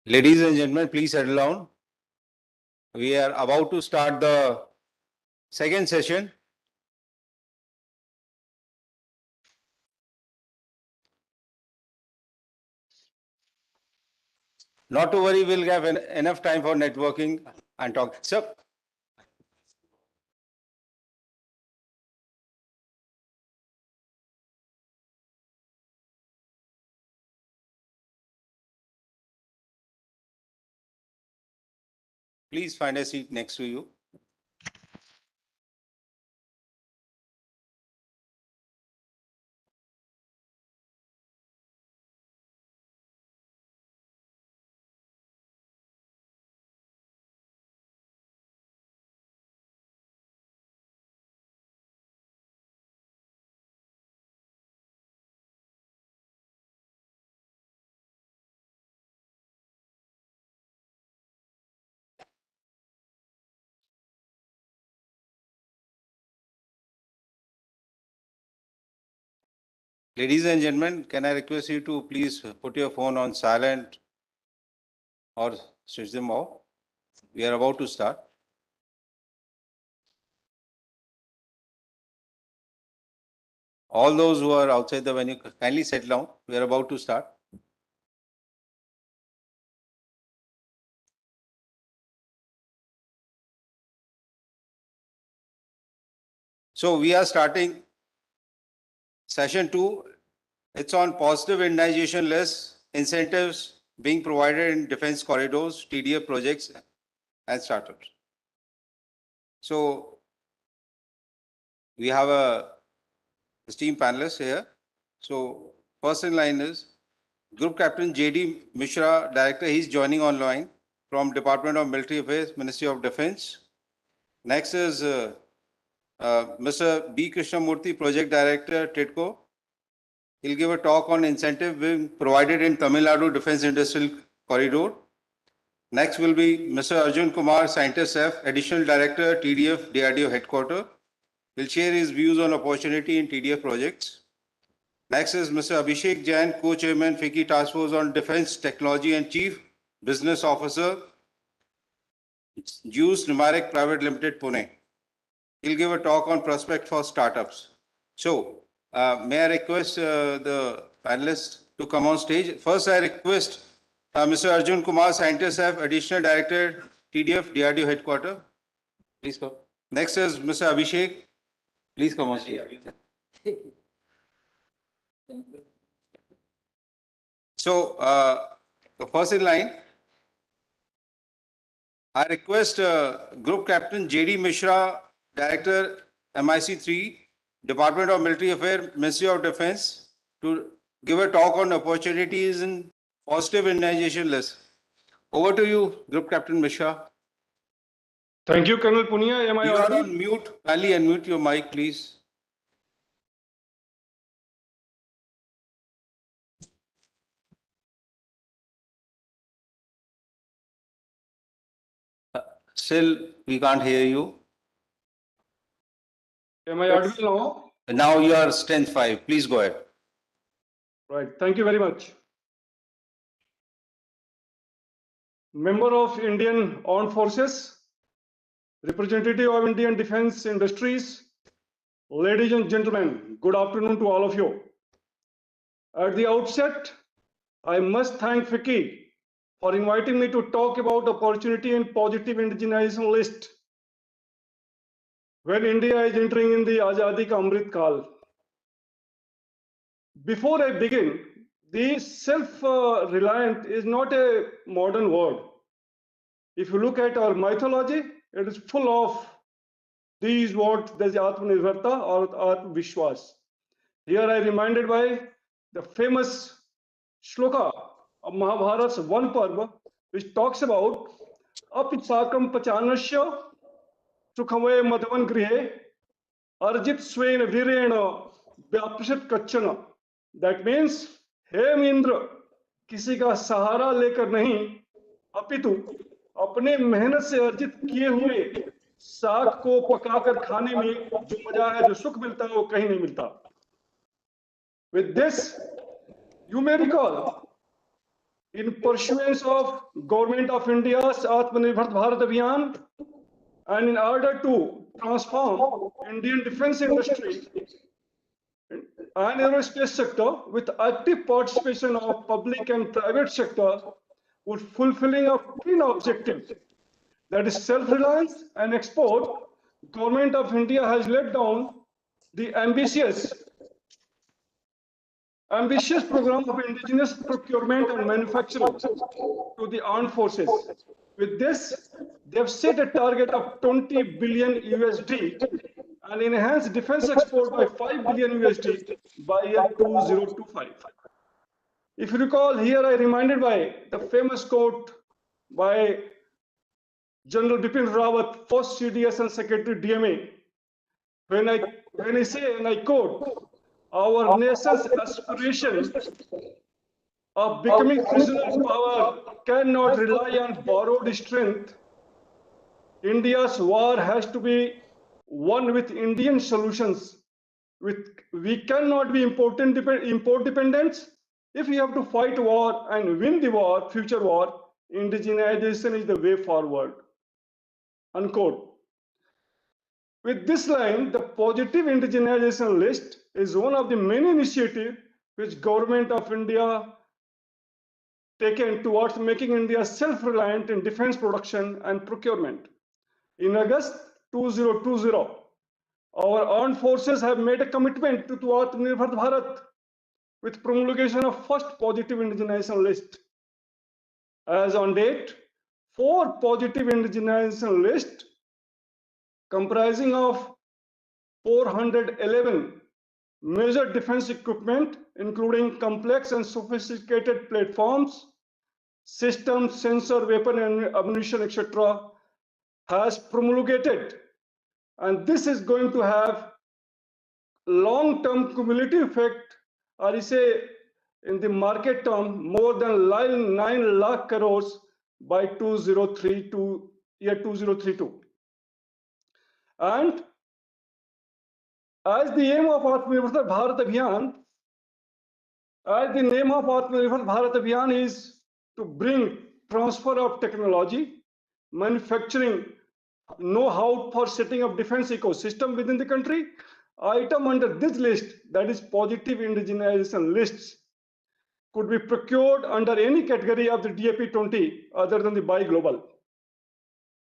Ladies and gentlemen, please settle down. We are about to start the second session. Not to worry, we'll have enough time for networking and talk. Sir. Please find a seat next to you. Ladies and gentlemen, can I request you to please put your phone on silent or switch them off? We are about to start. All those who are outside the venue, kindly settle down. We are about to start. So we are starting session 2. It's on positive indexation list incentives being provided in defense corridors, TDF projects and startups. So we have a esteemed panelist here. So first in line is Group Captain J.D. Mishra, Director. He's joining online from Department of Military Affairs, Ministry of Defense. Next is Mr. B. Krishnamurthy, Project Director, TIDCO. He'll give a talk on incentive being provided in Tamil Nadu Defense Industrial Corridor. Next will be Mr. Arjun Kumar, Scientist F, Additional Director, TDF, DRDO Headquarters. Will share his views on opportunity in TDF projects. Next is Mr. Abhishek Jain, Co-Chairman, FICCI Task Force on Defense Technology and Chief Business Officer, Juice Numeric Private Limited, Pune. He'll give a talk on prospect for startups. So, may I request the panelists to come on stage? First, I request Mr. Arjun Kumar, Scientist F, Additional Director, TDF, DRDO Headquarters. Please come. Next is Mr. Abhishek. Please come on stage. So, the first in line, I request Group Captain J.D. Mishra, Director, MIC3, Department of Military Affairs, Ministry of Defense, to give a talk on opportunities in positive indexation list. Over to you, Group Captain Mishra. Thank you, Colonel Punia. Am I You are audible? on mute. Kindly unmute your mic, please. Still, we can't hear you. Am I audible now? Now you are strength 5. Please go ahead. Right. Thank you very much. Member of Indian Armed Forces, representative of Indian Defense Industries, ladies and gentlemen, good afternoon to all of you. At the outset, I must thank FICCI for inviting me to talk about opportunity and positive indigenization list when India is entering in the Azadi Ka Amrit Kal. Before I begin, the self-reliant is not a modern word. If you look at our mythology, it is full of these words, there's Atmanirbharta or Atmavishwas. Here I reminded by the famous shloka of Mahabharat's one parva, which talks about Apisakam Pachanasya Sukhamaya Madhavan Grihe Arjit Swain Virena Vyapshat Kachana. That means, हे इंद्र, किसी का सहारा लेकर नहीं, अपितु अपने मेहनत से अर्जित किए हुए साग को पकाकर खाने में जो मजा है, जो सुख मिलता है, वो कहीं नहीं मिलता. With this, you may recall, in pursuance of Government of India's Atmanirbhar Bharat Abhiyan, and in order to transform Indian defense industry and aerospace sector with active participation of public and private sector, with fulfilling of twin objectives, that is self-reliance and export, Government of India has laid down the ambitious program of indigenous procurement and manufacturing to the armed forces. With this, they have set a target of 20 billion USD and enhance defense export by 5 billion USD by year 2025. If you recall, here I reminded by the famous quote by General Bipin Rawat, first CDS and Secretary DMA, when I say, and I quote, our nation's aspiration of becoming regional power cannot rely on borrowed strength. India's war has to be won with Indian solutions. We cannot be import dependent. If we have to fight war and win the war, future war, indigenization is the way forward. Unquote. With this line, the positive indigenization list is one of the many initiatives which Government of India taken towards making India self-reliant in defense production and procurement. In August 2020, our armed forces have made a commitment to Atmanirbhar Bharat with promulgation of first positive indigenization list. As on date, 4 positive indigenization lists comprising of 411 major defense equipment, including complex and sophisticated platforms, systems, sensor, weapon and ammunition, etc., has promulgated. And this is going to have long-term cumulative effect, or you say in the market term, more than 9 lakh crores by year 2032. And as the aim of Atmanirbhar Bharat Abhiyan, as the name of Atmanirbhar Bharat Abhiyan is to bring transfer of technology, manufacturing know-how for setting up defense ecosystem within the country, item under this list, that is positive indigenization lists, could be procured under any category of the DAP 20 other than the buy global.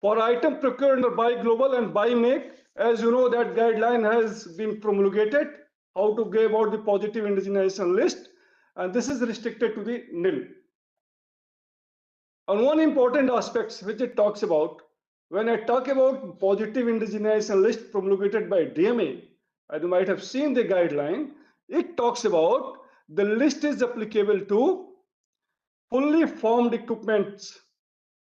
For item procured under buy global and buy make, as you know, that guideline has been promulgated, how to go about the positive indigenization list, and this is restricted to the nil. And one important aspect which it talks about, when I talk about positive indigenization list promulgated by DMA, and you might have seen the guideline, it talks about the list is applicable to fully formed equipments,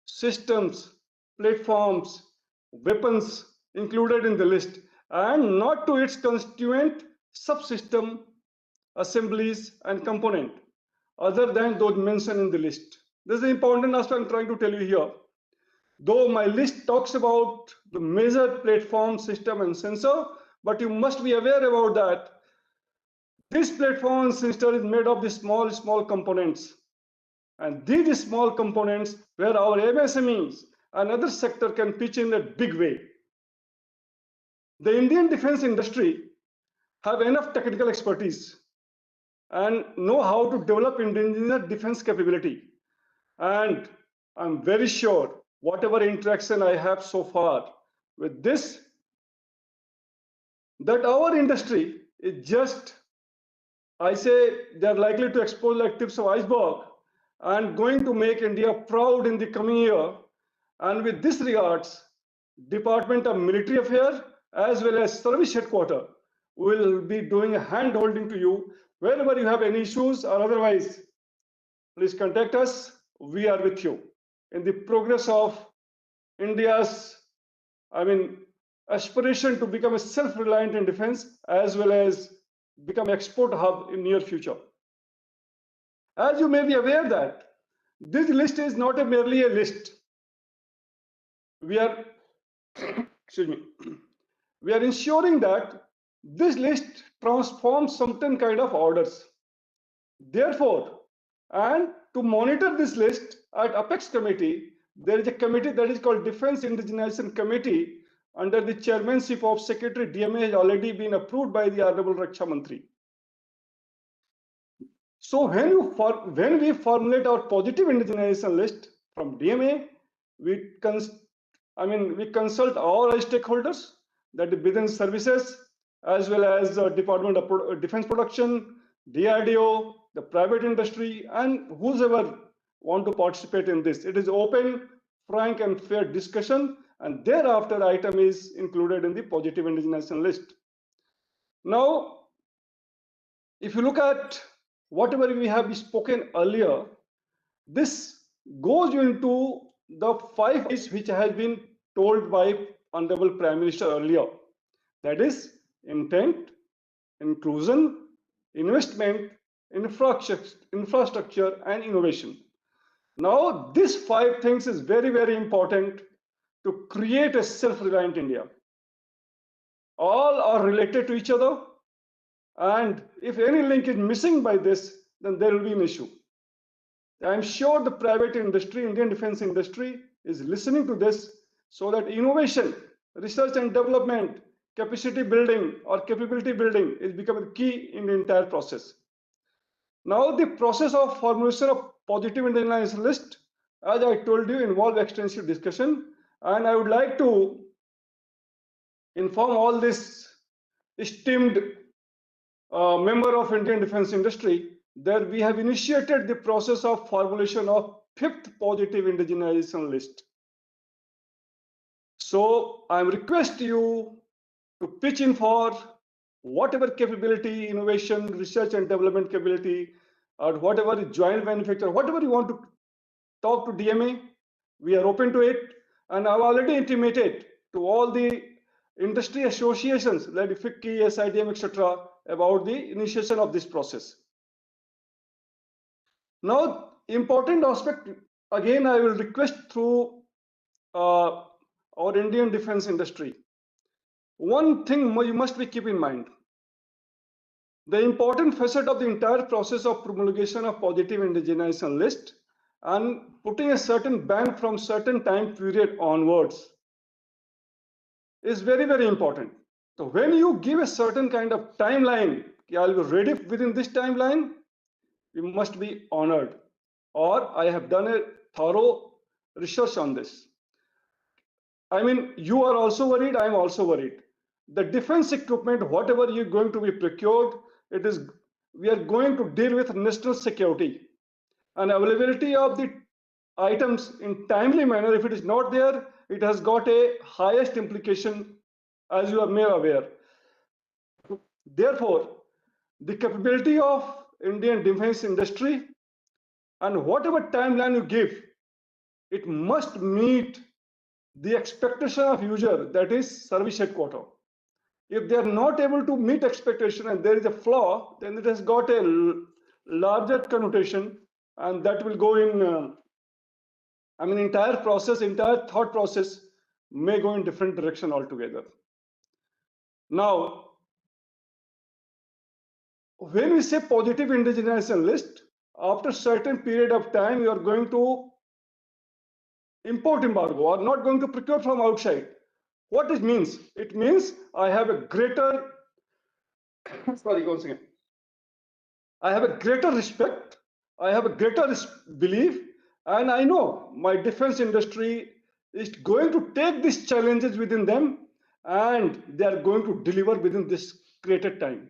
systems, platforms, weapons included in the list, and not to its constituent subsystem, assemblies, and component, other than those mentioned in the list. This is the important aspect I'm trying to tell you here. Though my list talks about the major platform, system, and sensor, but you must be aware about that. This platform and sensor is made of the small components. And these small components where our MSMEs and other sector can pitch in a big way. The Indian defense industry have enough technical expertise and know how to develop indigenous defense capability. And I'm very sure whatever interaction I have so far with this, that our industry is just, I say, they're likely to expose like tips of iceberg and going to make India proud in the coming year. And with this regards, Department of Military Affairs as well as Service Headquarters will be doing a hand holding to you wherever you have any issues or otherwise. Please contact us. We are with you in the progress of India's, aspiration to become a self-reliant in defense as well as become export hub in near future. As you may be aware that this list is not merely a list. We are, excuse me, we are ensuring that this list transforms certain kind of orders. Therefore, And to monitor this list at Apex Committee, there is a committee that is called Defense Indigenization Committee under the chairmanship of Secretary DMA has already been approved by the Honorable Raksha Mantri. So when we formulate our positive indigenization list from DMA, we consult all our stakeholders, that the business services, as well as the Department of Defense Production, DRDO, the private industry, and whoever want to participate in this. It is open, frank, and fair discussion, and thereafter item is included in the positive indigenization list. Now, if you look at whatever we have spoken earlier, this goes into the 5 I's which has been told by Honorable Prime Minister earlier. That is intent, inclusion, investment, infrastructure, and innovation. Now, these 5 things is very, very important to create a self-reliant India. All are related to each other. And if any link is missing by this, then there will be an issue. I'm sure the private industry, Indian defense industry, is listening to this so that innovation, research and development, capacity building or capability building is becoming key in the entire process. Now, the process of formulation of positive indigenization list, as I told you, involve extensive discussion. And I would like to inform all this esteemed member of Indian defense industry that we have initiated the process of formulation of 5th positive indigenization list. So I request you to pitch in for whatever capability, innovation, research and development capability, or whatever is joint manufacture, whatever you want to talk to DMA, we are open to it. And I've already intimated to all the industry associations like FICCI, SIDM, etc., about the initiation of this process. Now, important aspect, again, I will request through our Indian defense industry. One thing you must be keep in mind. The important facet of the entire process of promulgation of positive indigenization list and putting a certain ban from certain time period onwards is very, very important. So when you give a certain kind of timeline, I'll be ready within this timeline, you must be honored. Or I have done a thorough research on this. I mean, you are also worried, I am also worried. The defense equipment, whatever you're going to be procured, we are going to deal with national security. And availability of the items in timely manner, if it is not there, it has got a highest implication, as you are made aware. Therefore, the capability of Indian defense industry and whatever timeline you give, it must meet the expectation of user, that is service headquarter. If they are not able to meet expectation and there is a flaw, then it has got a larger connotation, and that will go in, entire thought process may go in different direction altogether. Now, when we say positive indigenization list, after certain period of time, you are going to import embargo or not going to procure from outside. What it means? It means I have a greater, I have a greater respect, I have a greater belief, and I know my defense industry is going to take these challenges within them and they are going to deliver within this created time.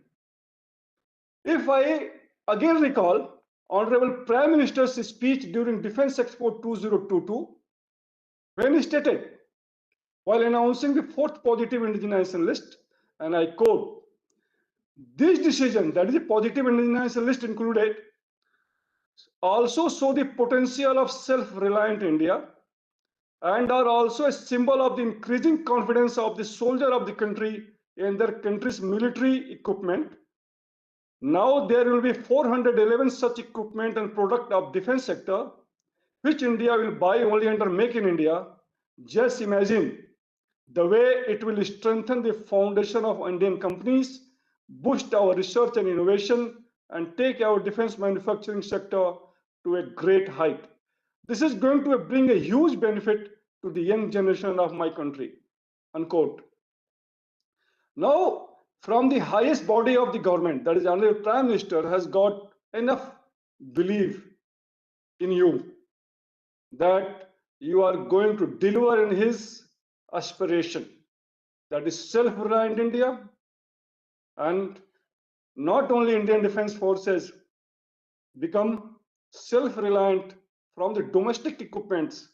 If I again recall Honorable Prime Minister's speech during Defense Expo 2022, when he stated, while announcing the 4th positive indigenization list, and I quote, "This decision, that is a positive indigenization list included, also show the potential of self-reliant India and are also a symbol of the increasing confidence of the soldier of the country in their country's military equipment. Now there will be 411 such equipment and product of defense sector, which India will buy only under Make in India. Just imagine the way it will strengthen the foundation of Indian companies, boost our research and innovation, and take our defense manufacturing sector to a great height. This is going to bring a huge benefit to the young generation of my country, unquote. Now, from the highest body of the government, that is Honorable Prime Minister, has got enough belief in you that you are going to deliver in his aspiration, that is self-reliant India, and not only Indian Defence Forces become self-reliant from the domestic equipments,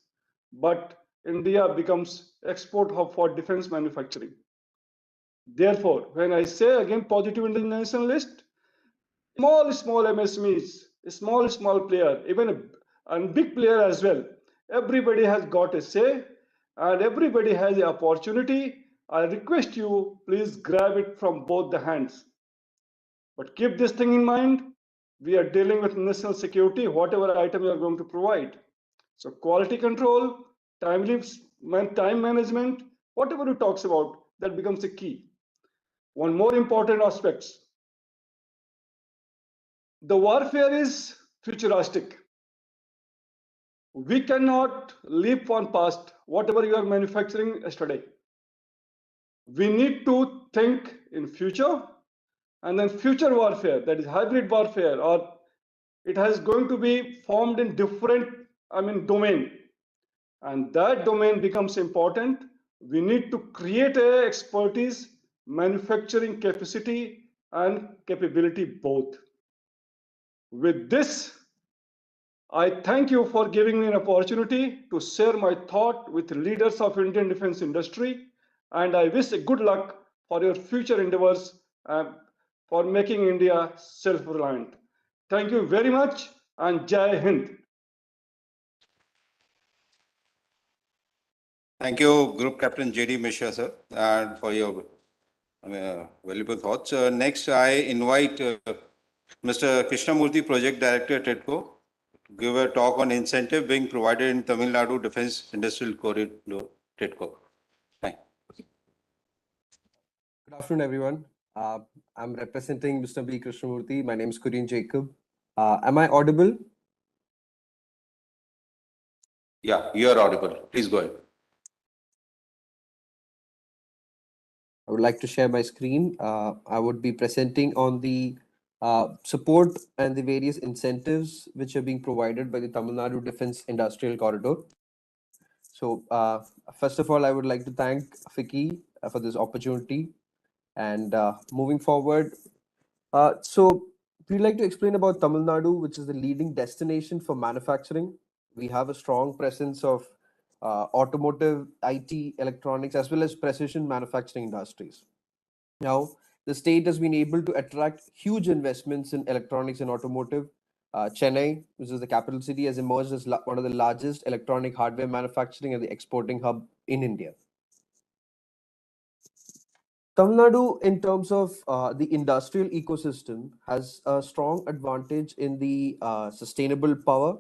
but India becomes export hub for defense manufacturing. Therefore, when I say again positive indigenization list, small MSMEs, small player, even a big player as well, everybody has got a say and everybody has the opportunity. I request you, please grab it from both the hands. But keep this thing in mind. We are dealing with national security, whatever item you are going to provide. So quality control, time management, whatever you talks about, that becomes a key. One more important aspect. The warfare is futuristic. We cannot leap on past whatever you are manufacturing yesterday. We need to think in future, and then future warfare, that is hybrid warfare, or it has going to be formed in different, domain. And that domain becomes important. We need to create a expertise, manufacturing capacity and capability both. With this, I thank you for giving me an opportunity to share my thought with leaders of Indian defense industry, and I wish a good luck for your future endeavors for making India self-reliant. Thank you very much, and Jai Hind. Thank you, Group Captain J.D. Mishra, sir, and for your valuable thoughts. Next, I invite Mr. Krishnamurthy, Project Director at TEDCO, to give a talk on incentive being provided in Tamil Nadu Defence Industrial Corridor, TEDCO. Thank you. Good afternoon, everyone. I'm representing Mr. B. Krishnamurthy. My name is Kurian Jacob. Am I audible? Yeah, you are audible. Please go ahead. I would like to share my screen. I would be presenting on the support and the various incentives which are being provided by the Tamil Nadu Defence Industrial Corridor. So first of all, I would like to thank FICCI for this opportunity. And moving forward, so we'd like to explain about Tamil Nadu, which is the leading destination for manufacturing. We have a strong presence of automotive, IT, electronics, as well as precision manufacturing industries. Now, the state has been able to attract huge investments in electronics and automotive. Chennai, which is the capital city, has emerged as one of the largest electronic hardware manufacturing and the exporting hub in India. Tamil Nadu, in terms of the industrial ecosystem, has a strong advantage in the sustainable power.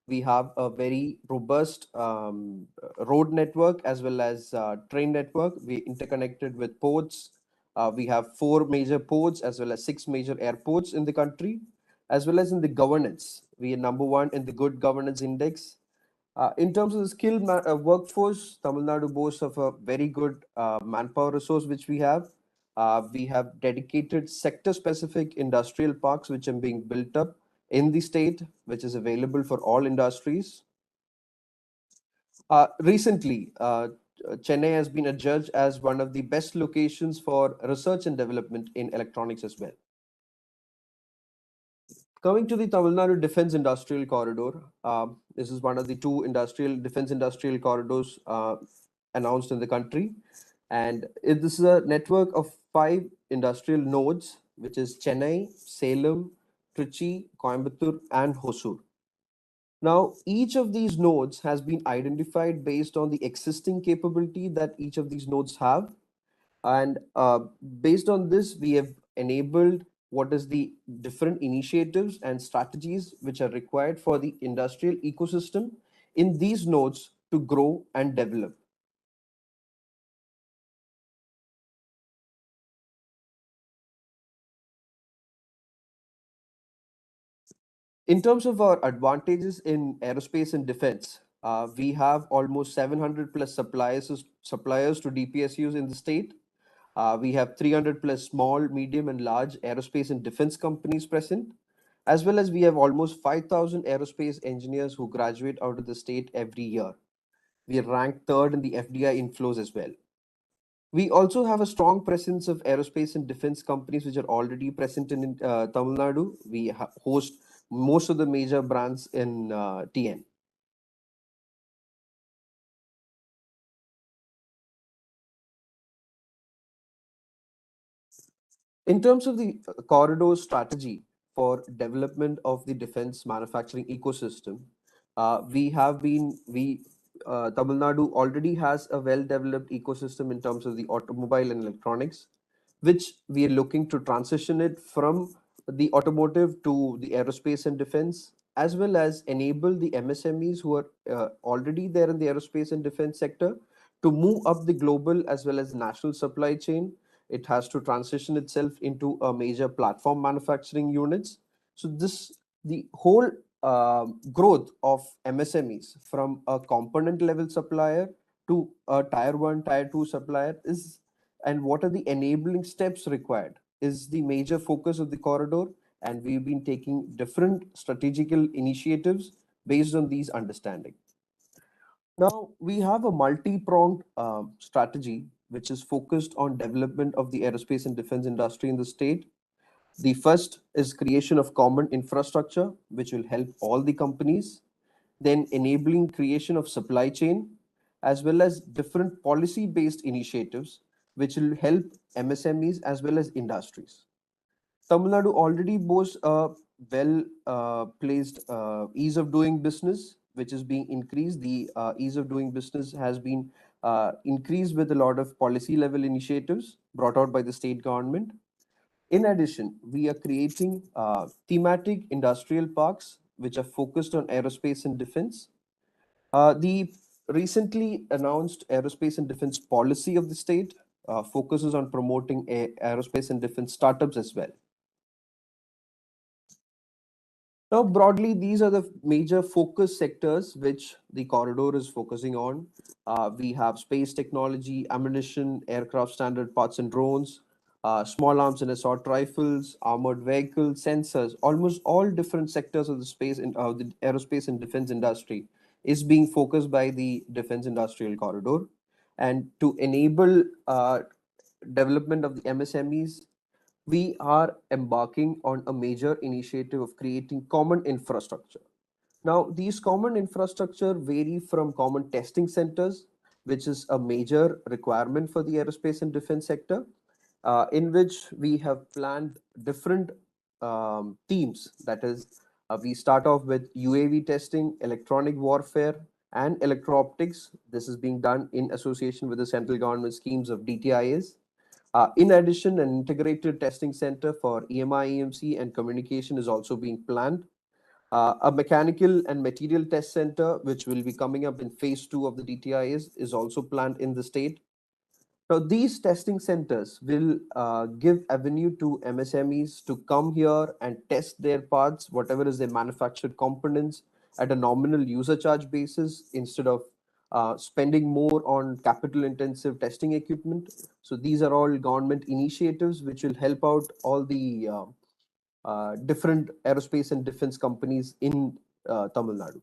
We have a very robust road network as well as train network. We interconnected with ports. We have 4 major ports as well as 6 major airports in the country, as well as in the governance. We are #1 in the Good Governance Index. In terms of the skilled workforce, Tamil Nadu boasts of a very good manpower resource which we have. We have dedicated sector-specific industrial parks which are being built up in the state, which is available for all industries. Recently, Chennai has been adjudged as one of the best locations for research and development in electronics as well. Coming to the Tamil Nadu Defence Industrial Corridor, this is one of the 2 defence industrial corridors announced in the country. And this is a network of 5 industrial nodes, which is Chennai, Salem, Trichy, Coimbatore, and Hosur. Now, each of these nodes has been identified based on the existing capability that each of these nodes have. And based on this, we have enabled what is the different initiatives and strategies which are required for the industrial ecosystem in these nodes to grow and develop. In terms of our advantages in aerospace and defense, we have almost 700 plus suppliers to DPSUs in the state. We have 300 plus small, medium, and large aerospace and defense companies present, as well as we have almost 5,000 aerospace engineers who graduate out of the state every year. We are ranked third in the FDI inflows as well. We also have a strong presence of aerospace and defense companies which are already present in Tamil Nadu. We host most of the major brands in TN. In terms of the corridor strategy for development of the defense manufacturing ecosystem, Tamil Nadu already has a well-developed ecosystem in terms of the automobile and electronics, which we are looking to transition it from the automotive to the aerospace and defense, as well as enable the MSMEs who are already there in the aerospace and defense sector to move up the global as well as national supply chain. It has to transition itself into a major platform manufacturing units. So the whole growth of MSMEs from a component level supplier to a tier 1, tier 2 supplier is, and what are the enabling steps required, is the major focus of the corridor. And we've been taking different strategical initiatives based on these understanding. Now we have a multi-pronged strategy which is focused on development of the aerospace and defense industry in the state. The first is creation of common infrastructure, which will help all the companies, then enabling creation of supply chain, as well as different policy-based initiatives, which will help MSMEs as well as industries. Tamil Nadu already boasts a well-placed ease of doing business, which is being increased. The ease of doing business has been increased with a lot of policy level initiatives brought out by the state government. In addition, we are creating thematic industrial parks which are focused on aerospace and defense. The recently announced aerospace and defense policy of the state focuses on promoting aerospace and defense startups as well. Now, broadly, these are the major focus sectors which the corridor is focusing on. We have space technology, ammunition, aircraft standard parts and drones, small arms and assault rifles, armored vehicles, sensors. Almost all different sectors of the space and the aerospace and defense industry is being focused by the defense industrial corridor. And to enable development of the MSMEs, we are embarking on a major initiative of creating common infrastructure. Now, these common infrastructure vary from common testing centers, which is a major requirement for the aerospace and defense sector, in which we have planned different teams. That is, we start off with UAV testing, electronic warfare, and electro-optics. This is being done in association with the central government schemes of DTIs. In addition, an integrated testing center for EMI, EMC, and communication is also being planned. A mechanical and material test center, which will be coming up in phase 2 of the DTIs, is also planned in the state. Now, these testing centers will give avenue to MSMEs to come here and test their parts, whatever is their manufactured components, at a nominal user charge basis instead of spending more on capital intensive testing equipment. So these are all government initiatives which will help out all the different aerospace and defense companies in Tamil Nadu.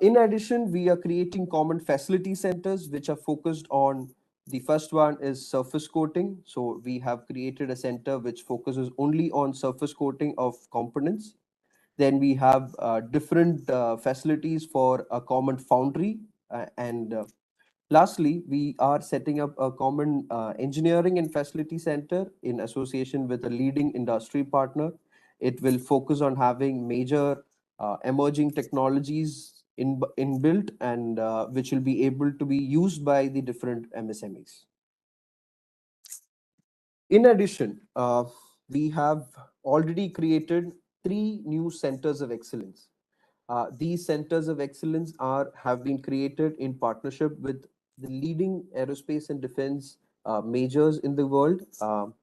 In addition, we are creating common facility centers which are focused on, the first one is surface coating. So we have created a center which focuses only on surface coating of components. Then we have different facilities for a common foundry. And lastly, we are setting up a common engineering and facility center in association with a leading industry partner. It will focus on having major emerging technologies inbuilt and which will be able to be used by the different MSMEs. In addition, we have already created 3 new centers of excellence. These centers of excellence have been created in partnership with the leading aerospace and defense majors in the world,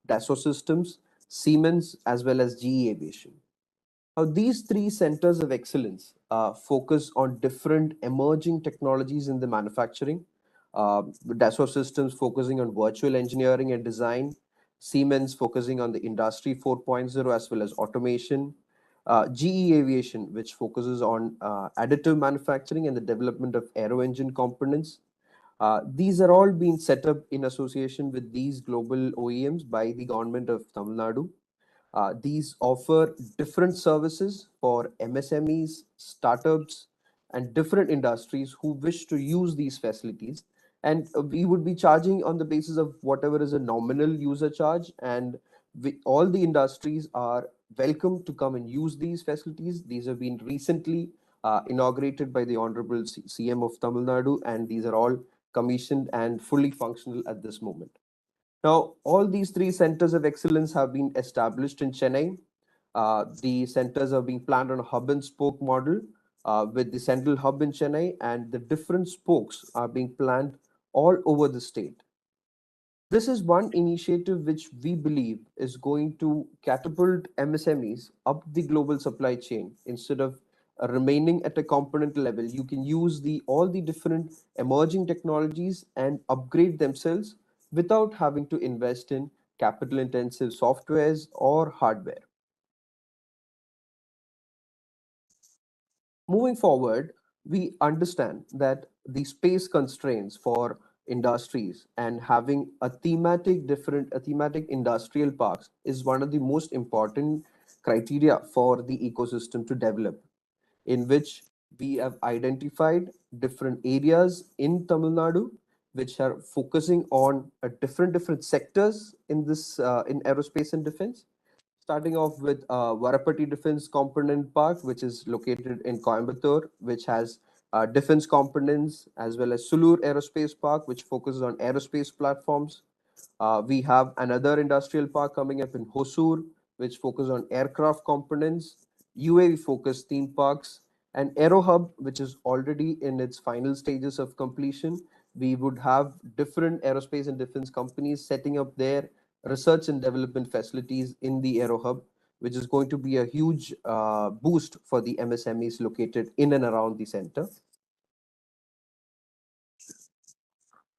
Dassault Systems, Siemens, as well as GE Aviation. Now, these three centers of excellence focus on different emerging technologies in the manufacturing. Dassault Systems focusing on virtual engineering and design, Siemens focusing on the Industry 4.0 as well as automation, GE Aviation, which focuses on additive manufacturing and the development of aero engine components. These are all being set up in association with these global OEMs by the government of Tamil Nadu. These offer different services for MSMEs, startups, and different industries who wish to use these facilities. And we would be charging on the basis of whatever is a nominal user charge. And all the industries are welcome to come and use these facilities. These have been recently inaugurated by the Honorable CM of Tamil Nadu, and these are all commissioned and fully functional at this moment. Now, all these three centers of excellence have been established in Chennai. The centers are being planned on a hub and spoke model with the central hub in Chennai, and the different spokes are being planned all over the state. This is one initiative which we believe is going to catapult MSMEs up the global supply chain. Instead of remaining at a component level, you can use all the different emerging technologies and upgrade themselves without having to invest in capital intensive softwares or hardware. Moving forward, we understand that the space constraints for industries and having a thematic industrial parks is one of the most important criteria for the ecosystem to develop, in which we have identified different areas in Tamil Nadu which are focusing on different sectors in this in aerospace and defense. Starting off with Varapati Defense Component Park, which is located in Coimbatore, which has defense components, as well as Sulur Aerospace Park, which focuses on aerospace platforms. We have another industrial park coming up in Hosur, which focuses on aircraft components, UAV focused theme parks, and Aero Hub, which is already in its final stages of completion. We would have different aerospace and defense companies setting up their research and development facilities in the Aero Hub, which is going to be a huge boost for the MSMEs located in and around the center.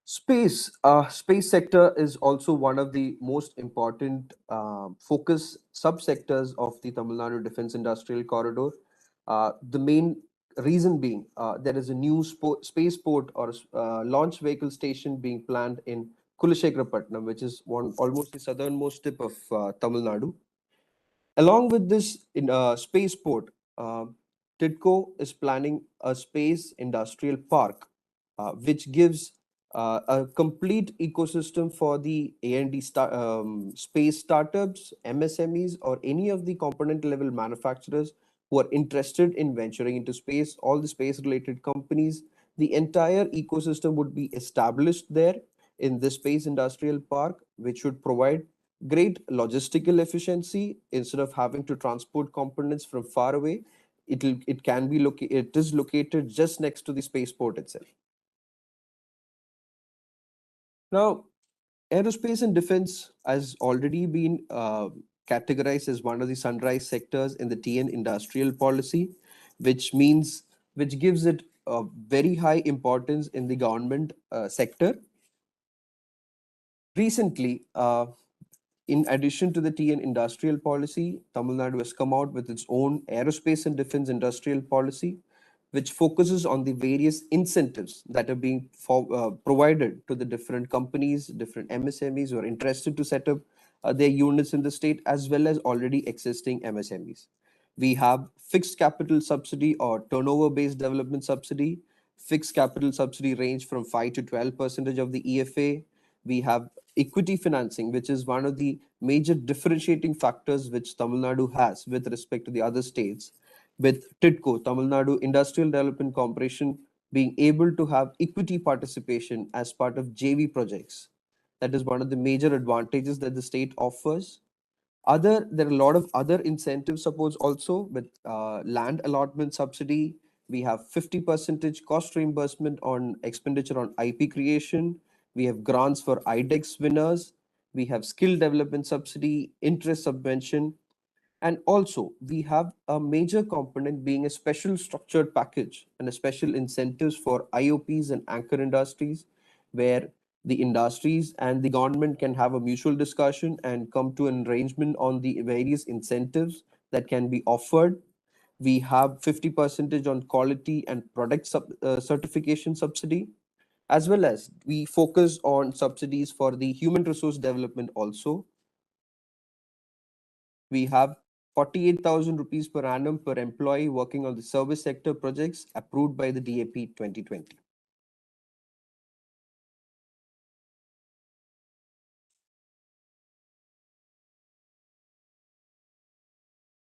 Space sector is also one of the most important focus subsectors of the Tamil Nadu Defense Industrial Corridor. The main reason being there is a new spaceport or launch vehicle station being planned in Kulashekharapattnam, which is almost the southernmost tip of Tamil Nadu. Along with this spaceport, TIDCO is planning a space industrial park, which gives a complete ecosystem for the A&D space startups, MSMEs, or any of the component level manufacturers who are interested in venturing into space, all the space related companies. The entire ecosystem would be established there in this space industrial park, which would provide great logistical efficiency. Instead of having to transport components from far away, it is located just next to the spaceport itself. Now, aerospace and defense has already been categorized as one of the sunrise sectors in the TN industrial policy, which gives it a very high importance in the government sector. Recently, in addition to the TN industrial policy, Tamil Nadu has come out with its own aerospace and defense industrial policy, which focuses on the various incentives that are being provided to the different companies, different MSMEs who are interested to set up their units in the state, as well as already existing MSMEs. We have fixed capital subsidy or turnover-based development subsidy. Fixed capital subsidy range from 5 to 12% of the EFA. We have equity financing, which is one of the major differentiating factors which Tamil Nadu has with respect to the other states, with TIDCO, Tamil Nadu Industrial Development Corporation, being able to have equity participation as part of JV projects. That is one of the major advantages that the state offers. There are a lot of other incentive supports also with land allotment subsidy. We have 50% cost reimbursement on expenditure on IP creation. We have grants for IDEX winners. We have skill development subsidy, interest subvention. And also, we have a major component being a special structured package and a special incentives for IOPs and anchor industries, where the industries and the government can have a mutual discussion and come to an arrangement on the various incentives that can be offered. We have 50% on quality and product certification subsidy, as well as we focus on subsidies for the human resource development also. We have 48,000 rupees per annum per employee working on the service sector projects approved by the DAP 2020.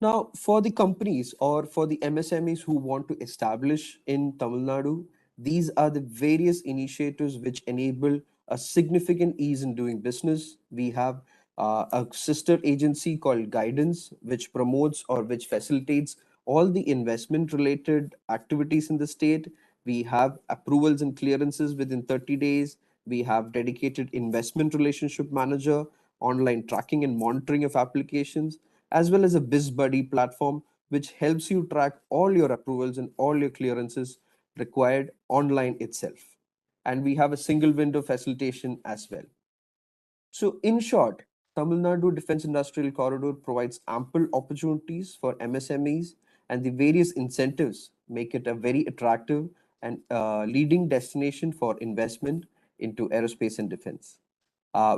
Now, for the companies or for the MSMEs who want to establish in Tamil Nadu, these are the various initiatives which enable a significant ease in doing business. We have a sister agency called Guidance, which promotes or which facilitates all the investment related activities in the state. We have approvals and clearances within 30 days. We have dedicated investment relationship manager, online tracking and monitoring of applications, as well as a BizBuddy platform, which helps you track all your approvals and all your clearances required online itself. And we have a single window facilitation as well. So in short, Tamil Nadu Defense Industrial Corridor provides ample opportunities for MSMEs, and the various incentives make it a very attractive and leading destination for investment into aerospace and defense.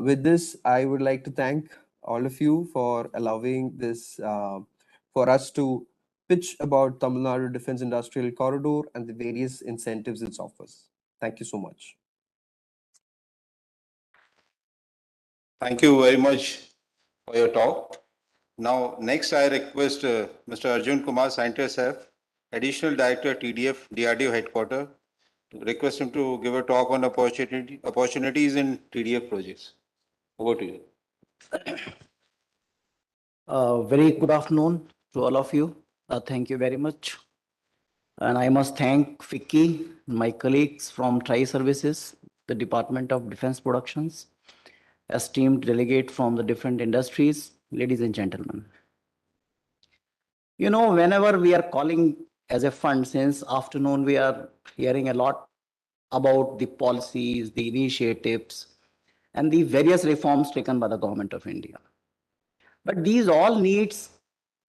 With this, I would like to thank all of you for allowing this for us to pitch about Tamil Nadu Defense Industrial Corridor and the various incentives it offers. Thank you so much. Thank you very much for your talk. Now, next I request Mr. Arjun Kumar, Scientist F, Additional Director, TDF, DRDO Headquarters, request him to give a talk on opportunities in TDF projects. Over to you. Very good afternoon to all of you. Thank you very much. And I must thank Vicky, my colleagues from TRI Services, the Department of Defense Productions, esteemed delegate from the different industries, ladies and gentlemen. You know, whenever we are calling as a fund, since afternoon we are hearing a lot about the policies, the initiatives, and the various reforms taken by the government of India. But these all needs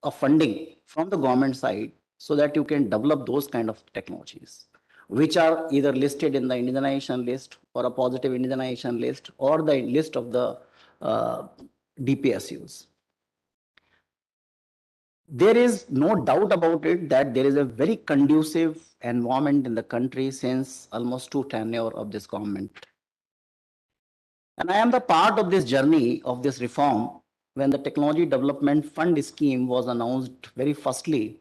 a funding from the government side so that you can develop those kind of technologies, which are either listed in the indigenization list or a positive indigenization list or the list of the DPSUs. There is no doubt about it that there is a very conducive environment in the country since almost 2 tenure of this government. And I am the part of this journey of this reform when the Technology Development Fund scheme was announced very firstly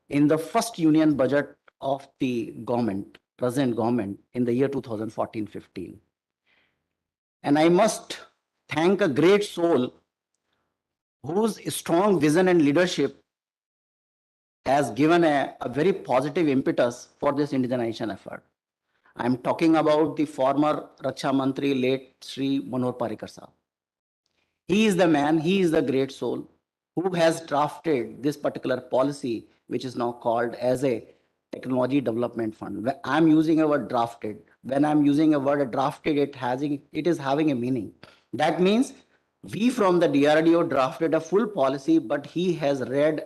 in the first union budget of the government, present government, in the year 2014-15. And I must thank a great soul whose strong vision and leadership has given a very positive impetus for this indigenization effort. I'm talking about the former Raksha Mantri, late Sri Manohar Parrikar Sahab. He is the man, he is the great soul who has drafted this particular policy, which is now called as a Technology Development Fund. I'm using a word drafted. When I'm using a word drafted, it is having a meaning. That means we from the DRDO drafted a full policy, but he has read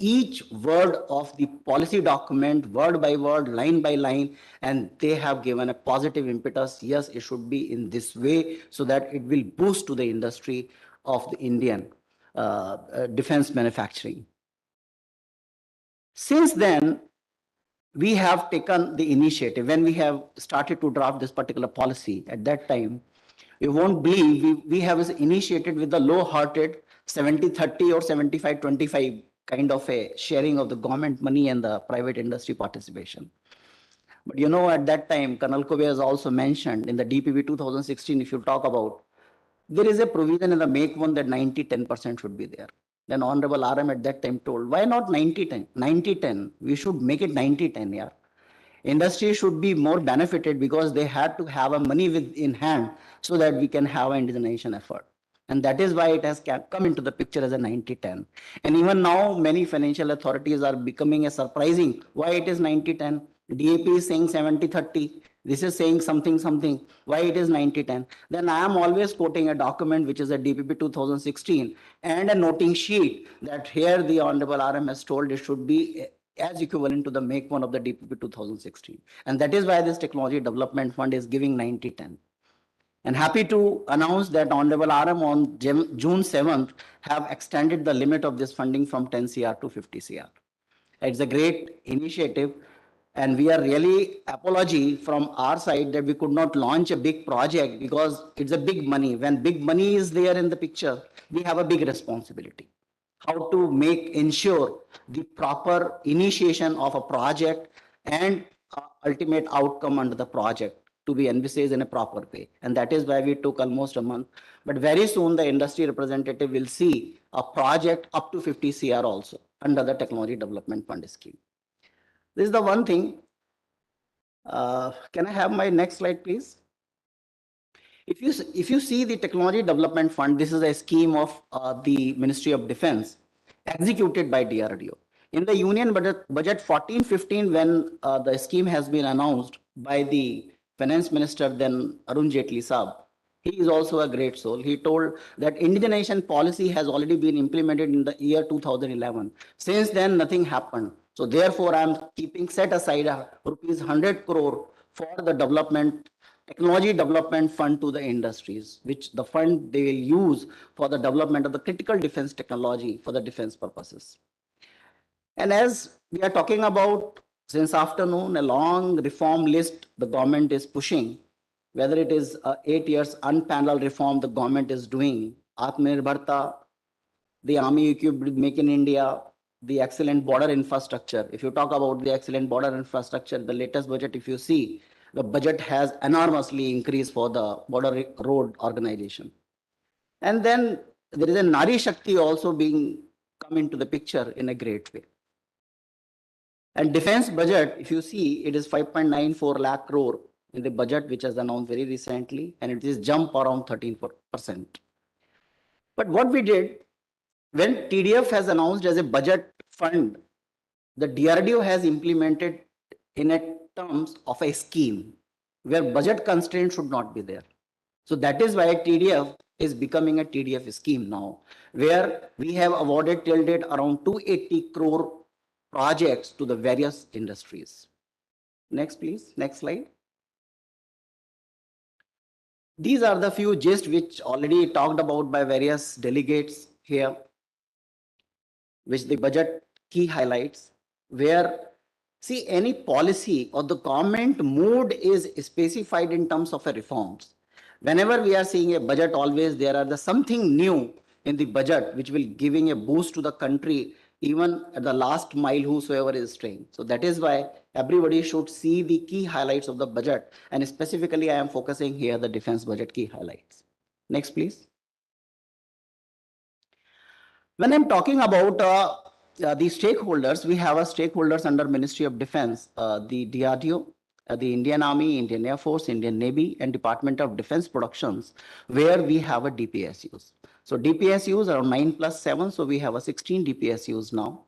each word of the policy document, word by word, line by line, and they have given a positive impetus. Yes, it should be in this way so that it will boost to the industry of the Indian defense manufacturing. Since then, we have taken the initiative. When we have started to draft this particular policy, at that time, you won't believe we have initiated with the low-hearted 70-30 or 75-25 kind of a sharing of the government money and the private industry participation. But you know, at that time, Conclave has also mentioned in the DPP 2016, if you talk about, there is a provision in the Make One that 90-10% should be there. Then Honorable RM at that time told, why not 90-10? 90-10, we should make it 90-10, yeah. Industry should be more benefited because they had to have a money in hand so that we can have an indigenization effort. And that is why it has come into the picture as a 90-10. And even now, many financial authorities are becoming a surprising why it is 90-10. DAP is saying 70-30. This is saying something. Why it is 90-10? Then I am always quoting a document which is a DPP 2016 and a noting sheet that here the Honorable RM has told it should be as equivalent to the make one of the DPP 2016. And that is why this Technology Development Fund is giving 90-10. And happy to announce that Honorable RM on June 7th have extended the limit of this funding from 10 CR to 50 CR. It's a great initiative, and we are really apology from our side that we could not launch a big project because it's a big money. When big money is there in the picture, we have a big responsibility. How to ensure the proper initiation of a project and ultimate outcome under the project to be envisaged in a proper way. And that is why we took almost a month. But very soon the industry representative will see a project up to 50 CR also under the Technology Development Fund scheme. This is the one thing. Can I have my next slide, please? If you see the Technology Development Fund, this is a scheme of the Ministry of Defense executed by DRDO. In the Union Budget 14-15, when the scheme has been announced by the Finance Minister, then Arun Jaitley Saab, he is also a great soul. He told that indigenization policy has already been implemented in the year 2011. Since then, nothing happened. So therefore, I am keeping set aside rupees 100 crore for the Technology Development Fund to the industries, which the fund they will use for the development of the critical defense technology for the defense purposes. And as we are talking about since afternoon, a long reform list the government is pushing, whether it is 8 years unparalleled reform the government is doing, Atmanirbharta, the army equipped with Make in India, the excellent border infrastructure. If you talk about the excellent border infrastructure, the latest budget, if you see, the budget has enormously increased for the border road organization. And then there is a Nari Shakti also being come into the picture in a great way. And defense budget, if you see, it is 5.94 lakh crore in the budget, which was announced very recently, and it is jump around 13%. But what we did, when TDF has announced as a budget fund, the DRDO has implemented in a terms of a scheme where budget constraint should not be there. So that is why TDF is becoming a TDF scheme now, where we have awarded till date around 280 crore projects to the various industries. Next, please. Next slide. These are the few gists which already talked about by various delegates here, which the budget key highlights, where see any policy or the government mood is specified in terms of a reforms. Whenever we are seeing a budget, always there are something new in the budget which will giving a boost to the country, even at the last mile whosoever is staying. So that is why everybody should see the key highlights of the budget, and specifically I am focusing here the defense budget key highlights. Next, please. When I'm talking about the stakeholders, we have a stakeholders under Ministry of Defense, the DRDO, the Indian Army, Indian Air Force, Indian Navy, and Department of Defense Productions, where we have a DPSUs. So DPSUs are 9 plus 7, so we have a 16 DPSUs now.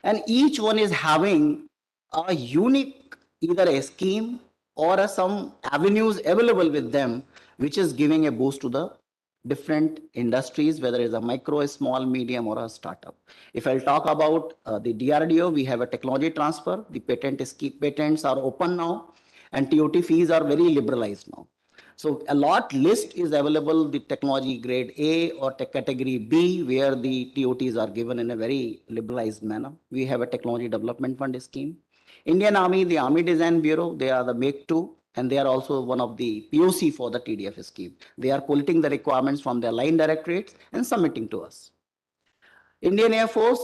And each one is having a unique, either a scheme or some avenues available with them, which is giving a boost to the different industries, whether it's a micro, a small, medium, or a startup. If I'll talk about the DRDO, we have a technology transfer. The patents are open now, and TOT fees are very liberalized now. So a lot list is available, the technology grade A or category B, where the TOTs are given in a very liberalized manner. We have a technology development fund scheme. Indian Army, the Army Design Bureau, they are the Make 2, and they are also one of the POC for the TDF scheme. They are collating the requirements from their line directorates and submitting to us. Indian Air Force,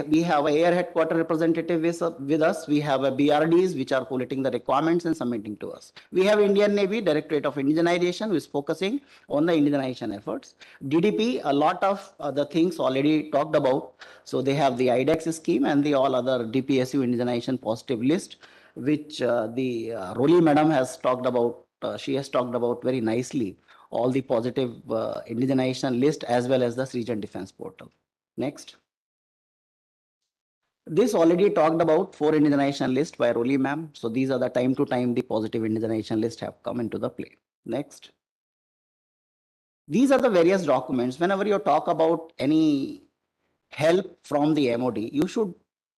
we have a air headquarter representative with us. We have a BRDs, which are collating the requirements and submitting to us. We have Indian Navy, Directorate of Indigenization, who is focusing on the indigenization efforts. DDP, a lot of the things already talked about. So they have the IDEX scheme and the all other DPSU indigenization positive list, which the Roli madam has talked about. She has talked about very nicely all the positive indigenization list as well as the region defense portal. Next. This already talked about 4 indigenization list by Roli ma'am. So these are the time to time the positive indigenization list have come into the play. Next. These are the various documents. Whenever you talk about any help from the MOD, you should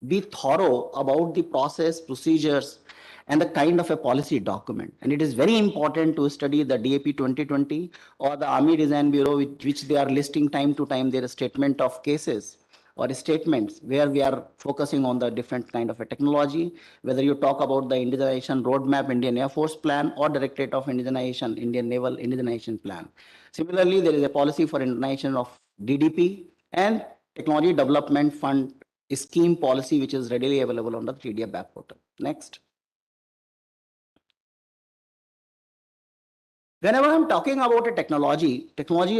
be thorough about the process, procedures, and the kind of a policy document. And it is very important to study the DAP 2020 or the Army Design Bureau, which they are listing time to time their statement of cases or statements where we are focusing on the different kind of a technology, whether you talk about the indigenization roadmap, Indian Air Force plan, or Directorate of Indigenization, Indian Naval Indigenization plan. Similarly, there is a policy for indigenization of DDP and Technology Development Fund scheme policy, which is readily available on the TDF back portal. Next. Whenever I'm talking about a technology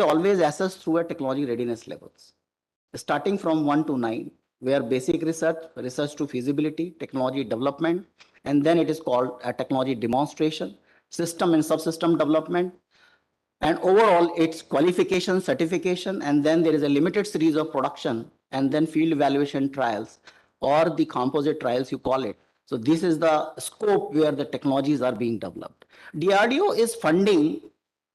always assessed through a technology readiness levels, starting from 1 to 9, where basic research to feasibility, technology development, and then it is called a technology demonstration, system and subsystem development, and overall its qualification, certification, and then there is a limited series of production, and then field evaluation trials or the composite trials you call it. So this is the scope where the technologies are being developed. DRDO is funding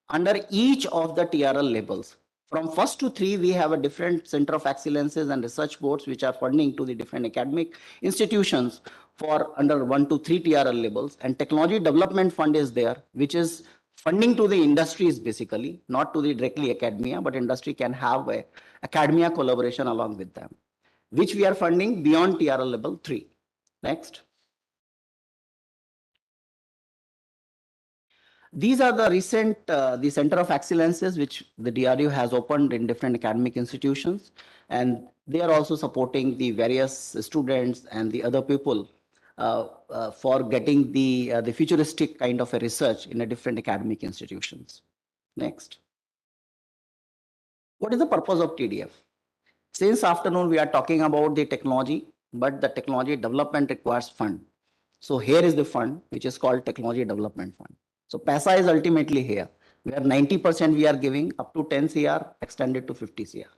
under each of the TRL labels. From 1st to 3, we have a different center of excellences and research boards which are funding to the different academic institutions for under 1 to 3 TRL labels, and technology development fund is there, which is funding to the industries basically, not to the directly academia, but industry can have a academia collaboration along with them, which we are funding beyond TRL level 3. Next. These are the recent, the Center of Excellences, which the DRDO has opened in different academic institutions, and they are also supporting the various students and the other people for getting the futuristic kind of a research in a different academic institutions. Next. What is the purpose of TDF? Since afternoon, we are talking about the technology, but the technology development requires fund. So here is the fund, which is called Technology Development Fund. So PESA is ultimately here, where 90% we are giving up to 10 CR, extended to 50 CR.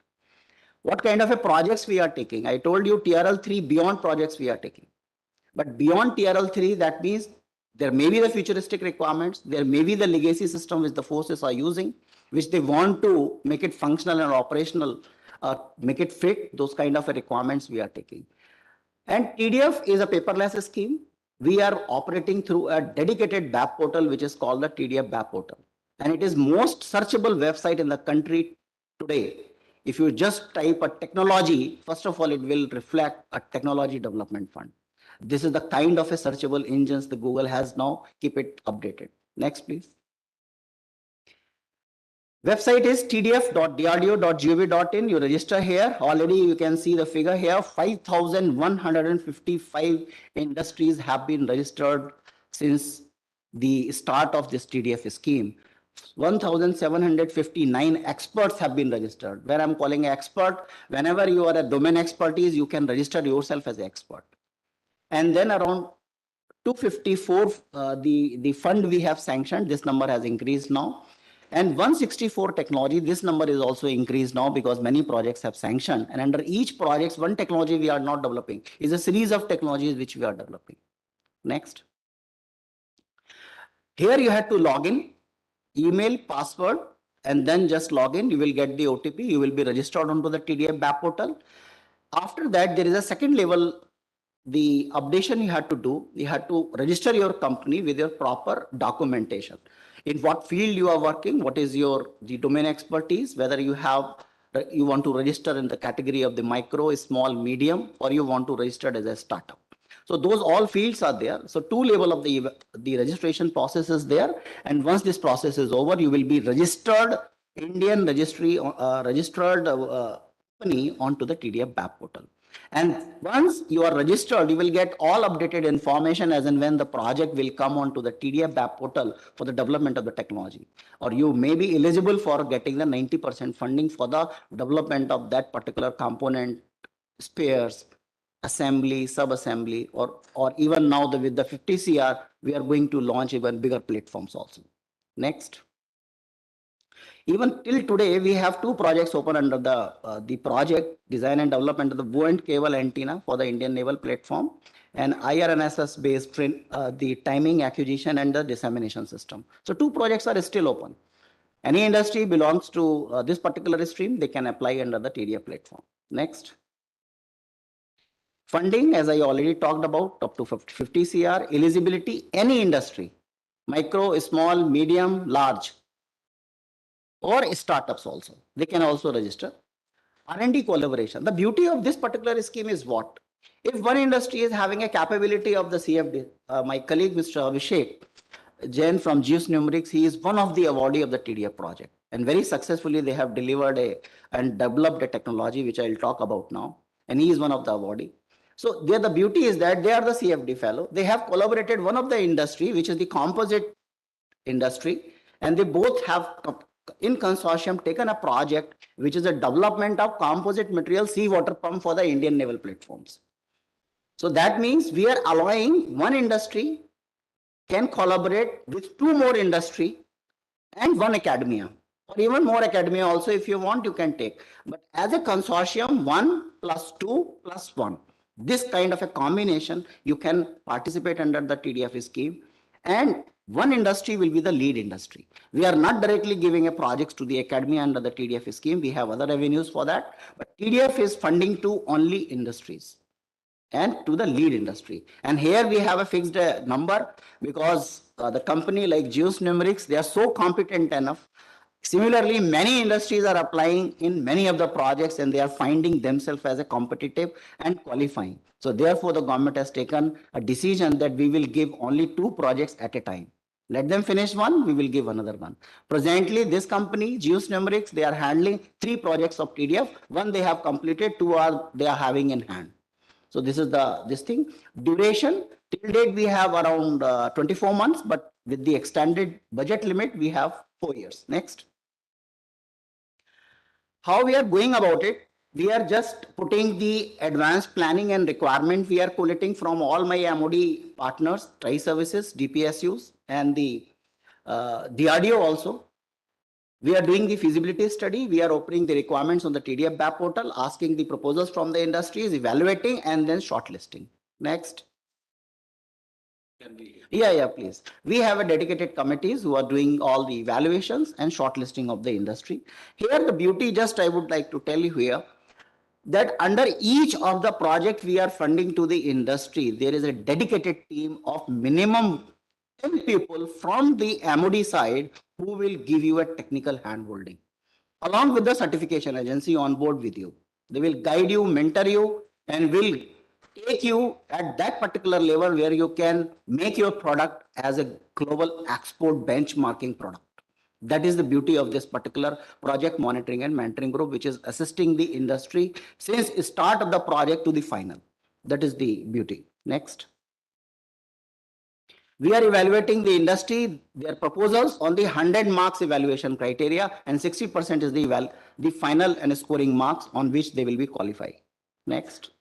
What kind of a projects we are taking? I told you TRL 3 beyond projects we are taking. But beyond TRL 3, that means there may be the futuristic requirements, there may be the legacy system which the forces are using, which they want to make it functional and operational, make it fit, those kind of requirements we are taking. And TDF is a paperless scheme. We are operating through a dedicated BAP portal, which is called the TDF BAP portal. And it is most searchable website in the country today. If you just type a technology, first of all, it will reflect a technology development fund. This is the kind of a searchable engines the Google has now. Keep it updated. Next, please. Website is tdf.drdo.gov.in. You register here. Already you can see the figure here. 5,155 industries have been registered since the start of this TDF scheme. 1,759 experts have been registered. Where I'm calling an expert, whenever you are a domain expertise, you can register yourself as an expert. And then around 254, the fund we have sanctioned, this number has increased now. And 164 technology, this number is also increased now because many projects have sanctioned. And under each project, one technology we are not developing is a series of technologies which we are developing. Next. Here you have to log in, email, password, and then just log in. You will get the OTP. You will be registered onto the TDF BAP portal. After that, there is a second level. The updation you have to do, you have to register your company with your proper documentation. In what field you are working, what is the domain expertise, whether you want to register in the category of the micro, small, medium, or you want to register as a startup. So those all fields are there. So 2 level of the registration process is there. And once this process is over, you will be registered Indian registered company onto the TDF BAP portal. And once you are registered, you will get all updated information as and when the project will come onto the TDF BAP portal for the development of the technology. Or you may be eligible for getting the 90% funding for the development of that particular component, spares, assembly, sub-assembly, or even now with the 50 CR, we are going to launch even bigger platforms also. Next. Even till today, we have two projects open under the project design and development of the buoyant cable antenna for the Indian naval platform and IRNSS based the timing acquisition and the dissemination system. So two projects are still open. Any industry belongs to this particular stream, they can apply under the TDF platform. Next. Funding, as I already talked about, up to 50 CR, eligibility, any industry, micro, small, medium, large, or startups also, they can also register. R&D collaboration. The beauty of this particular scheme is what? If one industry is having a capability of the CFD, my colleague Mr. Abhishek Jain from Geos Numerics, he is one of the awardee of the TDF project. And very successfully they have delivered and developed a technology which I will talk about now. And he is one of the awardee. So there the beauty is that they are the CFD fellow. They have collaborated one of the industry, which is the composite industry, and they both have in consortium taken a project which is a development of composite material seawater pump for the Indian naval platforms. So that means we are allowing one industry can collaborate with two more industry and one academia, or even more academia also. If you want, you can take, but as a consortium, 1 + 2 + 1, this kind of a combination, you can participate under the TDF scheme, and one industry will be the lead industry. We are not directly giving a projects to the academy under the TDF scheme. We have other avenues for that, but TDF is funding to only industries and to the lead industry. And here we have a fixed number because the company like Geos Numerics, they are so competent enough. Similarly, many industries are applying in many of the projects and they are finding themselves as a competitive and qualifying. So therefore, the government has taken a decision that we will give only 2 projects at a time. Let them finish one, we will give another one. Presently, this company, Geos Numerics, they are handling 3 projects of TDF. One they have completed, 2 they are having in hand. So this is this thing. Duration, till date we have around 24 months, but with the extended budget limit, we have 4 years. Next. How we are going about it? We are just putting the advanced planning and requirement we are collating from all my MOD partners, TRI services, DPSUs, and the DRDO also. We are doing the feasibility study. We are opening the requirements on the TDF BAP portal, asking the proposals from the industries, evaluating, and then shortlisting. Next. Yeah, please. We have a dedicated committees who are doing all the evaluations and shortlisting of the industry. Here, the beauty, just I would like to tell you here, that under each of the project we are funding to the industry, there is a dedicated team of minimum 10 people from the MOD side who will give you a technical handholding, along with the certification agency on board with you. They will guide you, mentor you, and will take you at that particular level where you can make your product as a global export benchmarking product. That is the beauty of this particular project monitoring and mentoring group, which is assisting the industry since the start of the project to the final. That is the beauty. Next. We are evaluating the industry, their proposals on the 100 marks evaluation criteria, and 60% is the final and scoring marks on which they will be qualified. Next.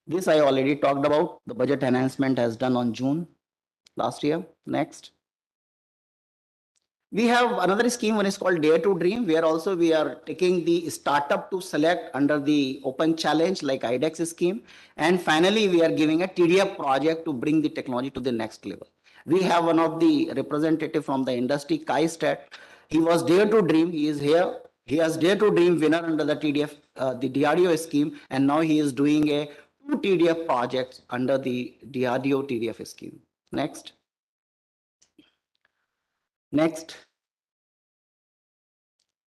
This I already talked about. The budget enhancement has done on June last year. Next. We have another scheme, one is called Dare to Dream, where also we are taking the startup to select under the open challenge like IDEX scheme. And finally, we are giving a TDF project to bring the technology to the next level. We have one of the representative from the industry, Kai Stat. He was Dare to Dream. He is here. He has Dare to Dream winner under the TDF, the DRDO scheme. And now he is doing a 2 TDF projects under the DRDO TDF scheme. Next. Next.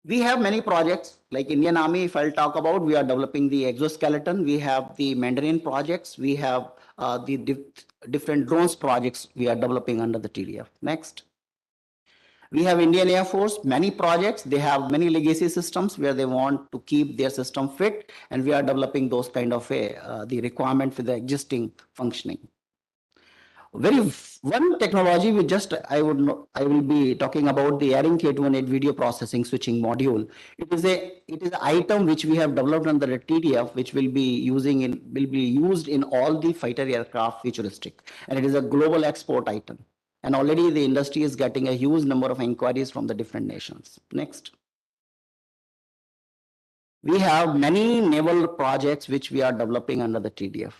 We have many projects like Indian Army. If I'll talk about, we are developing the exoskeleton. We have the Mandarin projects. We have the different drones projects we are developing under the TDF. Next. We have Indian Air Force, many projects. They have many legacy systems where they want to keep their system fit, and we are developing those kind of the requirement for the existing functioning. One technology we just I will be talking about the Airing K218 video processing switching module. It is an item which we have developed under the TDF, which will be used in all the fighter aircraft futuristic, and it is a global export item. And already the industry is getting a huge number of inquiries from the different nations. Next. We have many naval projects which we are developing under the TDF.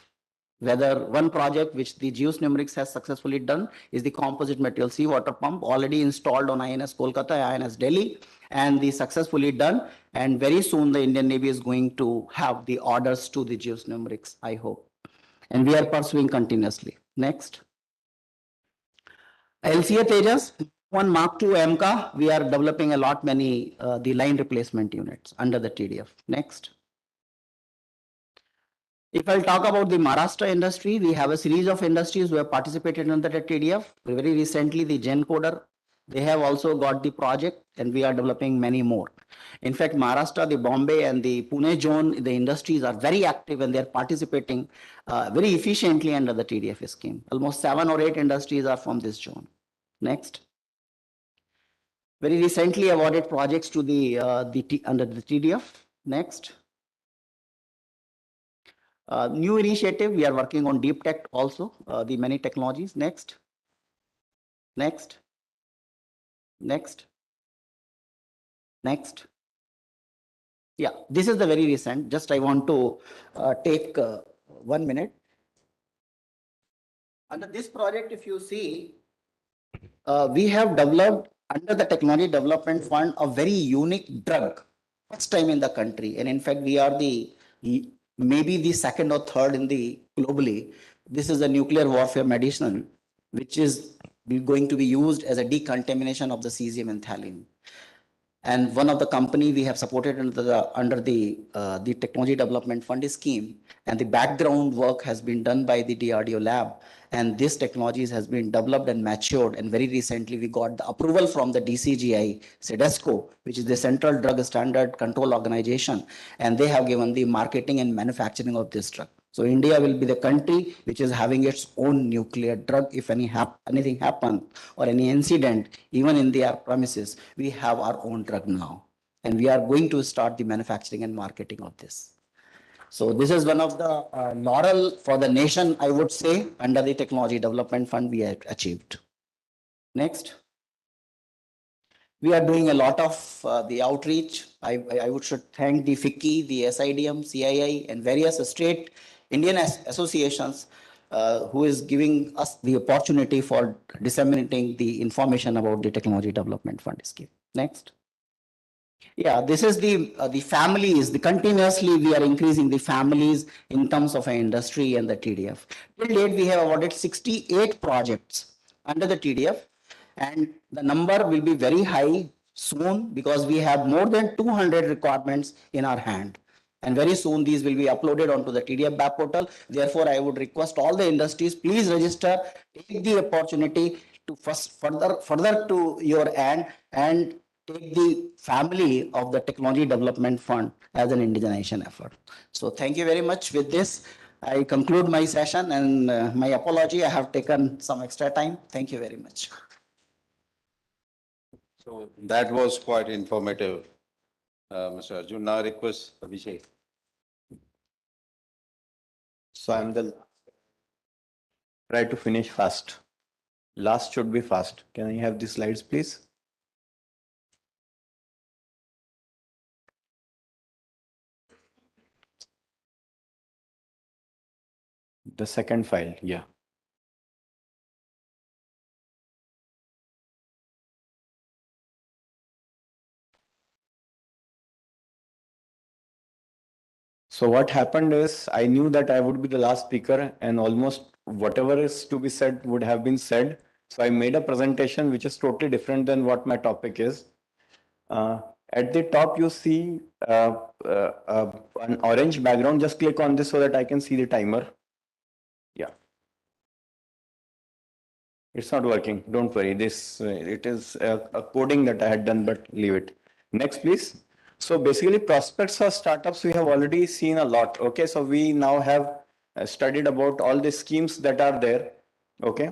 Whether one project which the geosnumerics has successfully done is the composite material seawater pump already installed on INS Kolkata, INS Delhi, and the successfully done. And very soon the Indian Navy is going to have the orders to the geosnumerics, I hope. And we are pursuing continuously. Next. LCA Tejas, one Mark II MCA, we are developing a lot many the line replacement units under the TDF. Next. If I'll talk about the Maharashtra industry, we have a series of industries who have participated under the TDF. Very recently, the GenCoder, they have also got the project and we are developing many more. In fact, Maharashtra, the Bombay and the Pune zone, the industries are very active and they're participating very efficiently under the TDF scheme. Almost 7 or 8 industries are from this zone. Next. Very recently awarded projects to the under the TDF. Next. New initiative, we are working on deep tech also, the many technologies. Next. Next. Next. Next. Yeah, this is the very recent. Just I want to take 1 minute. Under this project, if you see, we have developed under the Technology Development Fund a very unique drug, first time in the country. And in fact, we are the maybe the second or third in the globally. This is a nuclear warfare medicinal, which is going to be used as a decontamination of the cesium and thallium. And one of the company we have supported under the Technology Development Fund scheme, and the background work has been done by the DRDO lab. And this technologies has been developed and matured. And very recently, we got the approval from the DCGI, CEDESCO, which is the Central Drug Standard Control Organization. And they have given the marketing and manufacturing of this drug. So India will be the country which is having its own nuclear drug. If anything happen or any incident, even in their premises, we have our own drug now. And we are going to start the manufacturing and marketing of this. So this is one of the laurel for the nation, I would say, under the Technology Development Fund we have achieved. Next. We are doing a lot of the outreach. I should thank the FICCI, the SIDM, CII, and various state Indian associations who is giving us the opportunity for disseminating the information about the Technology Development Fund scheme. Next. Yeah, this is the families, continuously we are increasing the families in terms of an industry and the TDF. Till date, we have awarded 68 projects under the TDF, and the number will be very high soon because we have more than 200 requirements in our hand. And very soon these will be uploaded onto the TDF web portal. Therefore, I would request all the industries, please register, take the opportunity to further to your end and take the family of the Technology Development Fund as an indigenization effort. So thank you very much. With this, I conclude my session and my apology. I have taken some extra time. Thank you very much. So that was quite informative, Mr. Arjun. Now I request Abhishek. So I'm the try to finish fast. Last should be fast. Can I have the slides, please? The second file, yeah. So what happened is I knew that I would be the last speaker and almost whatever is to be said would have been said. So I made a presentation which is totally different than what my topic is. At the top, you see an orange background. Just click on this so that I can see the timer. Yeah. It's not working. Don't worry. It is a coding that I had done, but leave it. Next, please. So basically, prospects for startups, we have already seen a lot. Okay, so we now have studied about all the schemes that are there. Okay.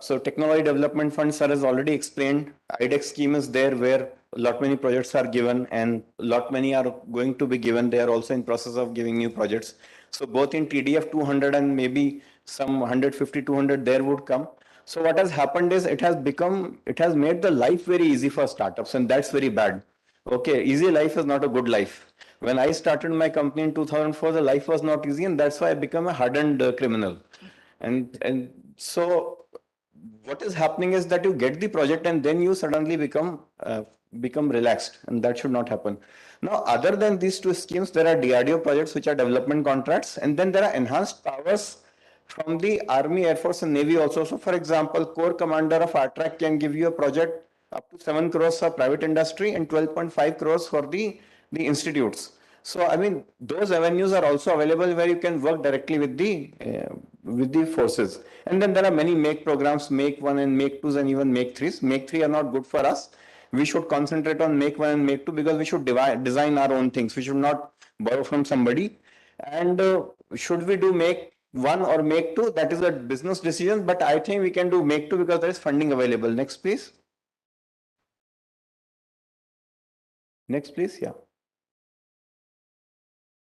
So Technology Development Fund, sir, has already explained. IDEX scheme is there where a lot many projects are given and a lot many are going to be given. They are also in process of giving new projects. So both in TDF 200 and maybe some 150, 200 there would come. So what has happened is it has made the life very easy for startups, and that's very bad. Okay, easy life is not a good life. When I started my company in 2004, the life was not easy, and that's why I became a hardened criminal. And so what is happening is that you get the project and then you suddenly become relaxed, and that should not happen. Now, other than these two schemes, there are DRDO projects which are development contracts, and then there are enhanced powers from the Army, Air Force, and Navy also. So, for example, Corps Commander of ARTRAC can give you a project up to 7 crores for private industry and 12.5 crores for the institutes. So, I mean, those avenues are also available where you can work directly with the forces. And then there are many make programs, make one and make twos and even make threes. Make three are not good for us. We should concentrate on make one and make two because we should design our own things. We should not borrow from somebody. And should we do make one or make two? That is a business decision, but I think we can do make two because there is funding available. Next, please. Next, please. Yeah.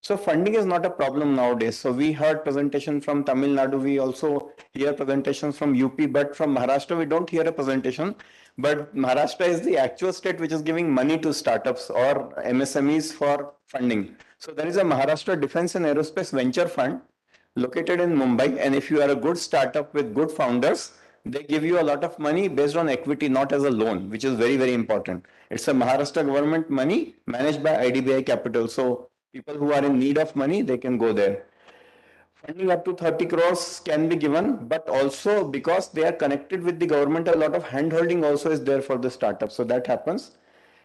So funding is not a problem nowadays. So we heard presentation from Tamil Nadu. We also hear presentations from UP, but from Maharashtra, we don't hear a presentation. But Maharashtra is the actual state which is giving money to startups or MSMEs for funding. So there is a Maharashtra Defense and Aerospace Venture Fund located in Mumbai. And if you are a good startup with good founders, they give you a lot of money based on equity, not as a loan, which is very, very important. It's a Maharashtra government money managed by IDBI Capital. So people who are in need of money, they can go there. Funding up to 30 crores can be given, but also because they are connected with the government, a lot of handholding also is there for the startup. So that happens.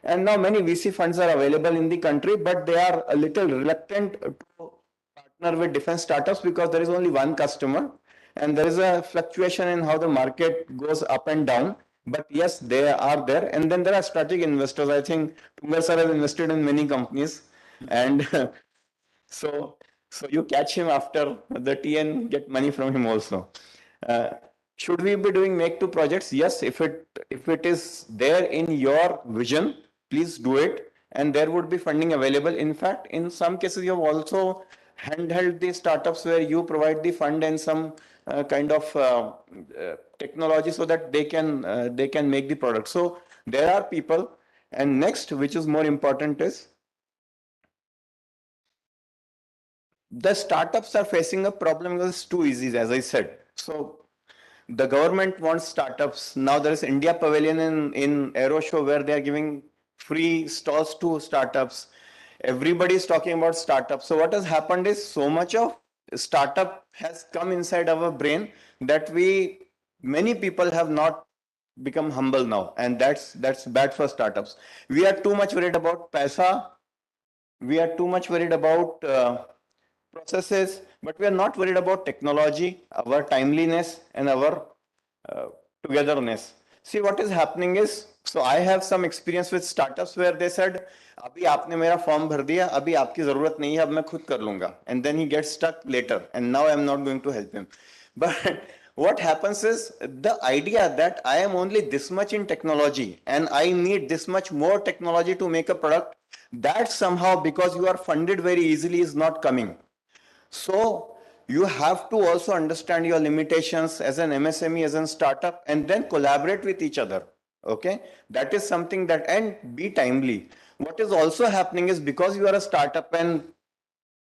And now many VC funds are available in the country, but they are a little reluctant to partner with defense startups because there is only one customer and there is a fluctuation in how the market goes up and down. But yes, they are there. And then there are strategic investors. I think Tungar sir has invested in many companies. And so you catch him after the tea and get money from him also. Should we be doing make two projects? Yes, if it is there in your vision, please do it. And there would be funding available. In fact, in some cases, you have also handheld the startups where you provide the fund and some kind of technology so that they can make the product. So there are people. And next, which is more important, is the startups are facing a problem because it's too easy, as I said. So the government wants startups. Now there is India Pavilion in Aero Show where they are giving free stalls to startups. Everybody is talking about startups. So what has happened is so much of startup has come inside our brain that many people have not become humble now, and that's bad for startups. We are too much worried about paisa. We are too much worried about processes, but we are not worried about technology, our timeliness, and our togetherness. See, what is happening is, so I have some experience with startups where they said, अभी आपने मेरा form भर दिया, अभी आपकी जरूरत नहीं है, अब मैं खुद कर लूंगा. And then he gets stuck later, and now I am not going to help him. But what happens is the idea that I am only this much in technology and I need this much more technology to make a product, that somehow, because you are funded very easily, is not coming. So you have to also understand your limitations as an MSME, as a startup, and then collaborate with each other. Okay, that is something that, and be timely. What is also happening is because you are a startup and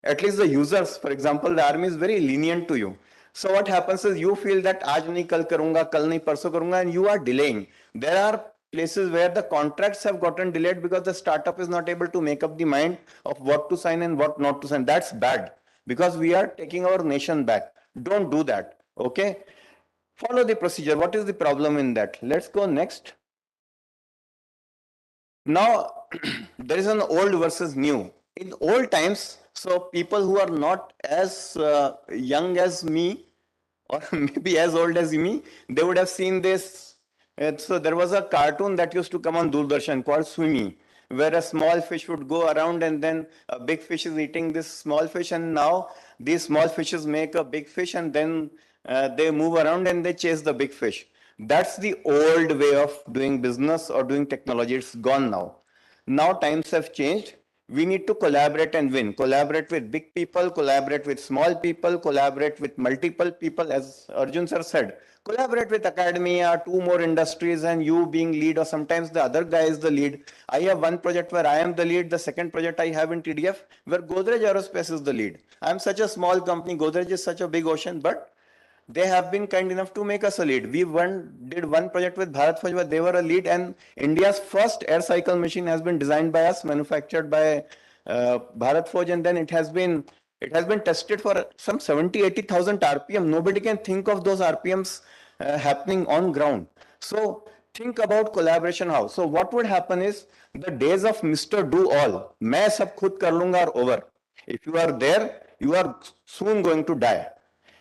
at least the users, for example, the army is very lenient to you. So what happens is you feel that aaj nahi kal karunga, kal nahi parso karunga, and you are delaying. There are places where the contracts have gotten delayed because the startup is not able to make up the mind of what to sign and what not to sign. That's bad because we are taking our nation back. Don't do that. Okay. Follow the procedure. What is the problem in that? Let's go next. Now, there is an old versus new. In old times, so people who are not as young as me, or maybe as old as me, they would have seen this. So there was a cartoon that used to come on Doordarshan called Swimmy, where a small fish would go around and then a big fish is eating this small fish, and now these small fishes make a big fish and then they move around and they chase the big fish. That's the old way of doing business or doing technology. It's gone now. Now times have changed. We need to collaborate and win. Collaborate with big people, collaborate with small people, collaborate with multiple people, as Arjun sir said. Collaborate with academia, two more industries, and you being lead, or sometimes the other guy is the lead. I have one project where I am the lead. The second project I have in TDF, where Godrej Aerospace is the lead. I am such a small company. Godrej is such a big ocean, but they have been kind enough to make us a lead. We did one project with Bharat Forge where they were a lead, and India's first air cycle machine has been designed by us, manufactured by Bharat Forge, and then it has been tested for some 70,000-80,000 RPM. Nobody can think of those RPMs happening on ground. So think about collaboration how. So what would happen is the days of Mr. Do All, मैं सब खुद कर लूंगा, are over. If you are there, you are soon going to die.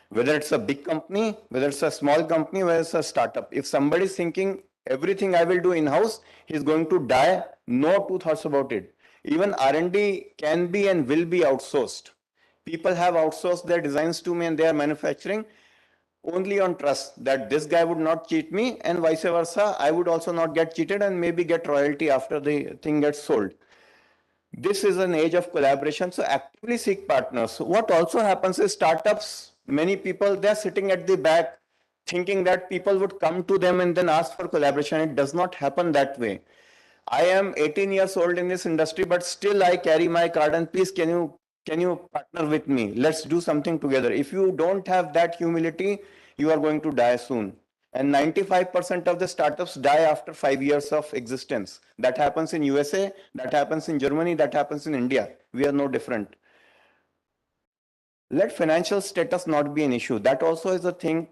Whether it's a big company, whether it's a small company, whether it's a startup. If somebody is thinking everything I will do in-house, he's going to die. No two thoughts about it. Even R&D can be and will be outsourced. People have outsourced their designs to me and they are manufacturing only on trust that this guy would not cheat me, and vice versa. I would also not get cheated and maybe get royalty after the thing gets sold. This is an age of collaboration, so actively seek partners. What also happens is startups, many people, they're sitting at the back thinking that people would come to them and then ask for collaboration. It does not happen that way. I am 18 years old in this industry, but still I carry my card and please can you partner with me? Let's do something together. If you don't have that humility, you are going to die soon. And 95% of the startups die after 5 years of existence. That happens in USA, that happens in Germany, that happens in India. We are no different. Let financial status not be an issue. That also is a thing.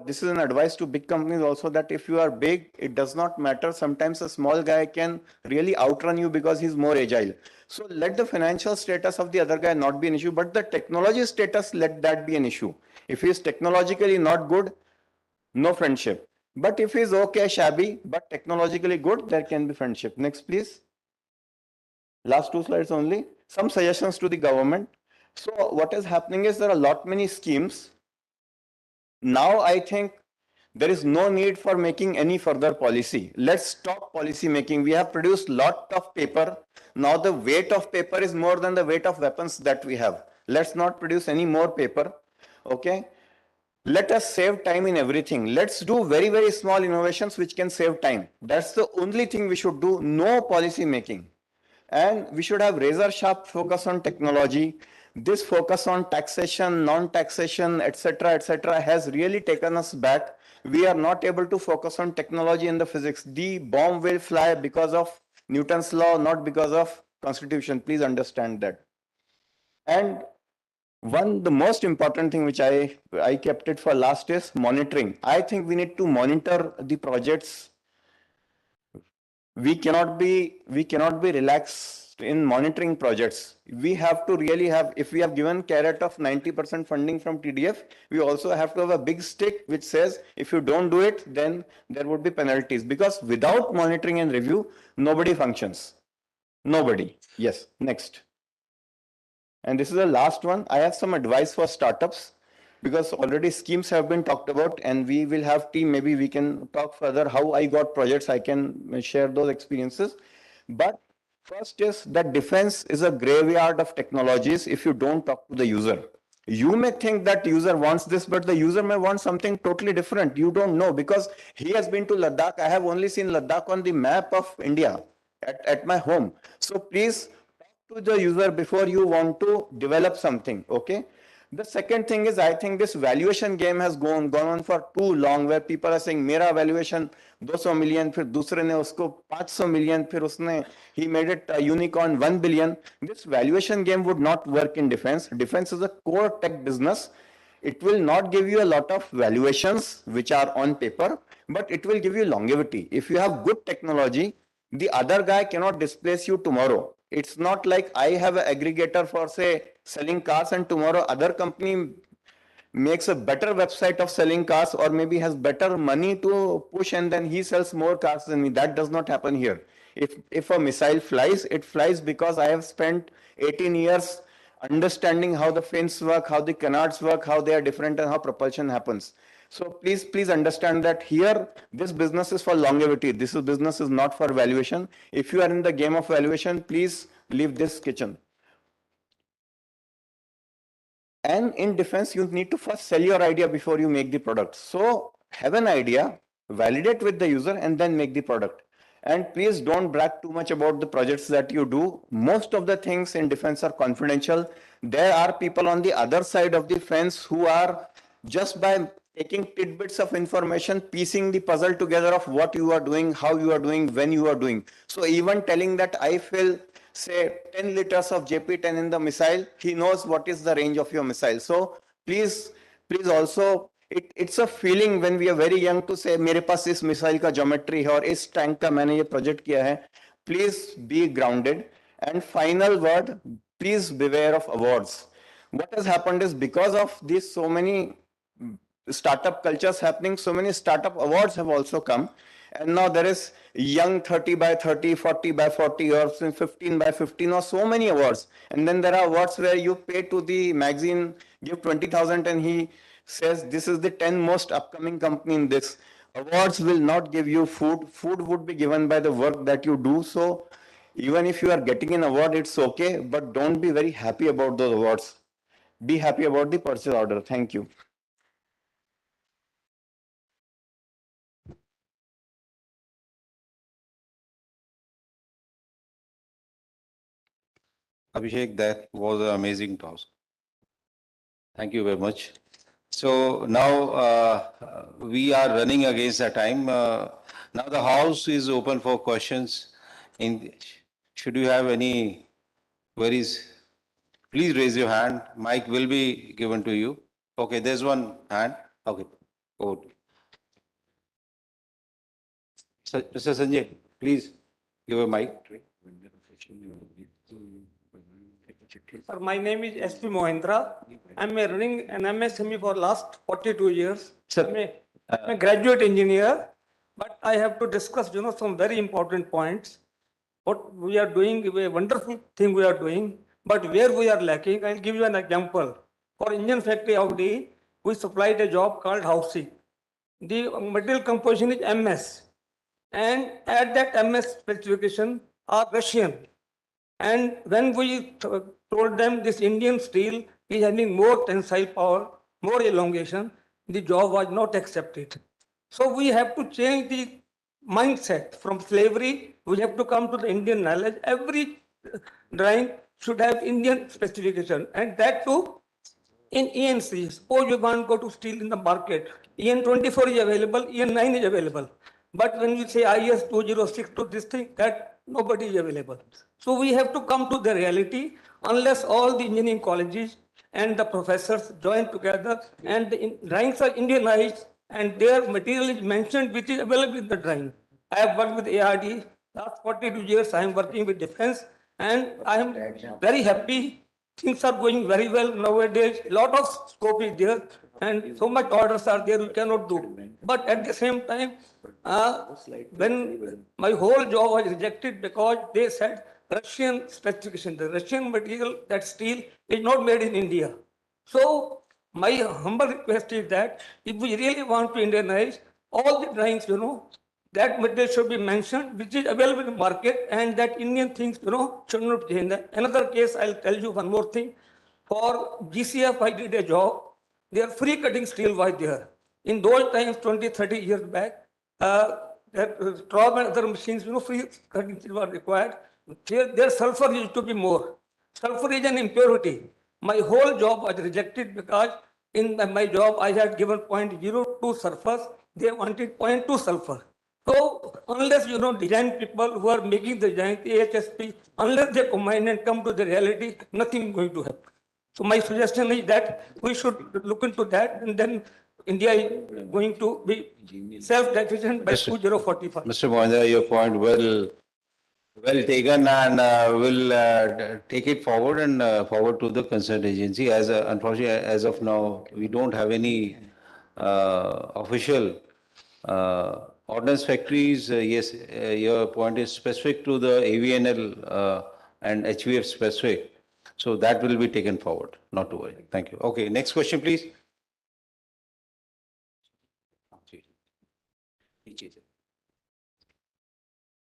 This is an advice to big companies also, that if you are big, it does not matter. Sometimes a small guy can really outrun you because he's more agile. So let the financial status of the other guy not be an issue, but the technology status, let that be an issue. If he is technologically not good, no friendship. But if he's okay, shabby, but technologically good, there can be friendship. Next, please. Last 2 slides only. Some suggestions to the government. So what is happening is there are a lot many schemes. Now I think there is no need for making any further policy. Let's stop policy making. We have produced lot of paper. Now the weight of paper is more than the weight of weapons that we have. Let's not produce any more paper. Okay. Let us save time in everything. Let's do very, very small innovations which can save time. That's the only thing we should do. No policy making. And we should have razor sharp focus on technology. This focus on taxation, non-taxation, etc., has really taken us back. We are not able to focus on technology and the physics. The bomb will fly because of Newton's law, not because of Constitution. Please understand that. And the most important thing which I kept it for last is monitoring. I think we need to monitor the projects. We cannot be relaxed in monitoring projects. We have to really have, if we have given carrot of 90% funding from TDF, we also have to have a big stick which says if you don't do it, then there would be penalties, because without monitoring and review, nobody functions. Nobody. Yes, next. And this is the last one. I have some advice for startups, because already schemes have been talked about and we will have team. Maybe we can talk further how I got projects. I can share those experiences. But first is that defense is a graveyard of technologies if you don't talk to the user. You may think that user wants this, but the user may want something totally different. You don't know, because he has been to Ladakh. I have only seen Ladakh on the map of India at my home. So please to the user before you want to develop something. Okay. The second thing is, I think this valuation game has gone on for too long, where people are saying mera valuation 200 million, फिर दूसरे ने उसको 500 million, फिर उसने he made it a unicorn 1 billion. This valuation game would not work in defense. Defense is a core tech business. It will not give you a lot of valuations which are on paper, but it will give you longevity. If you have good technology, the other guy cannot displace you tomorrow. It's not like I have an aggregator for, say, selling cars, and tomorrow other company makes a better website of selling cars, or maybe has better money to push, and then he sells more cars than me. That does not happen here. If a missile flies, it flies because I have spent 18 years understanding how the fins work, how the canards work, how they are different, and how propulsion happens. So please understand that here, this business is for longevity. This business is not for valuation. If you are in the game of valuation, please leave this kitchen. And in defense, you need to first sell your idea before you make the product. So have an idea, validate with the user, and then make the product. And please don't brag too much about the projects that you do. Most of the things in defense are confidential. There are people on the other side of the fence who are just by taking tidbits of information, piecing the puzzle together of what you are doing, how you are doing, when you are doing. So even telling that I fill, say, 10 liters of JP10 in the missile, he knows what is the range of your missile. So please also, it's a feeling when we are very young to say, मेरे पास इस missile का geometry है और इस tank का मैंने ये project किया है. Please be grounded. And final word, please beware of awards. What has happened is because of these so many startup cultures happening, so many startup awards have also come. And now there is young 30 by 30, 40 by 40, or 15 by 15, or so many awards. And then there are awards where you pay to the magazine, give 20,000, and he says, this is the 10 most upcoming company in this. Awards will not give you food. Food would be given by the work that you do. So even if you are getting an award, it's okay, but don't be very happy about those awards. Be happy about the purchase order. Thank you. Abhishek, that was an amazing task. Thank you very much. So now we are running against the time. Now the house is open for questions. Should you have any queries, please raise your hand. Mic will be given to you. Okay, there's one hand. Okay, good. Mr. Sanjay, please give a mic. Sir, my name is SP Mohindra. I'm running an MSME for last 42 years. Sir, I'm a graduate engineer, but I have to discuss, some very important points. What we are doing, a wonderful thing we are doing, but where we are lacking, I'll give you an example. For engine factory Audi, we supplied a job called housing. The material composition is MS, and at that MS specification are Russian. And when we told them this Indian steel is having more tensile power, more elongation, the job was not accepted. So we have to change the mindset from slavery. We have to come to the Indian knowledge. Every drawing should have Indian specification, and that too in ENC. Suppose you want to go to steel in the market, EN24 is available, EN9 is available. But when you say IS 206 to this thing, that nobody is available. So we have to come to the reality. Unless all the engineering colleges and the professors join together and the drawings are Indianized and their material is mentioned which is available in the drawing. I have worked with ARD. Last 42 years I am working with defense, and I am very happy. Things are going very well nowadays. A lot of scope is there and so much orders are there we cannot do. But at the same time, when my whole job was rejected because they said Russian specification, the Russian material, that steel is not made in India. So my humble request is that if we really want to Indianize, all the drawings, that material should be mentioned, which is available in the market, and that Indian things, should not change. Another case, I'll tell you one more thing. For GCF, I did a job. Their free cutting steel was there. In those times, 20, 30 years back, Traub and other machines, free cutting steel were required. Their sulfur used to be more. Sulfur is an impurity. My whole job was rejected because in my job, I had given 0.02 sulfur. They wanted 0.2 sulfur. So unless design people who are making the design, AHSP, unless they combine and come to the reality, nothing is going to happen. So my suggestion is that we should look into that, and then India is going to be self-sufficient by 2045. Mr. Mohindra, your point well taken, and we'll take it forward and forward to the concerned agency. As unfortunately, as of now, we don't have any official ordnance factories. Yes, your point is specific to the AVNL and HVF specific. So that will be taken forward. Not to worry. Thank you. Okay, next question, please.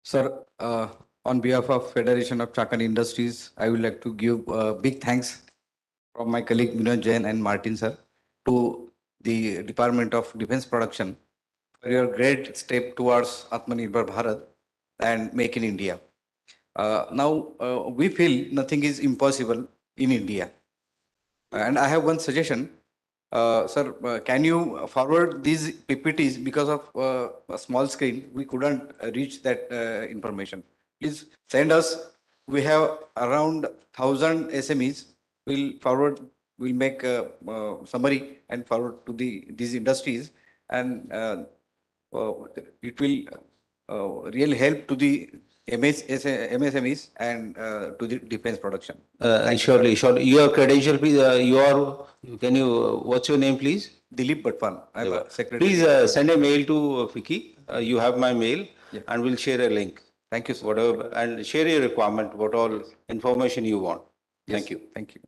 Sir, On behalf of Federation of Chakan Industries, I would like to give big thanks from my colleague Vinod Jain and Martin sir to the Department of Defense Production for your great step towards Atmanirbhar Bharat and Make in India. Now we feel nothing is impossible in India. And I have one suggestion. Sir, can you forward these PPTs because of a small screen? We couldn't reach that information. Please send us. We have around 1,000 SMEs. We'll make a summary and forward to these industries, and it will really help to the MSMEs and to the defense production. Thank you, Surely, surely. Your credential, please. Can you, what's your name, please? Dilip Bhatwan. I'm a secretary. Please send a mail to Vicky. You have my mail, Yeah. and we'll share a link. Thank you, sir. Whatever, and share your requirement, what all information you want. Yes, Thank you. Thank you.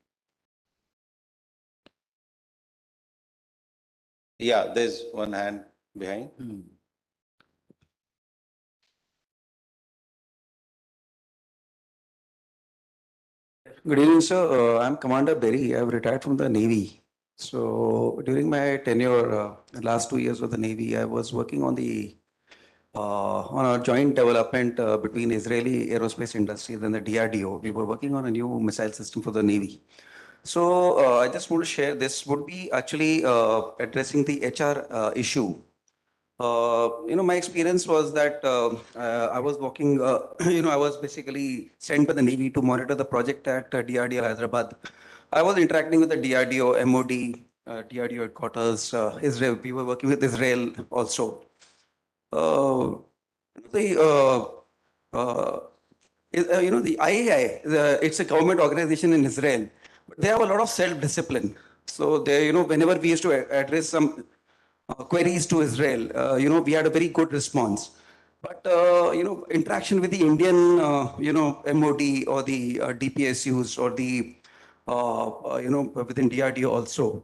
Yeah, there's one hand behind. Good evening, sir. I'm Commander Berry. I've retired from the Navy. So during my tenure, last 2 years of the Navy, I was working on a joint development between Israeli aerospace industries and the DRDO. We were working on a new missile system for the Navy. So I just want to share, this would be actually addressing the HR issue. My experience was that I was working, I was basically sent by the Navy to monitor the project at DRDO Hyderabad. I was interacting with the DRDO, MOD, DRDO headquarters, Israel. We were working with Israel also. The IAI, it's a government organization in Israel, but they have a lot of self-discipline. So they, whenever we used to address some queries to Israel, we had a very good response. But, interaction with the Indian, MOD or the DPSUs or the, within DRDO also.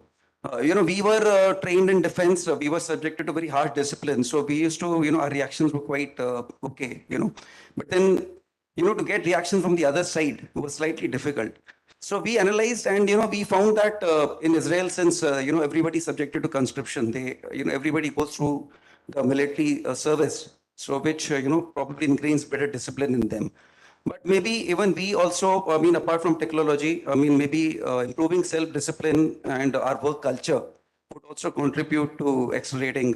We were trained in defense. We were subjected to very harsh discipline. So we used to, our reactions were quite okay, But then, to get reactions from the other side was slightly difficult. So we analyzed and, we found that in Israel, since, everybody is subjected to conscription, they, everybody goes through the military service. So which, probably ingrains better discipline in them. But maybe even we also, apart from technology, maybe improving self-discipline and our work culture would also contribute to accelerating,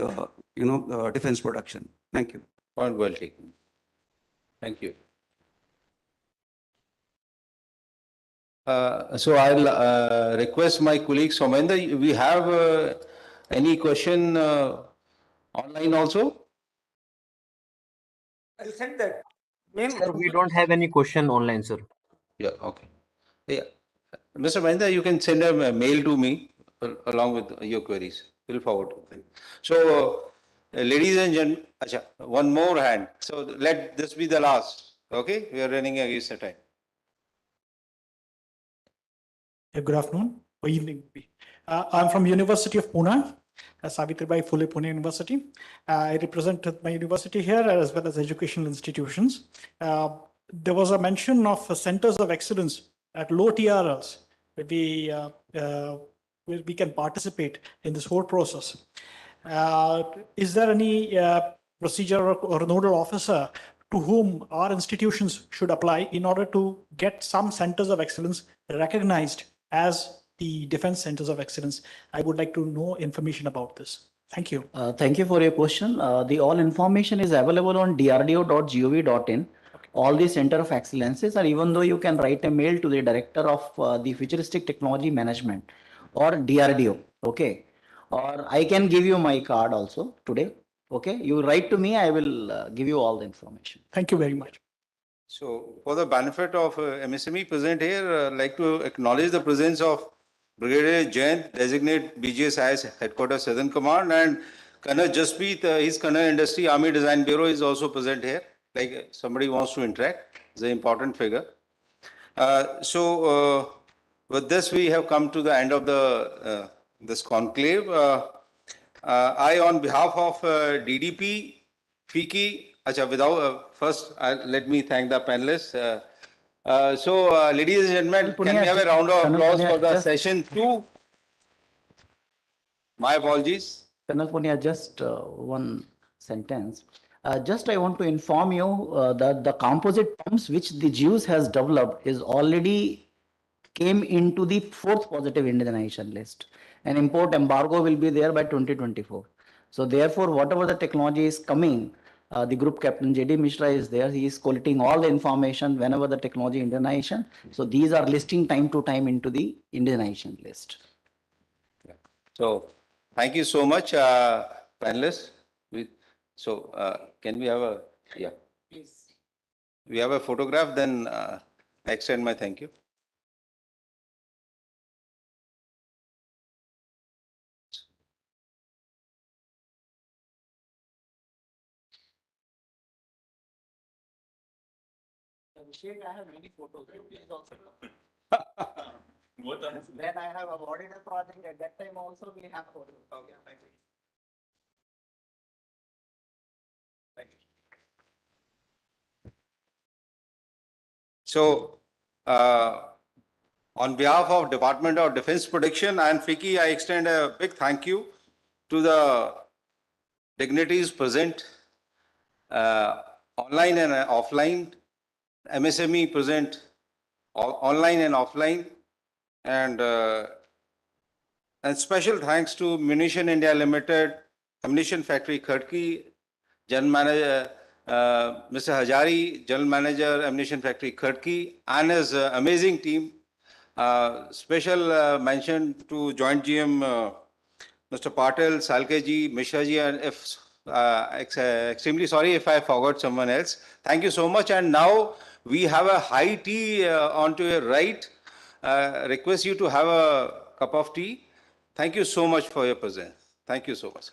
defense production. Thank you. Point well taken. Thank you. So I'll request my colleague Somendra, we have any question online also? I'll send that. Sir, we don't have any question online, sir. Yeah, okay. Yeah. Mr. Mahindra, you can send a mail to me along with your queries. We'll forward them. So, ladies and gentlemen, one more hand. So let this be the last. Okay, we are running against the time. Good afternoon or evening. I'm from University of Pune, Savitribai Phule Pune University. I represent my university here as well as educational institutions. There was a mention of centers of excellence at low TRLs where we can participate in this whole process. Is there any procedure or nodal officer to whom our institutions should apply in order to get some centers of excellence recognized as the defense centers of excellence? I would like to know information about this. Thank you. Thank you for your question. The all information is available on drdo.gov.in. All the center of excellences, and even though you can write a mail to the director of the futuristic technology management or DRDO, okay, or I can give you my card also today. Okay, you write to me, I will give you all the information. Thank you very much. So, for the benefit of MSME present here, I'd like to acknowledge the presence of Brigadier Jain, designate BGSIS Headquarters Southern Command, and Colonel Jaspreet, his Colonel Industry Army Design Bureau is also present here. Like somebody wants to interact, it's an important figure. With this, we have come to the end of the this conclave. I, on behalf of DDP, FICI, Acha, first, let me thank the panelists. Ladies and gentlemen, can we have a round of applause for the session 2? My apologies. Colonel Punia, just one sentence. Just I want to inform you that the composite pumps which the Jews has developed is already came into the 4th positive indigenization list. An import embargo will be there by 2024. So therefore, whatever the technology is coming, the group captain J.D. Mishra is there. He is collating all the information whenever the technology indigenization. So these are listing time to time into the indigenization list. So thank you so much, panelists. Can we have a, yeah. Please. We have a photograph, then I extend my thank you. I have many photos. Please also. Then I have awarded a project. At that time also we have photos. Okay, thank you. Thank you. So, on behalf of Department of Defense Protection and FICCI, I extend a big thank you to the dignitaries present, online and offline, MSME present online and offline, and special thanks to Munition India Limited, Ammunition Factory Khadki, General Manager Mr. Hajari, General Manager Ammunition Factory Khadki, and his amazing team. Special mention to Joint GM Mr. Patel, Salkeji, Mishraji, and if extremely sorry if I forgot someone else. Thank you so much. And now we have a high tea onto your right. Request you to have a cup of tea. Thank you so much for your presence. Thank you so much.